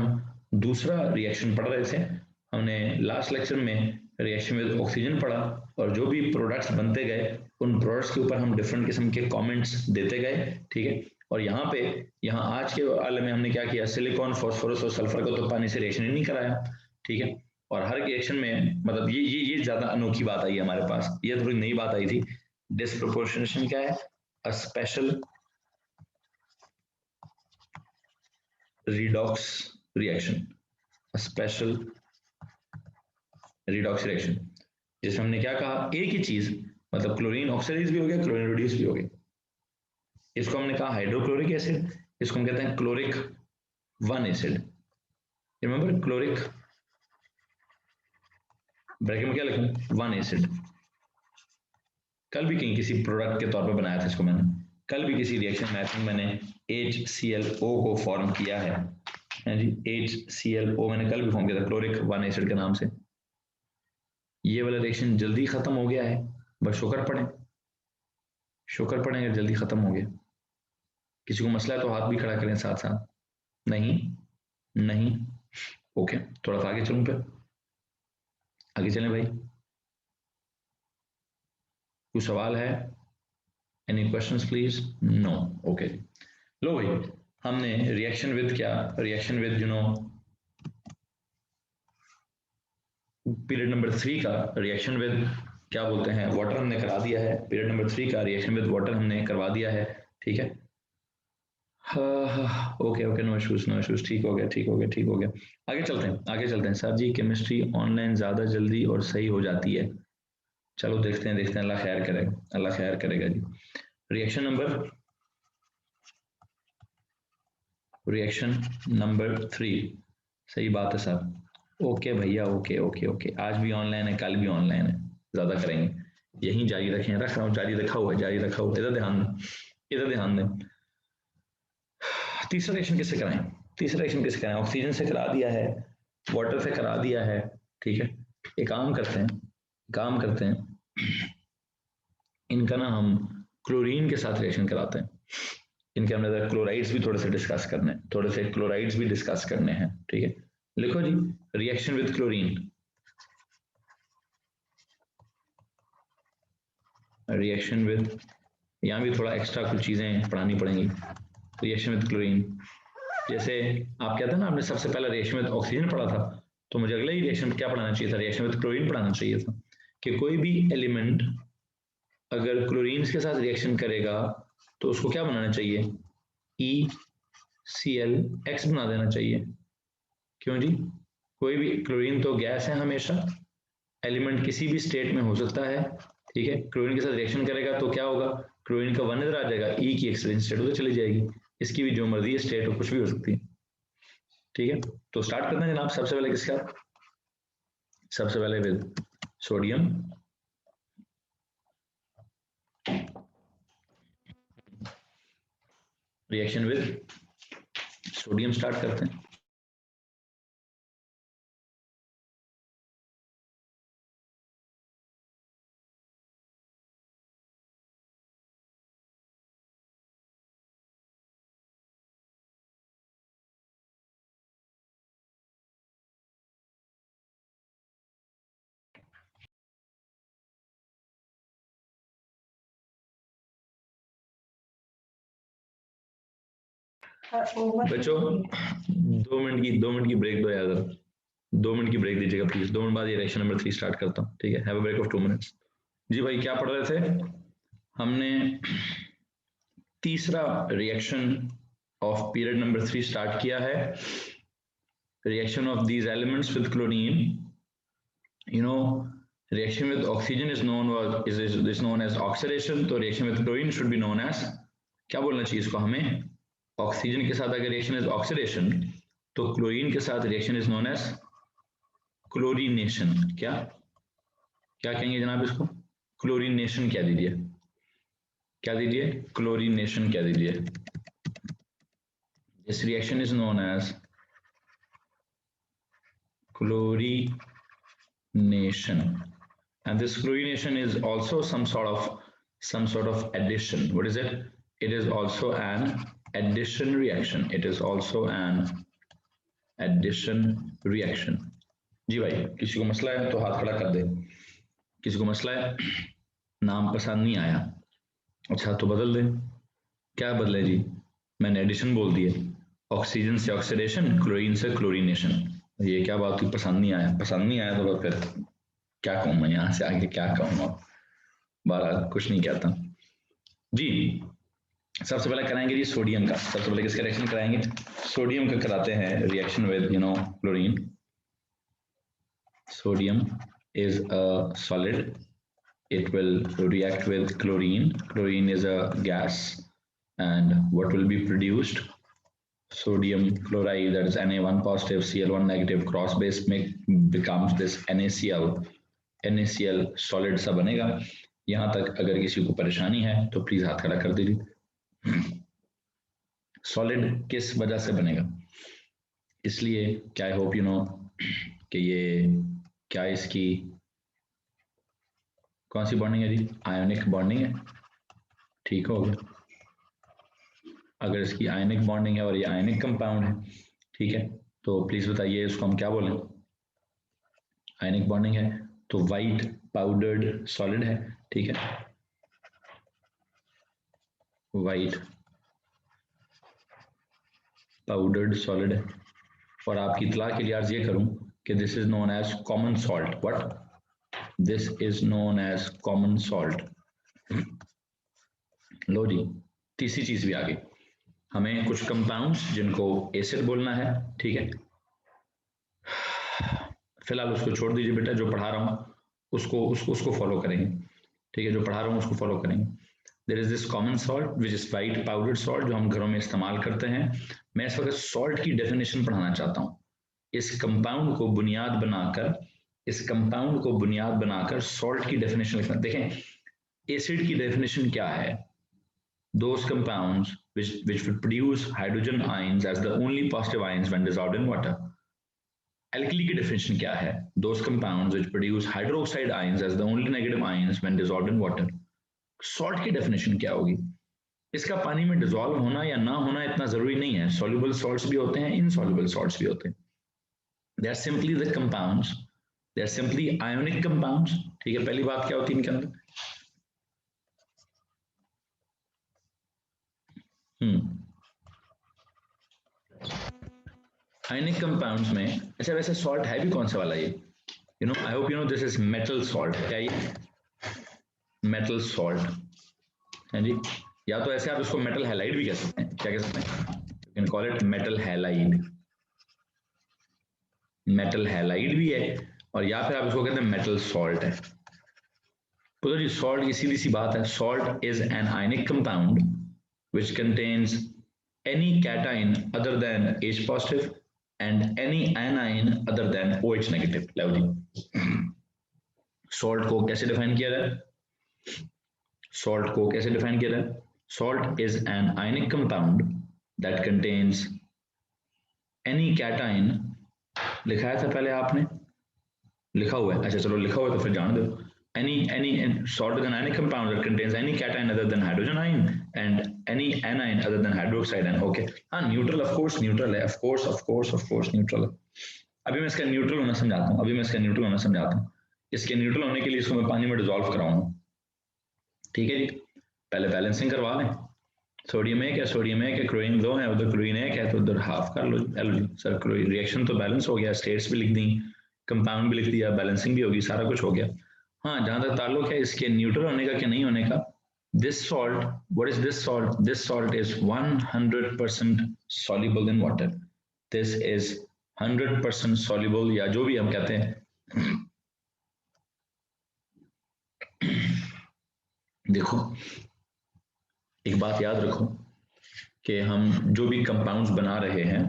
दूसरा रिएक्शन पढ़ रहे थे। हमने लास्ट लेक्चर में रिएक्शन विद ऑक्सीजन पढ़ा और जो भी प्रोडक्ट्स बनते गए उन प्रोडक्ट्स के ऊपर हम डिफरेंट किस्म के कमेंट्स देते गए, ठीक है। और यहाँ आज के वाले में हमने क्या किया, सिलिकॉन फॉस्फोरस और सल्फर को तो पानी से रिएक्शन ही नहीं कराया, ठीक है। और हर रिएक्शन में मतलब ये ज्यादा अनोखी बात आई है हमारे पास, ये थोड़ी नई बात आई थी। डिस्प्रोपोर्शनेशन क्या है, a special redox reaction, a special redox reaction, जिसमें हमने क्या कहा, एक ही चीज मतलब क्लोरीन ऑक्सीडाइज भी हो गया, क्लोरीन रिड्यूस भी हो गया। इसको हमने कहा हाइड्रोक्लोरिक एसिड, इसको हम कहते हैं chloric 1 acid. Remember chloric, bracket में क्या लिखूं 1 एसिड। कल भी कहीं किसी प्रोडक्ट के तौर पे बनाया था इसको मैंने, कल भी किसी रिएक्शन मैथ में मैंने HClO को फॉर्म किया है जी, HClO मैंने कल भी फॉर्म किया था क्लोरिक 1 एसिड के नाम से। ये वाला रिएक्शन जल्दी खत्म हो गया है, बस शुक्र पड़े, शुक्र पड़े अगर जल्दी खत्म हो गया। किसी को मसला है तो हाथ भी खड़ा करें साथ साथ। नहीं नहीं, ओके, थोड़ा सा आगे चलूं, फिर आगे चलें भाई। कोई सवाल है? Any questions please? No, okay. लो भाई, हमने रिएक्शन विद क्या, रिएक्शन विद पीरियड नंबर 3 का रिएक्शन विद क्या बोलते हैं, वाटर हमने करा दिया है। पीरियड नंबर 3 का रिएक्शन विद वाटर हमने करवा दिया है, ठीक है। हाँ, okay okay, no issues no issues, ठीक हो गया ठीक हो गया ठीक हो गया। आगे चलते हैं आगे चलते हैं। सर जी केमिस्ट्री ऑनलाइन ज़्यादा जल्दी और सही हो जाती है। चलो देखते हैं देखते हैं, अल्लाह खैर करेगा, अल्लाह खैर करेगा जी। रिएक्शन नंबर 3, सही बात है सर। ओके भैया, ओके ओके ओके, आज भी ऑनलाइन है, कल भी ऑनलाइन है, ज़्यादा करेंगे, यहीं जारी रखें, रख रहा हूँ, जारी रखा हुआ है, जारी रखा हुआ है। इधर ध्यान दें, इधर ध्यान दें। तीसरा रिएक्शन किससे कराएं, तीसरा रिएक्शन किससे कराएं? ऑक्सीजन से करा दिया है, वाटर से करा दिया है, ठीक है। एक काम करते हैं, काम करते हैं, इनका ना हम क्लोरीन के साथ रिएक्शन कराते हैं। इनके अंदर क्लोराइड्स भी थोड़े से डिस्कस करने हैं, थोड़े से क्लोराइड्स भी डिस्कस करने हैं, ठीक है। लिखो जी, reaction with chlorine, reaction with, यहाँ भी थोड़ा एक्स्ट्रा कुछ चीज़ें पढ़ानी पड़ेंगी। रिएक्शन विद क्लोरीन, जैसे आप कहते हैं ना, आपने सबसे पहला रिएक्शन विद ऑक्सीजन पढ़ा था, तो मुझे अगला ही रिएक्शन क्या पढ़ाना चाहिए था, रिएक्शन विद क्लोरीन पढ़ाना चाहिए था, कि कोई भी एलिमेंट अगर क्लोरीन के साथ रिएक्शन करेगा तो उसको क्या बनाना चाहिए, EClX बना देना चाहिए। क्यों जी? कोई भी क्लोरीन तो गैस है हमेशा, एलिमेंट किसी भी स्टेट में हो सकता है, ठीक है। क्लोरीन के साथ रिएक्शन करेगा तो क्या होगा, क्लोरीन का 1 इधर आ जाएगा, E की एक्सीलेंट स्टेट उधर चली जाएगी, इसकी भी जो मर्जी स्टेट हो, कुछ भी हो सकती है, ठीक है। तो स्टार्ट करते हैं जनाब, सबसे पहले किसका, सबसे पहले with sodium, reaction with sodium start करते हैं। बच्चों 2 मिनट की ब्रेक दो यार, 2 मिनट की ब्रेक दीजिएगा प्लीज, 2 मिनट बाद ये रिएक्शन नंबर 3 स्टार्ट करता हूँ, ठीक है। Have a break of 2 minutes. जी भाई, क्या पढ़ रहे थे? हमने तीसरा reaction of period number 3 start किया है। Reaction of these elements with chlorine, you know, reaction with oxygen is known as oxidation, तो reaction with chlorine should be known as, क्या बोलना चाहिए इसको हमें, ऑक्सीजन के साथ अगर रिएक्शन इज ऑक्सीडेशन, तो क्लोरीन के साथ reaction is known as chlorination. क्या क्या कहेंगे जनाब इसको, क्लोरीनेशन क्या दीजिए, क्या दीजिए, क्लोरीनेशन क्या दीजिए। This reaction is known as chlorination, and this chlorination is also some sort of addition. What is it? It is also an addition reaction. It is also an addition reaction. जी भाई, किसी को मसला है तो हाथ खड़ा कर दे, किसी को मसला है, नाम पसंद नहीं आया, अच्छा तो बदल दे। क्या बदले जी, मैंने एडिशन बोल दिया, ऑक्सीजन से ऑक्सीडेशन, क्लोरीन से क्लोरीनेशन, ये क्या बात हुई, पसंद नहीं आया, पसंद नहीं आया तो फिर क्या कहूँ मैं, यहाँ से आगे क्या कहूँगा, बहरहाल कुछ नहीं कहता जी। सबसे पहले कराएंगे जी सोडियम का, सबसे पहले किसका रिएक्शन कराएंगे, सोडियम का कराते हैं reaction with chlorine. Sodium is a solid, it will react with chlorine. Chlorine is a gas, and what will be produced, sodium chloride, that is Na1 positive Cl1 negative cross base becomes this NaCl, NaCl solid सा बनेगा। यहाँ तक अगर किसी को परेशानी है तो प्लीज हाथ खड़ा कर दीजिए, सॉलिड किस वजह से बनेगा, इसलिए क्या आई होप यू नो कि ये क्या इसकी कौन सी बॉन्डिंग है जी, आयोनिक बॉन्डिंग है, ठीक हो गया। अगर इसकी आयनिक बॉन्डिंग है और ये आयनिक कंपाउंड है, ठीक है, तो प्लीज बताइए इसको हम क्या बोलें, आयनिक बॉन्डिंग है तो वाइट पाउडर्ड सॉलिड है, ठीक है, वाइट पाउडर्ड सॉलिड है। और आपकी इतला के लिए आज ये करूं कि this is known as common salt, what, this is known as common salt. लो जी, तीसरी चीज भी आ गई, हमें कुछ कंपाउंड्स जिनको एसिड बोलना है, ठीक है, फिलहाल उसको छोड़ दीजिए बेटा, जो पढ़ा रहा हूँ उसको फॉलो करेंगे, ठीक है, जो पढ़ा रहा हूँ उसको फॉलो करेंगे। There is this common salt which is white powdered salt, जो हम घरों में इस्तेमाल करते हैं। मैं इस वक्त सॉल्ट की डेफिनेशन पढ़ाना चाहता हूँ। इस कंपाउंड को बुनियाद बनाकर सॉल्ट की डेफिनेशन लिखना। देखें, एसिड की डेफिनेशन क्या है, those compounds which would produce hydrogen ions as the only positive ions when dissolved in water. Alkali की definition क्या है, those compounds which produce hydroxide ions as the only negative ions when dissolved in water. Salt की definition क्या होगी, इसका पानी में dissolve होना या ना होना इतना जरूरी नहीं है, soluble salts भी होते हैं, insoluble salts भी होते हैं। They are simply the compounds, they are simply ionic compounds, ठीक है। पहली बात क्या होती है इनके अंदर, आयनिक कंपाउंड्स में, अच्छा वैसे सॉल्ट है भी कौन सा वाला ये, you know I hope you know this is metal salt, क्या ये मेटल सॉल्ट है जी, या तो ऐसे आप इसको मेटल हैलाइड भी कह सकते हैं, क्या कह सकते हैं, you can call it metal halide, metal halide भी है, और या फिर आप इसको कहते हैं मेटल सॉल्ट है। तो जी सॉल्ट की सीधी सी बात है, salt is an ionic compound which contains any cation other than H positive and any anion other than OH negative। Low ji, salt को कैसे डिफाइन किया जाए, salt is an ionic compound that contains any cation, लिखाया था पहले आपने, लिखा हुआ है, अच्छा चलो लिखा हुआ है तो फिर जान दो, any salt is an ionic compound that contains any cation other than hydrogen ion and any anion other than hydroxide ion। Okay हाँ, न्यूट्रल ऑफ कोर्स न्यूट्रल है, ऑफ कोर्स न्यूट्रल है। अभी मैं इसका न्यूट्रल होना समझाता हूँ, इसके न्यूट्रल होने के लिए इसको मैं पानी में डिजोल्व कराऊंगा, ठीक है जी। पहले बैलेंसिंग करवा लें, सोडियम एक है, क्लोरीन 2 है, उधर क्लोरीन 1 है, तो उधर हाफ कर लो जी। सर रिएक्शन तो बैलेंस हो गया, स्टेट्स भी लिख दी, कंपाउंड भी लिख दिया, बैलेंसिंग भी होगी, सारा कुछ हो गया। हाँ, जहां तक ताल्लुक है इसके न्यूट्रल होने का कि नहीं होने का, this salt, what is this salt, this salt is 100% soluble in water, this is 100% soluble, या जो भी हम कहते हैं। देखो एक बात याद रखो कि हम जो भी कंपाउंड्स बना रहे हैं,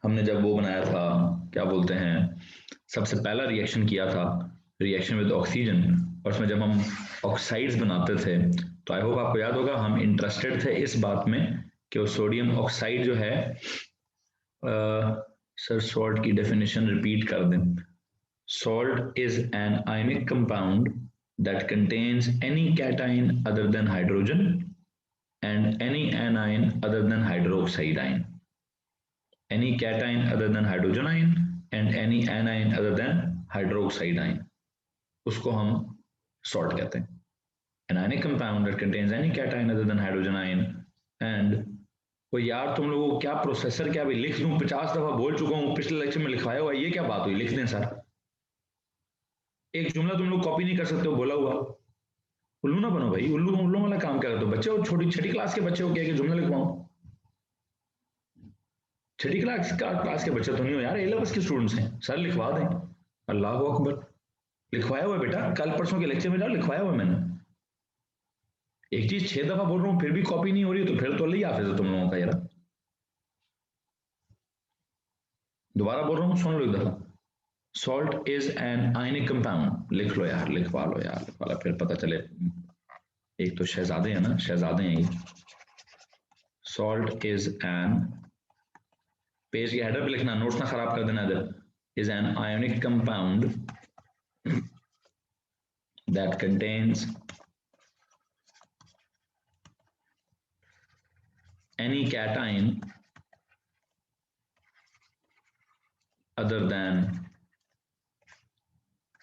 हमने जब वो बनाया था, क्या बोलते हैं, सबसे पहला रिएक्शन किया था, रिएक्शन विद ऑक्सीजन, और उसमें जब हम ऑक्साइड्स बनाते थे, तो आई होप आपको याद होगा हम इंटरेस्टेड थे इस बात में कि वो सोडियम ऑक्साइड जो है, सर सॉल्ट की डेफिनेशन रिपीट कर दें, salt is an ionic compound that contains any cation other than hydrogen and any anion other than hydroxide ion, any cation other than hydrogen ion and any anion other than hydroxide ion, उसको हम salt कहते हैं। An ionic compound that contains any cation other than hydrogen ion and वो यार तुम लोगों को क्या प्रोसेसर, क्या भी लिख दूं, 50 दफा बोल चुका हूँ, पिछले लेक्चर में लिखवाया हुआ, ये क्या बात हुई, लिख दें सर, एक जुमला तुम लोग कॉपी नहीं कर सकते हो बोला हुआ, उल्लू ना बनो भाई, उल्लू वाला काम क्या करते हो, बच्चे हो, छोटी छठी क्लास के बच्चे हो, क्या जुमला लिखवाओ, छठी क्लास के बच्चे तो नहीं हो यार, A-levels के स्टूडेंट्स हैं, सर लिखवा दें, अल्लाह अकबर, लिखवाया हुआ बेटा, कल परसों के लेक्चर में जाओ, लिखवाया हुआ मैंने, एक चीज 6 दफा बोल रहा हूँ फिर भी कॉपी नहीं हो रही, तो फिर तो अल्लाह हाफिज है तुम लोगों का यार, दोबारा बोल रहा हूँ, सुन लो एक दफा, salt is an ionic compound, लिख लो यार, लिखवा लो यार, फिर पता चले एक तो शहजादे हैं ना, शहजादे हैं ये। सॉल्ट इज एन, पेज के हेडर पे लिखना, नोट्स ना खराब कर देना इधर, is an ionic compound that contains any cation other than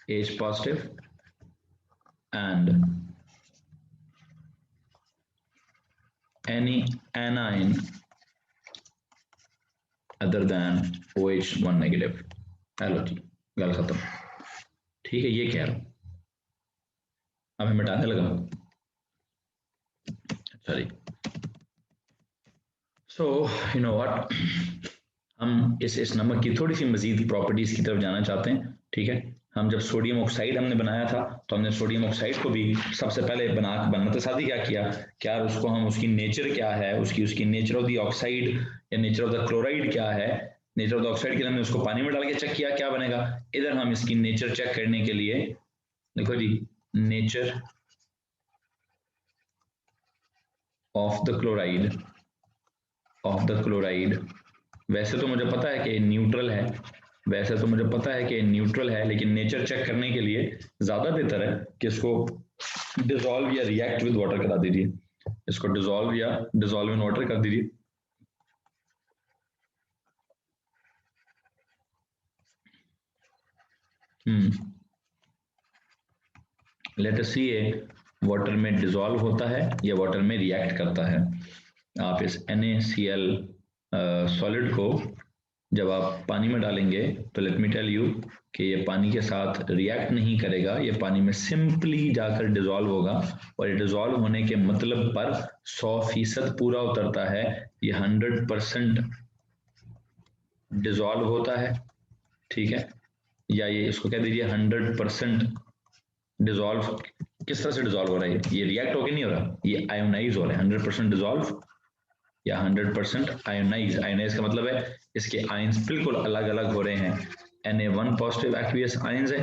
H positive and any anion other than OH1 negative। Hello जी, गल खत्म। ठीक है, ये कह रहा हूं, अब मैं मिटाने लगा। अच्छा जी, सो यू नो व्हाट, हम इस नमक की थोड़ी सी मजीद प्रॉपर्टीज की तरफ जाना चाहते हैं। ठीक है, हम जब सोडियम ऑक्साइड हमने बनाया था तो हमने सोडियम ऑक्साइड को भी सबसे पहले बनाते साथ ही क्या किया, क्या उसको हम उसकी नेचर क्या है, उसकी नेचर ऑफ द ऑक्साइड या नेचर ऑफ द क्लोराइड क्या है, नेचर ऑफ द ऑक्साइड के लिए हमने उसको पानी में डाल के चेक किया क्या बनेगा। इधर हम इसकी नेचर चेक करने के लिए, देखो जी, नेचर ऑफ द क्लोराइड, वैसे तो मुझे पता है कि न्यूट्रल है, वैसे तो मुझे पता है कि न्यूट्रल है, लेकिन नेचर चेक करने के लिए ज्यादा बेहतर है कि इसको डिसॉल्व या रिएक्ट विद वाटर करा दीजिए, इसको डिसॉल्व इन वाटर कर दीजिए। लेट अस सी ये वाटर में डिसॉल्व होता है या वाटर में रिएक्ट करता है। आप इस NaCl सॉलिड को जब आप पानी में डालेंगे तो लेट मी टेल यू कि ये पानी के साथ रिएक्ट नहीं करेगा, ये पानी में सिंपली जाकर डिसॉल्व होगा, और ये डिसॉल्व होने के मतलब पर 100% पूरा उतरता है, ये 100% डिसॉल्व होता है। ठीक है, या ये इसको कह दीजिए 100% डिसॉल्व। किस तरह से डिसॉल्व हो रहा है, ये रिएक्ट होके नहीं हो रहा, ये आयोनाइज हो रहा है। 100% डिसॉल्व या 100% आयोनाइज। आयोनाइज का मतलब है इसके आयंस बिल्कुल अलग अलग हो रहे हैं। Na1 पॉजिटिव एक्वियस आयंस है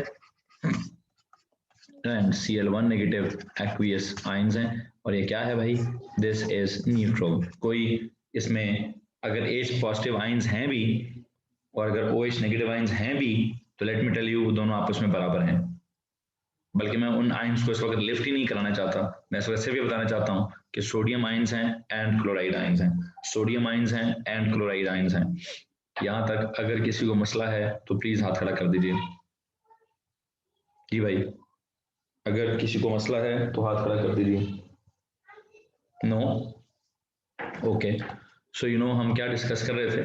and Cl1 negative aqueous ions हैं, और ये क्या है भाई, दिस इज न्यूट्रल। कोई इसमें अगर H पॉजिटिव आयंस हैं भी और अगर OH नेगेटिव आयंस हैं भी तो लेट मी टेल यू दोनों आपस में बराबर हैं। बल्कि मैं उन आयंस को इस वक्त लिफ्ट ही नहीं कराना चाहता, मैं इस वक्त सिर्फ ये बताना चाहता हूँ कि सोडियम आयंस हैं एंड क्लोराइड आयंस हैं, सोडियम आयंस हैं एंड क्लोराइड आयंस हैं। यहाँ तक अगर किसी को मसला है तो प्लीज हाथ खड़ा कर दीजिए। जी भाई, अगर किसी को मसला है तो हाथ खड़ा कर दीजिए। No, okay, so you know हम क्या डिस्कस कर रहे थे,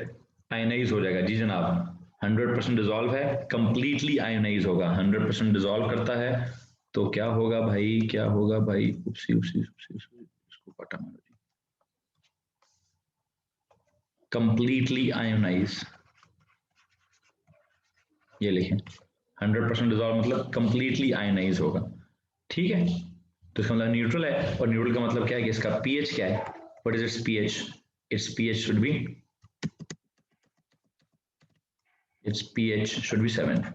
आयनाइज हो जाएगा। जी जनाब, 100% डिसॉल्व है, कंप्लीटली आयनाइज होगा, 100% डिसॉल्व करता है तो क्या होगा भाई, क्या होगा भाई, उपसी उपसी उपसी उपसी, इसको पटा मारो जी, कंप्लीटली आयोनाइज, ये लिखें 100% डिसॉल्व मतलब कंप्लीटली आयोनाइज होगा। ठीक है, तो इसका मतलब न्यूट्रल है, और न्यूट्रल का मतलब क्या है कि इसका पीएच क्या है, what is it's pH, it's pH should be, it's pH should be 7।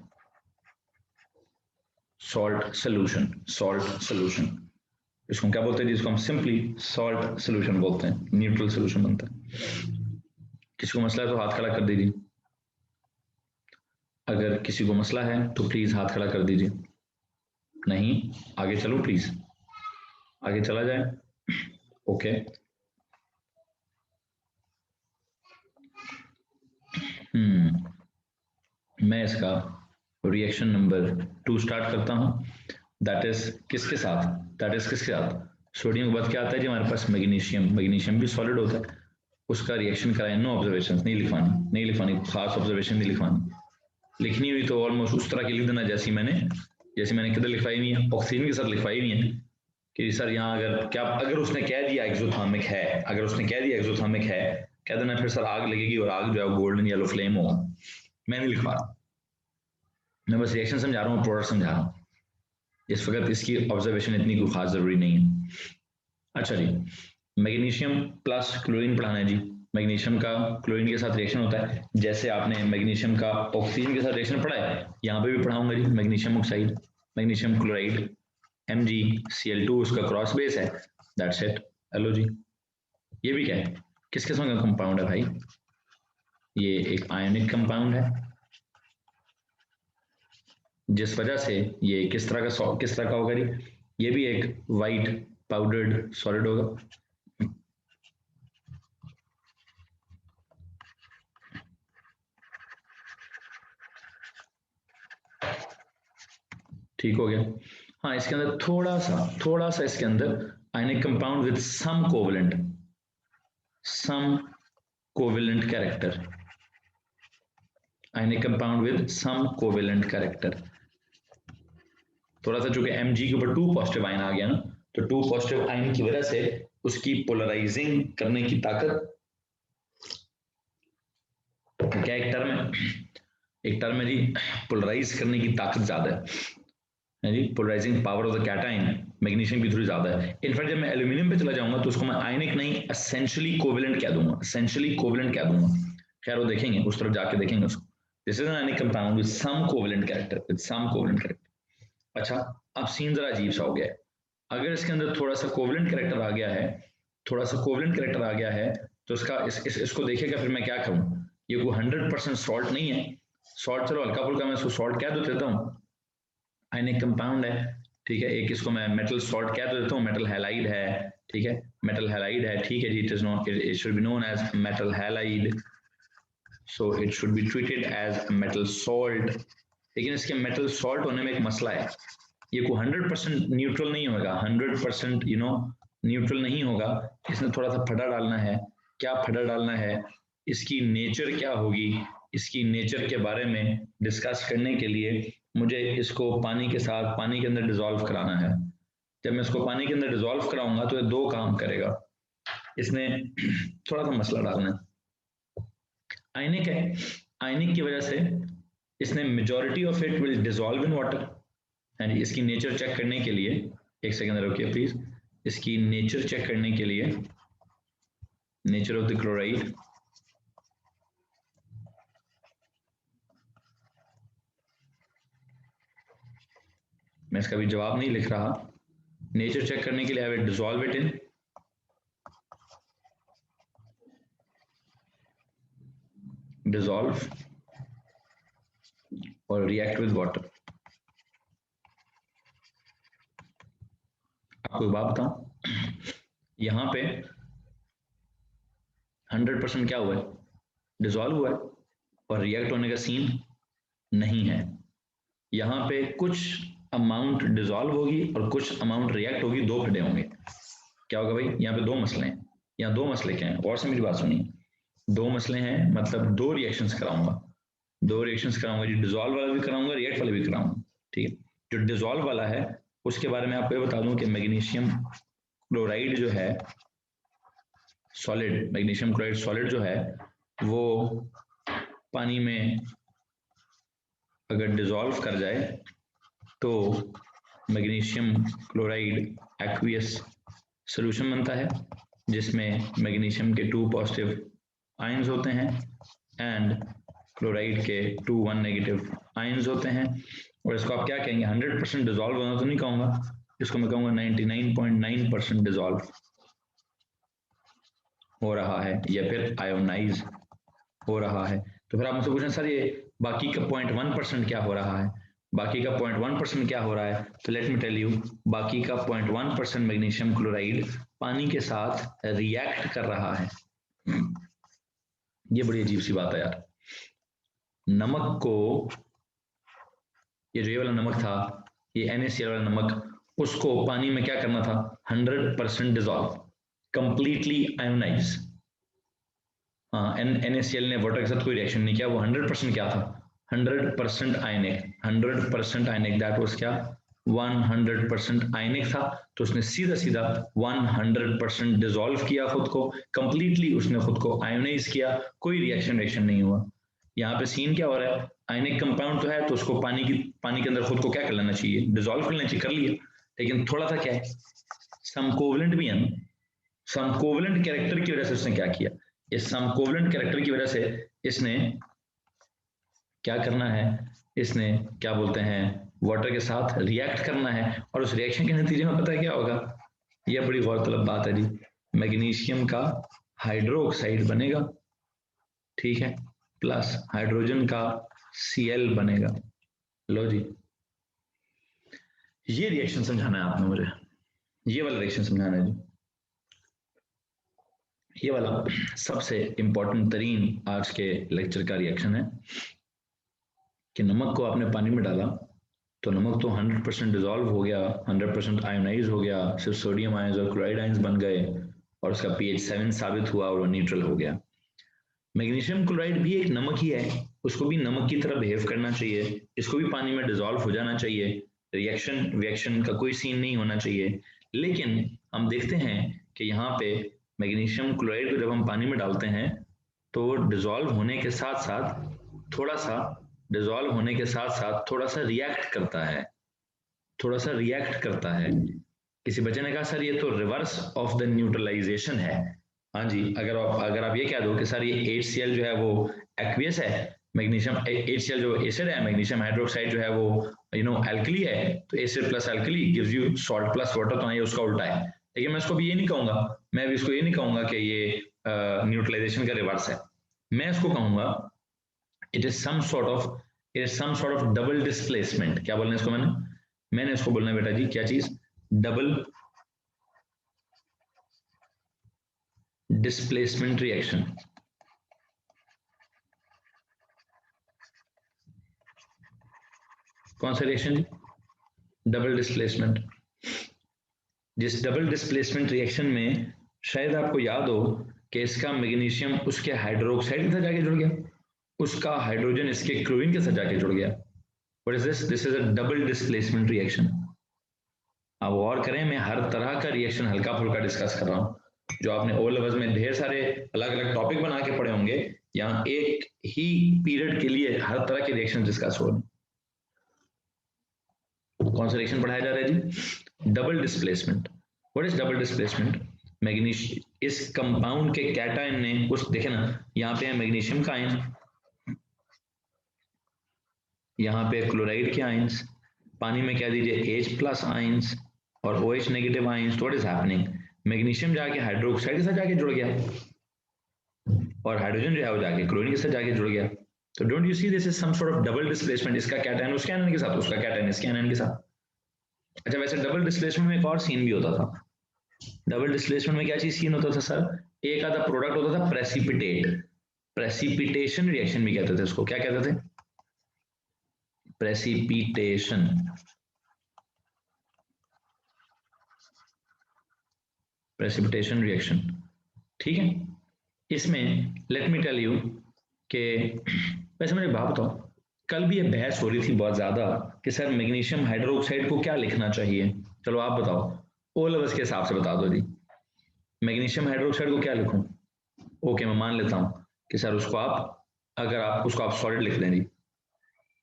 Salt solution, इसको क्या बोलते हैं, जिसको हम सिंपली सॉल्ट सोल्यूशन बोलते हैं, न्यूट्रल सोल्यूशन बनता है। किसी को मसला है तो हाथ खड़ा कर दीजिए, अगर किसी को मसला है तो प्लीज हाथ खड़ा कर दीजिए, नहीं आगे चलो प्लीज, आगे चला जाए। ओके, मैं इसका रिएक्शन नंबर 2 स्टार्ट करता हूं, दैट इज किसके साथ, सोडियम के बाद क्या आता है जी हमारे पास, मैग्नीशियम भी सॉलिड होता है, उसका रिएक्शन कराएं। नो ऑब्जर्वेशन, नहीं लिखवानी, खास ऑब्जर्वेशन नहीं लिखवानी, लिखनी हुई तो ऑलमोस्ट उस तरह की लिख देना जैसे मैंने किधर लिखवाई हुई है, ऑक्सीजन के साथ लिखवाई हुई है कि सर यहाँ अगर उसने कह दिया एक्सोथर्मिक है, कह देना फिर सर आग लगेगी और आग जो है गोल्डन येलो फ्लेम होगा। मैं नहीं लिखवा रहा, मैं बस रिएक्शन समझा रहा हूँ, प्रोडक्ट समझा रहा हूँ, इस वक्त इसकी ऑब्जर्वेशन इतनी कोई खास जरूरी नहीं है। अच्छा जी, मैग्नीशियम प्लस क्लोरीन पढ़ाना है जी, मैग्नीशियम का क्लोरीन के साथ रिएक्शन होता है, जैसे आपने मैग्नीशियम का ऑक्सीजन के साथ रिएक्शन पढ़ा है, यहाँ पे भी पढ़ाऊंगा जी, magnesium oxide, magnesium chloride, MgCl2 उसका क्रॉस बेस है, दैट्स इट। हेलो जी, ये भी क्या है, किस किस्म का कंपाउंड है भाई, ये एक आयनिक कंपाउंड है, जिस वजह से ये किस तरह का होगा जी, ये भी एक वाइट पाउडर्ड सॉलिड होगा। ठीक हो गया। हाँ, इसके अंदर थोड़ा सा इसके अंदर ionic compound with some covalent character, ionic compound with some covalent character. थोड़ा सा चूंकि Mg के ऊपर 2 पॉजिटिव आयन आ गया ना, तो 2 पॉजिटिव आयन की वजह से उसकी पोलराइजिंग करने की ताकत, क्या एक टर्म है जी, पोलराइज करने की ताकत ज्यादा है जी, polarising power of the cation magnesium की थोड़ी ज्यादा है। इनफैक्ट जब मैं एल्यूमिनियम पे चला जाऊंगा तो उसको मैं आयनिक नहीं एसेंशियली कोवेलेंट कह दूंगा, एसेंशियली कोवेलेंट कह दूंगा। खैर वो देखेंगे, उस तरफ जाके देखेंगे उसको। This is an ionic compound with some covalent character, with some covalent character. अच्छा, अब सीन जरा अजीब सा हो गया है, अगर इसके अंदर थोड़ा सा कोवेलेंट कैरेक्टर आ गया है, थोड़ा सा कोवेलेंट कैरेक्टर आ गया है, तो इसका इसको देखिएगा फिर मैं क्या करूं, ये कोई 100% सॉल्ट नहीं है, सॉल्ट चलो हल्का फुल्का मैं इसको सॉल्ट कह देता हूँ, आयनिक कंपाउंड है, ठीक है, एक इसको मैं मेटल सॉल्ट कह देता हूँ, मेटल हैलाइड है, ठीक है, मेटल हैलाइड है, ठीक है जी, it is not, it should be known as metal halide, so it should be treated as metal salt. लेकिन इसके मेटल सॉल्ट होने में एक मसला है, ये को 100% न्यूट्रल नहीं होगा, 100% न्यूट्रल नहीं होगा, इसमें थोड़ा सा फटा डालना है। क्या फटा डालना है, इसकी नेचर क्या होगी, इसकी नेचर के बारे में डिस्कस करने के लिए मुझे इसको पानी के साथ, पानी के अंदर डिजोल्व कराना है। जब मैं इसको पानी के अंदर डिजोल्व कराऊंगा तो ये 2 काम करेगा, इसने थोड़ा सा मसला डालना है, आयनिक है, आयनिक की वजह से इसने majority of it will dissolve in water, and इसकी नेचर चेक करने के लिए, एक सेकंड रुकिए प्लीज, इसकी नेचर चेक करने के लिए, नेचर ऑफ द क्लोराइड, मैं इसका भी जवाब नहीं लिख रहा, नेचर चेक करने के लिए I will dissolve it in, dissolve और रिएक्ट विद वाटर। आपको बात बताऊं, यहां पे 100% क्या हुआ है, डिसॉल्व हुआ है, और रिएक्ट होने का सीन नहीं है। यहां पे कुछ अमाउंट डिसॉल्व होगी और कुछ अमाउंट रिएक्ट होगी, 2 खड़े होंगे। क्या होगा भाई, यहाँ पे 2 मसले हैं, यहाँ 2 मसले क्या हैं, और से मेरी बात सुनिए, 2 मसले हैं, मतलब 2 रिएक्शंस कराऊंगा, 2 रिएक्शंस कराऊंगा जी, डिसॉल्व वाला भी कराऊंगा, रिएक्ट वाला भी कराऊंगा, ठीक है। जो डिसॉल्व वाला है उसके बारे में आपको ये बता दूं कि मैग्नीशियम क्लोराइड जो है सॉलिड, मैग्नीशियम क्लोराइड सॉलिड जो है वो पानी में अगर डिसॉल्व कर जाए तो मैग्नीशियम क्लोराइड एक्वियस सॉल्यूशन बनता है, जिसमें मैग्नीशियम के 2 पॉजिटिव आयंस होते हैं एंड क्लोराइड के 2 1 नेगेटिव आयंस होते हैं। और इसको आप क्या कहेंगे, 100% डिसॉल्व होना तो नहीं कहूंगा, इसको मैं कहूंगा 99.9% डिसॉल्व हो रहा है या फिर आयोनाइज हो रहा है। तो फिर आप मुझसे पूछें सर ये बाकी का 0.1% क्या हो रहा है, बाकी का 0.1% क्या हो रहा है, तो लेट मी टेल यू, बाकी का 0.1% मैग्नीशियम क्लोराइड पानी के साथ रिएक्ट कर रहा है। ये बड़ी अजीब सी बात है यार, नमक को, ये जो ये वाला नमक था, ये NaCl वाला नमक, उसको पानी में क्या करना था, 100% डिसॉल्व, कंप्लीटली आयोनाइज। हाँ, NaCl ने वाटर के साथ कोई रिएक्शन नहीं किया, वो 100% क्या था, 100% आयनिक, 100% आयनिक, दैट वाज क्या, 100% आयनिक था। तो उसने सीधा सीधा 100% डिसॉल्व किया खुद को, कंप्लीटली उसने खुद को आयोनाइज किया, कोई रिएक्शन नहीं हुआ। यहाँ पे सीन क्या हो रहा है, आयनिक कंपाउंड तो है तो उसको पानी के अंदर खुद को क्या कर लेना चाहिए, डिसॉल्व कर लेना चाहिए, कर लिया, लेकिन थोड़ा सा क्या है, समकोवलेंट भी है ना, समकोवलेंट कैरेक्टर की वजह से उसने क्या किया, इस समकोवलेंट कैरेक्टर की वजह से इसने क्या करना है, इसने क्या बोलते हैं, वाटर के साथ रिएक्ट करना है, और उस रिएक्शन के नतीजे में पता है क्या होगा, यह बड़ी गौरतलब बात है जी, मैग्नीशियम का हाइड्रोक्साइड बनेगा, ठीक है, प्लस हाइड्रोजन का Cl बनेगा। लो जी, ये रिएक्शन समझाना है आपने मुझे, ये वाला रिएक्शन समझाना है जी, ये वाला सबसे इंपॉर्टेंट तरीन आज के लेक्चर का रिएक्शन है कि नमक को आपने पानी में डाला तो नमक तो 100% डिजोल्व हो गया, 100% आयोनाइज हो गया, सिर्फ सोडियम आयंस और क्लोराइड आयंस बन गए और उसका pH 7 साबित हुआ और वो न्यूट्रल हो गया। मैग्नीशियम क्लोराइड भी एक नमक ही है, उसको भी नमक की तरह बिहेव करना चाहिए, इसको भी पानी में डिजोल्व हो जाना चाहिए, रिएक्शन का कोई सीन नहीं होना चाहिए। लेकिन हम देखते हैं कि यहाँ पे मैग्नीशियम क्लोराइड को जब हम पानी में डालते हैं तो डिजोल्व होने के साथ साथ थोड़ा सा डिजोल्व होने के साथ साथ थोड़ा सा रिएक्ट करता है, थोड़ा सा रिएक्ट करता है। किसी बच्चे ने कहा सर ये तो रिवर्स ऑफ द न्यूट्रलाइजेशन है। हाँ जी, अगर आप ये कह दो कि सर ये HCl जो है वो एक्वियस है, मैग्नीशियम HCl जो एसिड है, मैग्नीशियम हाइड्रोक्साइड जो है वो एल्कली है, तो acid plus alkali gives you salt plus water, तो ये उसका उल्टा है। लेकिन मैं इसको भी ये नहीं कहूंगा, मैं भी इसको ये नहीं कहूंगा कि ये न्यूट्रलाइजेशन का रिवर्स है, मैं इसको कहूंगा it is some sort of double displacement. क्या बोलना है इसको, मैंने इसको बोलना है बेटा जी, क्या चीज, डबल डिस्प्लेसमेंट रिएक्शन। कौन सा रिएक्शन जी, डबल डिस्प्लेसमेंट। जिस डबल डिस्प्लेसमेंट रिएक्शन में शायद आपको याद हो कि इसका मैग्नीशियम उसके हाइड्रोक्साइड के साथ जाके जुड़ गया, उसका हाइड्रोजन इसके क्लोरीन के साथ जाके जुड़ गया। What is this, this is a double displacement reaction. अब और करें, मैं हर तरह का रिएक्शन हल्का फुल्का डिस्कस कर रहा हूं, जो आपने ओ लेवल्स में ढेर सारे अलग अलग टॉपिक बना के पढ़े होंगे, यहाँ एक ही पीरियड के लिए हर तरह के रिएक्शन डिस्कस हो रहे हैं। कौन सा रिएक्शन पढ़ाया जा रहा है जी, double displacement. What is double displacement, magnesium इस कंपाउंड के कैटायन ने उस, देखे ना यहाँ पे है मैग्नीशियम का आयन, यहाँ पे क्लोराइड के आयंस, पानी में क्या दीजिए H प्लस आयंस और OH negative ions. What is happening, magnesium जाके हाइड्रोक्साइड के साथ जाके जुड़ गया और हाइड्रोजन जो है वो जाके क्लोरीन के साथ जाके जुड़ गया। तो don't you see this is some sort of double displacement, इसका कैटायन उसके आयन के साथ, उसका कैटायन इसके आयन के साथ। अच्छा, वैसे डबल डिस्प्लेसमेंट में एक और सीन भी होता था। डबल डिस्प्लेसमेंट में क्या चीज सीन होता था सर, एक आधा प्रोडक्ट होता था प्रेसिपिटेट, प्रेसिपिटेशन रिएक्शन भी कहते थे उसको, क्या कहते थे, प्रेसिपिटेशन। प्रेसिपिटेशन रिएक्शन, ठीक है। इसमें लेट मी टेल यू कि वैसे मुझे बात बताओ, कल भी ये बहस हो रही थी बहुत ज्यादा कि सर मैग्नीशियम हाइड्रोक्साइड को क्या लिखना चाहिए। चलो आप बताओ, ओ लेवल्स के हिसाब से बता दो जी, मैग्नीशियम हाइड्रोक्साइड को क्या लिखूं। ओके, मैं मान लेता हूं कि सर उसको आप, अगर आप उसको आप सॉलिड लिख दें जी,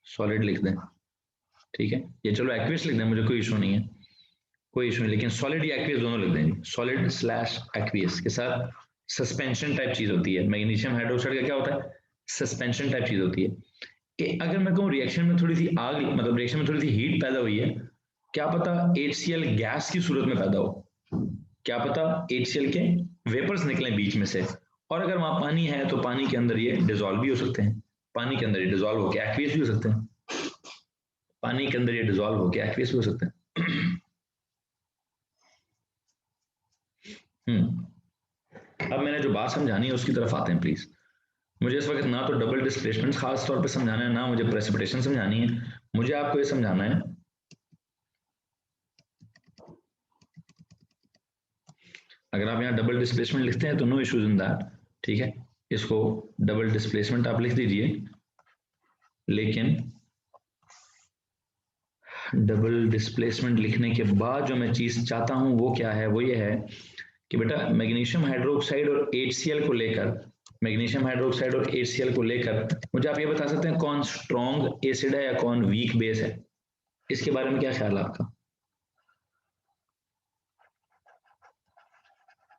सॉलिड लिख दें, ठीक है, ये चलो एक्वियस लिख दें, मुझे कोई इशू नहीं है, कोई इशू नहीं, लेकिन सॉलिड या एक्वियस दोनों लिख दें जी, सॉलिड स्लैश एक्वियस के साथ सस्पेंशन टाइप चीज होती है। मैग्नीशियम हाइड्रोक्साइड का क्या होता है, सस्पेंशन टाइप चीज होती है। कि अगर मैं कहूँ रिएक्शन में थोड़ी सी आग, मतलब रिएक्शन में थोड़ी सी हीट पैदा हुई है, क्या पता HCl गैस की सूरत में पैदा हो, क्या पता HCl के वेपर्स निकले बीच में से, और अगर वहां पानी है तो पानी के अंदर ये डिजोल्व भी हो सकते हैं, पानी के अंदर ये डिजोल्व होकर एक्वियस भी हो सकते हैं, पानी के अंदर ये डिजोल्व होकर एक्वियस भी हो सकते हैं। अब मैंने जो बात समझानी है उसकी तरफ आते हैं प्लीज। मुझे इस वक्त ना तो डबल डिस्प्लेसमेंट खास तौर पे समझाना है, ना मुझे प्रेसिपिटेशन समझानी है, मुझे आपको ये समझाना है अगर आप यहाँ डबल डिस्प्लेसमेंट लिखते हैं तो नो इश्यूज इन दैट, ठीक है, इसको डबल डिस्प्लेसमेंट आप लिख दीजिए, लेकिन डबल डिस्प्लेसमेंट लिखने के बाद जो मैं चीज चाहता हूं वो क्या है, वो ये है कि बेटा मैग्नीशियम हाइड्रोक्साइड और HCl को लेकर, मैग्नीशियम हाइड्रोक्साइड और HCl को लेकर मुझे आप ये बता सकते हैं कौन स्ट्रॉन्ग एसिड है या कौन वीक बेस है, इसके बारे में क्या ख्याल है आपका।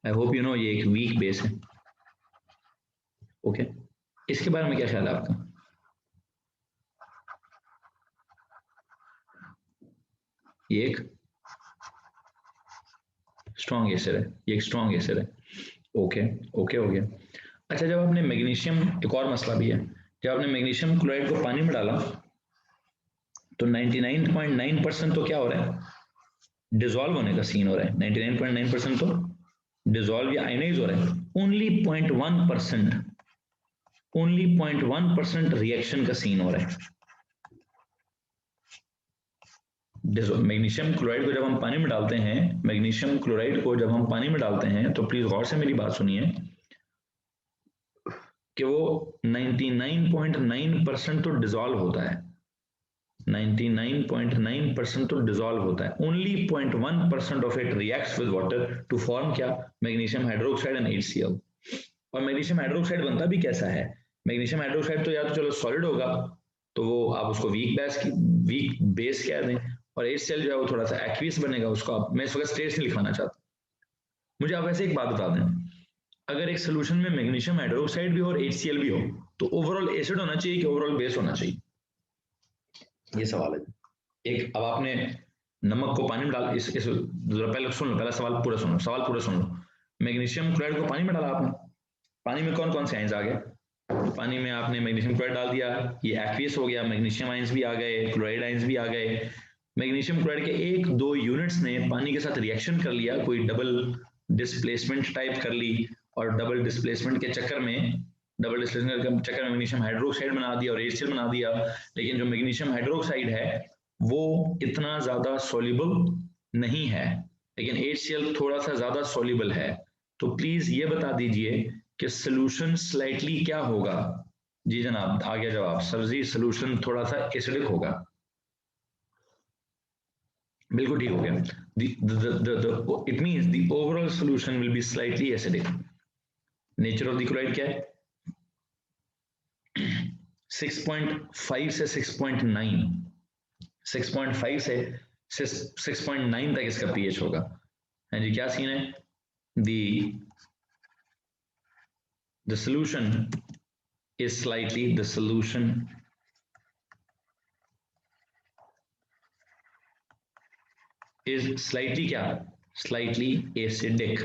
आई होप यू नो ये एक वीक बेस है, ओके, इसके बारे में क्या ख्याल है आपका। ये एक स्ट्रॉन्ग एसिड है, ये एक स्ट्रॉन्ग एसिड है। ओके ओके हो गया। अच्छा, जब आपने मैग्नीशियम, एक और मसला भी है, जब आपने मैग्नीशियम क्लोराइड को पानी में डाला तो 99.9% तो क्या हो रहा है, डिजोल्व होने का सीन हो रहा है। 99.9% तो डिजोल्व या आयनाइज हो रहा है। ओनली 0.1% रिएक्शन का सीन हो रहा है। मैग्नीशियम क्लोराइड को जब हम पानी में डालते हैं, मैग्नीशियम क्लोराइड को जब हम पानी में डालते हैं तो प्लीज गौर से मेरी बात सुनिए कि वो 99.9% तो डिजोल्व होता है, 99.9% तो डिजोल्व होता है। Only 0.1% of it reacts with water to form क्या, मैग्नीशियम हाइड्रोक्साइड एंड HCl। और मैग्नीशियम हाइड्रोक्साइड बनता भी कैसा है, मैग्नीशियम हाइड्रोक्साइड तो या तो चलो सॉलिड होगा, तो वो आप उसको वीक बेस कह दें, और HCl जो है वो थोड़ा सा एक्वियस बनेगा। उसको आप, मैं इस वक्त स्टेट से लिखवाना चाहता हूँ। मुझे आप ऐसे एक बात बता दें, अगर एक सोल्यूशन में मैग्नीशियम हाइड्रोक्साइड भी हो और HCl भी हो तो ओवरऑल एसिड होना चाहिए कि ओवरऑल बेस होना चाहिए, ये सवाल है। एक, अब आपने नमक को पानी में डाल, इस पहले सुन लो, पहला सवाल पूरा सुन लो, सवाल पूरा सुन लो। मैग्नीशियम क्लोराइड को पानी में डाला आपने, पानी में कौन कौन से आयंस आ गए, पानी में आपने मैग्नीशियम क्लोराइड डाल दिया, ये एक्वियस हो गया, मैग्नीशियम आयंस भी आ गए, क्लोराइड आयंस भी आ गए। मैग्नीशियम क्लोराइड के एक दो यूनिट्स ने पानी के साथ रिएक्शन कर लिया, कोई डबल डिस्प्लेसमेंट टाइप कर ली, और डबल डिस्प्लेसमेंट के चक्कर में मैग्नीशियम हाइड्रोक्साइड बना दिया और HCl बना दिया। लेकिन जो मैग्नीशियम हाइड्रोक्साइड है वो इतना ज्यादा सॉल्युबल नहीं है, लेकिन HCl थोड़ा सा ज्यादा सॉल्युबल है। तो प्लीज ये बता दीजिए कि सोल्यूशन स्लाइटली क्या होगा। जी जनाब, आ गया जवाब, सर जी सोल्यूशन थोड़ा सा एसिडिक होगा। बिल्कुल ठीक हो गया। It means the overall solution will be slightly acidic. Nature of the chloride क्या है, 6.5 से 6.9, 6.5 से 6.9 तक इसका pH होगा। हाँ जी, क्या सीन है, the solution is slightly, the solution is slightly क्या, slightly acidic,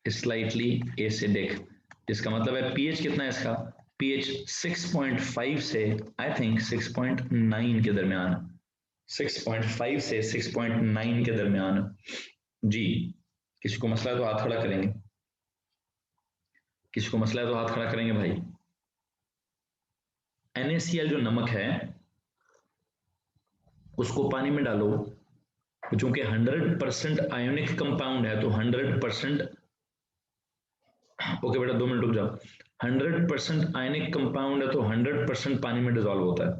slightly acidic। इसका मतलब है pH कितना है इसका, pH 6.5 से आई थिंक 6.9 के दरमियान, 6.5 से 6.9 के दरमियान। जी, किसी को मसला है तो हाथ खड़ा करेंगे, किसी को मसला है तो हाथ खड़ा करेंगे भाई। NaCl जो नमक है उसको पानी में डालो, चूंकि 100% आयोनिक कंपाउंड है तो 100%, ओके बेटा 2 मिनट रुक जाओ, 100% आयनिक कंपाउंड है तो 100% पानी में डिजोल्व होता है,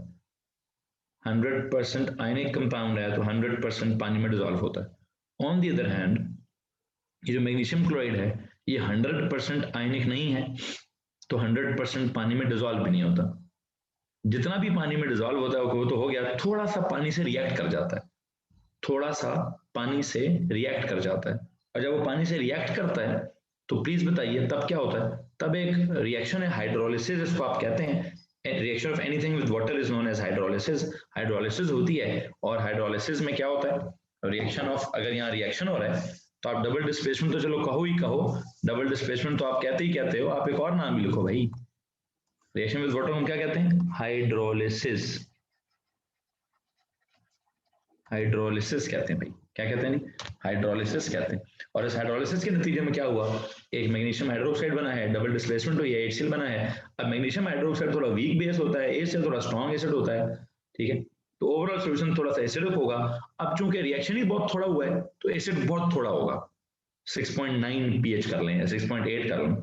100% आयनिक कंपाउंड है तो 100% पानी में डिजोल्व होता है। ऑन दी अदर हैंड ये जो मैग्नीशियम क्लोराइड है ये 100% आयनिक नहीं है, तो 100% पानी में डिजोल्व भी नहीं होता। जितना भी पानी में डिजोल्व होता है वो तो हो गया, थोड़ा सा पानी से रिएक्ट कर जाता है, थोड़ा सा पानी से रिएक्ट कर जाता है। और जब वो पानी से रिएक्ट करता है तो प्लीज बताइए तब क्या होता है, तब एक रिएक्शन है हाइड्रोलिसिस, इसको आप कहते हैं। Reaction of anything with water is known as hydrolysis. Hydrolysis होती है, और हाइड्रोलिसिस में क्या होता है, रिएक्शन ऑफ, अगर यहाँ रिएक्शन हो रहा है तो आप डबल डिस्प्लेसमेंट तो चलो कहो ही कहो, डबल डिस्प्लेसमेंट तो आप कहते ही कहते हो, आप एक और नाम भी लिखो भाई। रिएक्शन विद वाटर हम क्या कहते हैं, हाइड्रोलिसिस, हाइड्रोलिसिस कहते हैं भाई, क्या कहते हैं, हाइड्रोलिसिस कहते हैं। और इस हाइड्रोलिसिस के नतीजे में क्या हुआ, एक मैग्नीशियम हाइड्रोक्साइड बना है, डबल डिस्प्लेसमेंट हुई है, HCl बना है। अब मैग्नीशियम हाइड्रोक्साइड थोड़ा वीक बेस होता है, HCl थोड़ा स्ट्रॉन्ग एसिड होता है, ठीक है, तो ओवरऑल सॉल्यूशन थोड़ा सा एसिडिक होगा। अब चूंकि रिएक्शन ही बहुत थोड़ा हुआ है तो एसिड बहुत थोड़ा होगा, 6.9 pH कर लें या 6.8 कर लें।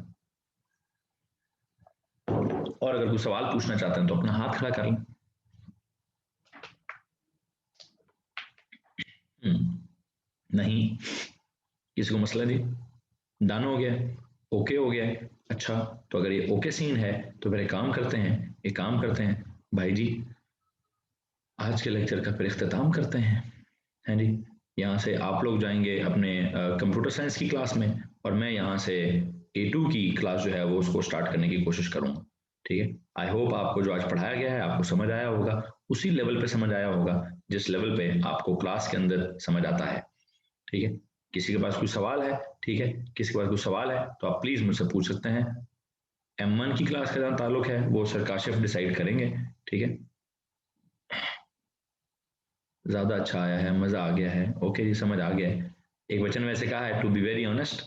और अगर कोई सवाल पूछना चाहते हैं तो अपना हाथ खड़ा कर लें। नहीं, किसी को मसला नहीं, डन हो गया, ओके हो गया। अच्छा, तो अगर ये ओके सीन है तो फिर एक काम करते हैं, एक काम करते हैं भाई जी, आज के लेक्चर का फिर इख्तिताम करते हैं, हैं जी। यहाँ से आप लोग जाएंगे अपने कंप्यूटर साइंस की क्लास में, और मैं यहाँ से A2 की क्लास जो है वो उसको स्टार्ट करने की कोशिश करूँगा। ठीक है। आई होप आपको जो आज पढ़ाया गया है आपको समझ आया होगा, उसी लेवल पे समझ आया होगा जिस लेवल पे आपको क्लास के अंदर समझ आता है। ठीक है, किसी के पास कोई सवाल है, ठीक है, किसी के पास कोई सवाल है तो आप प्लीज मुझसे पूछ सकते हैं। M1 की क्लास का जहाँ ताल्लुक है वो सर काशिफ डिसाइड करेंगे। ठीक है, ज्यादा अच्छा आया है, मजा आ गया है, ओके जी, समझ आ गया है। एक बच्चन वैसे कहा है to be very honest,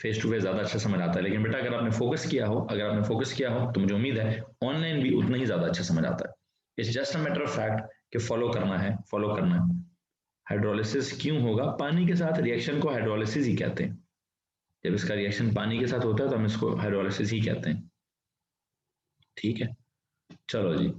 face to face ज्यादा अच्छा समझ आता है, लेकिन बेटा अगर आपने फोकस किया हो, अगर आपने फोकस किया हो तो मुझे उम्मीद है ऑनलाइन भी उतना ही ज्यादा अच्छा समझ आता है। It's just a matter of fact कि फॉलो करना है, फॉलो करना है। हाइड्रोलिसिस क्यों होगा? पानी के साथ रिएक्शन को हाइड्रोलिसिस ही कहते हैं। जब इसका रिएक्शन पानी के साथ होता है तो हम इसको हाइड्रोलिसिस ही कहते हैं। ठीक है, चलो जी।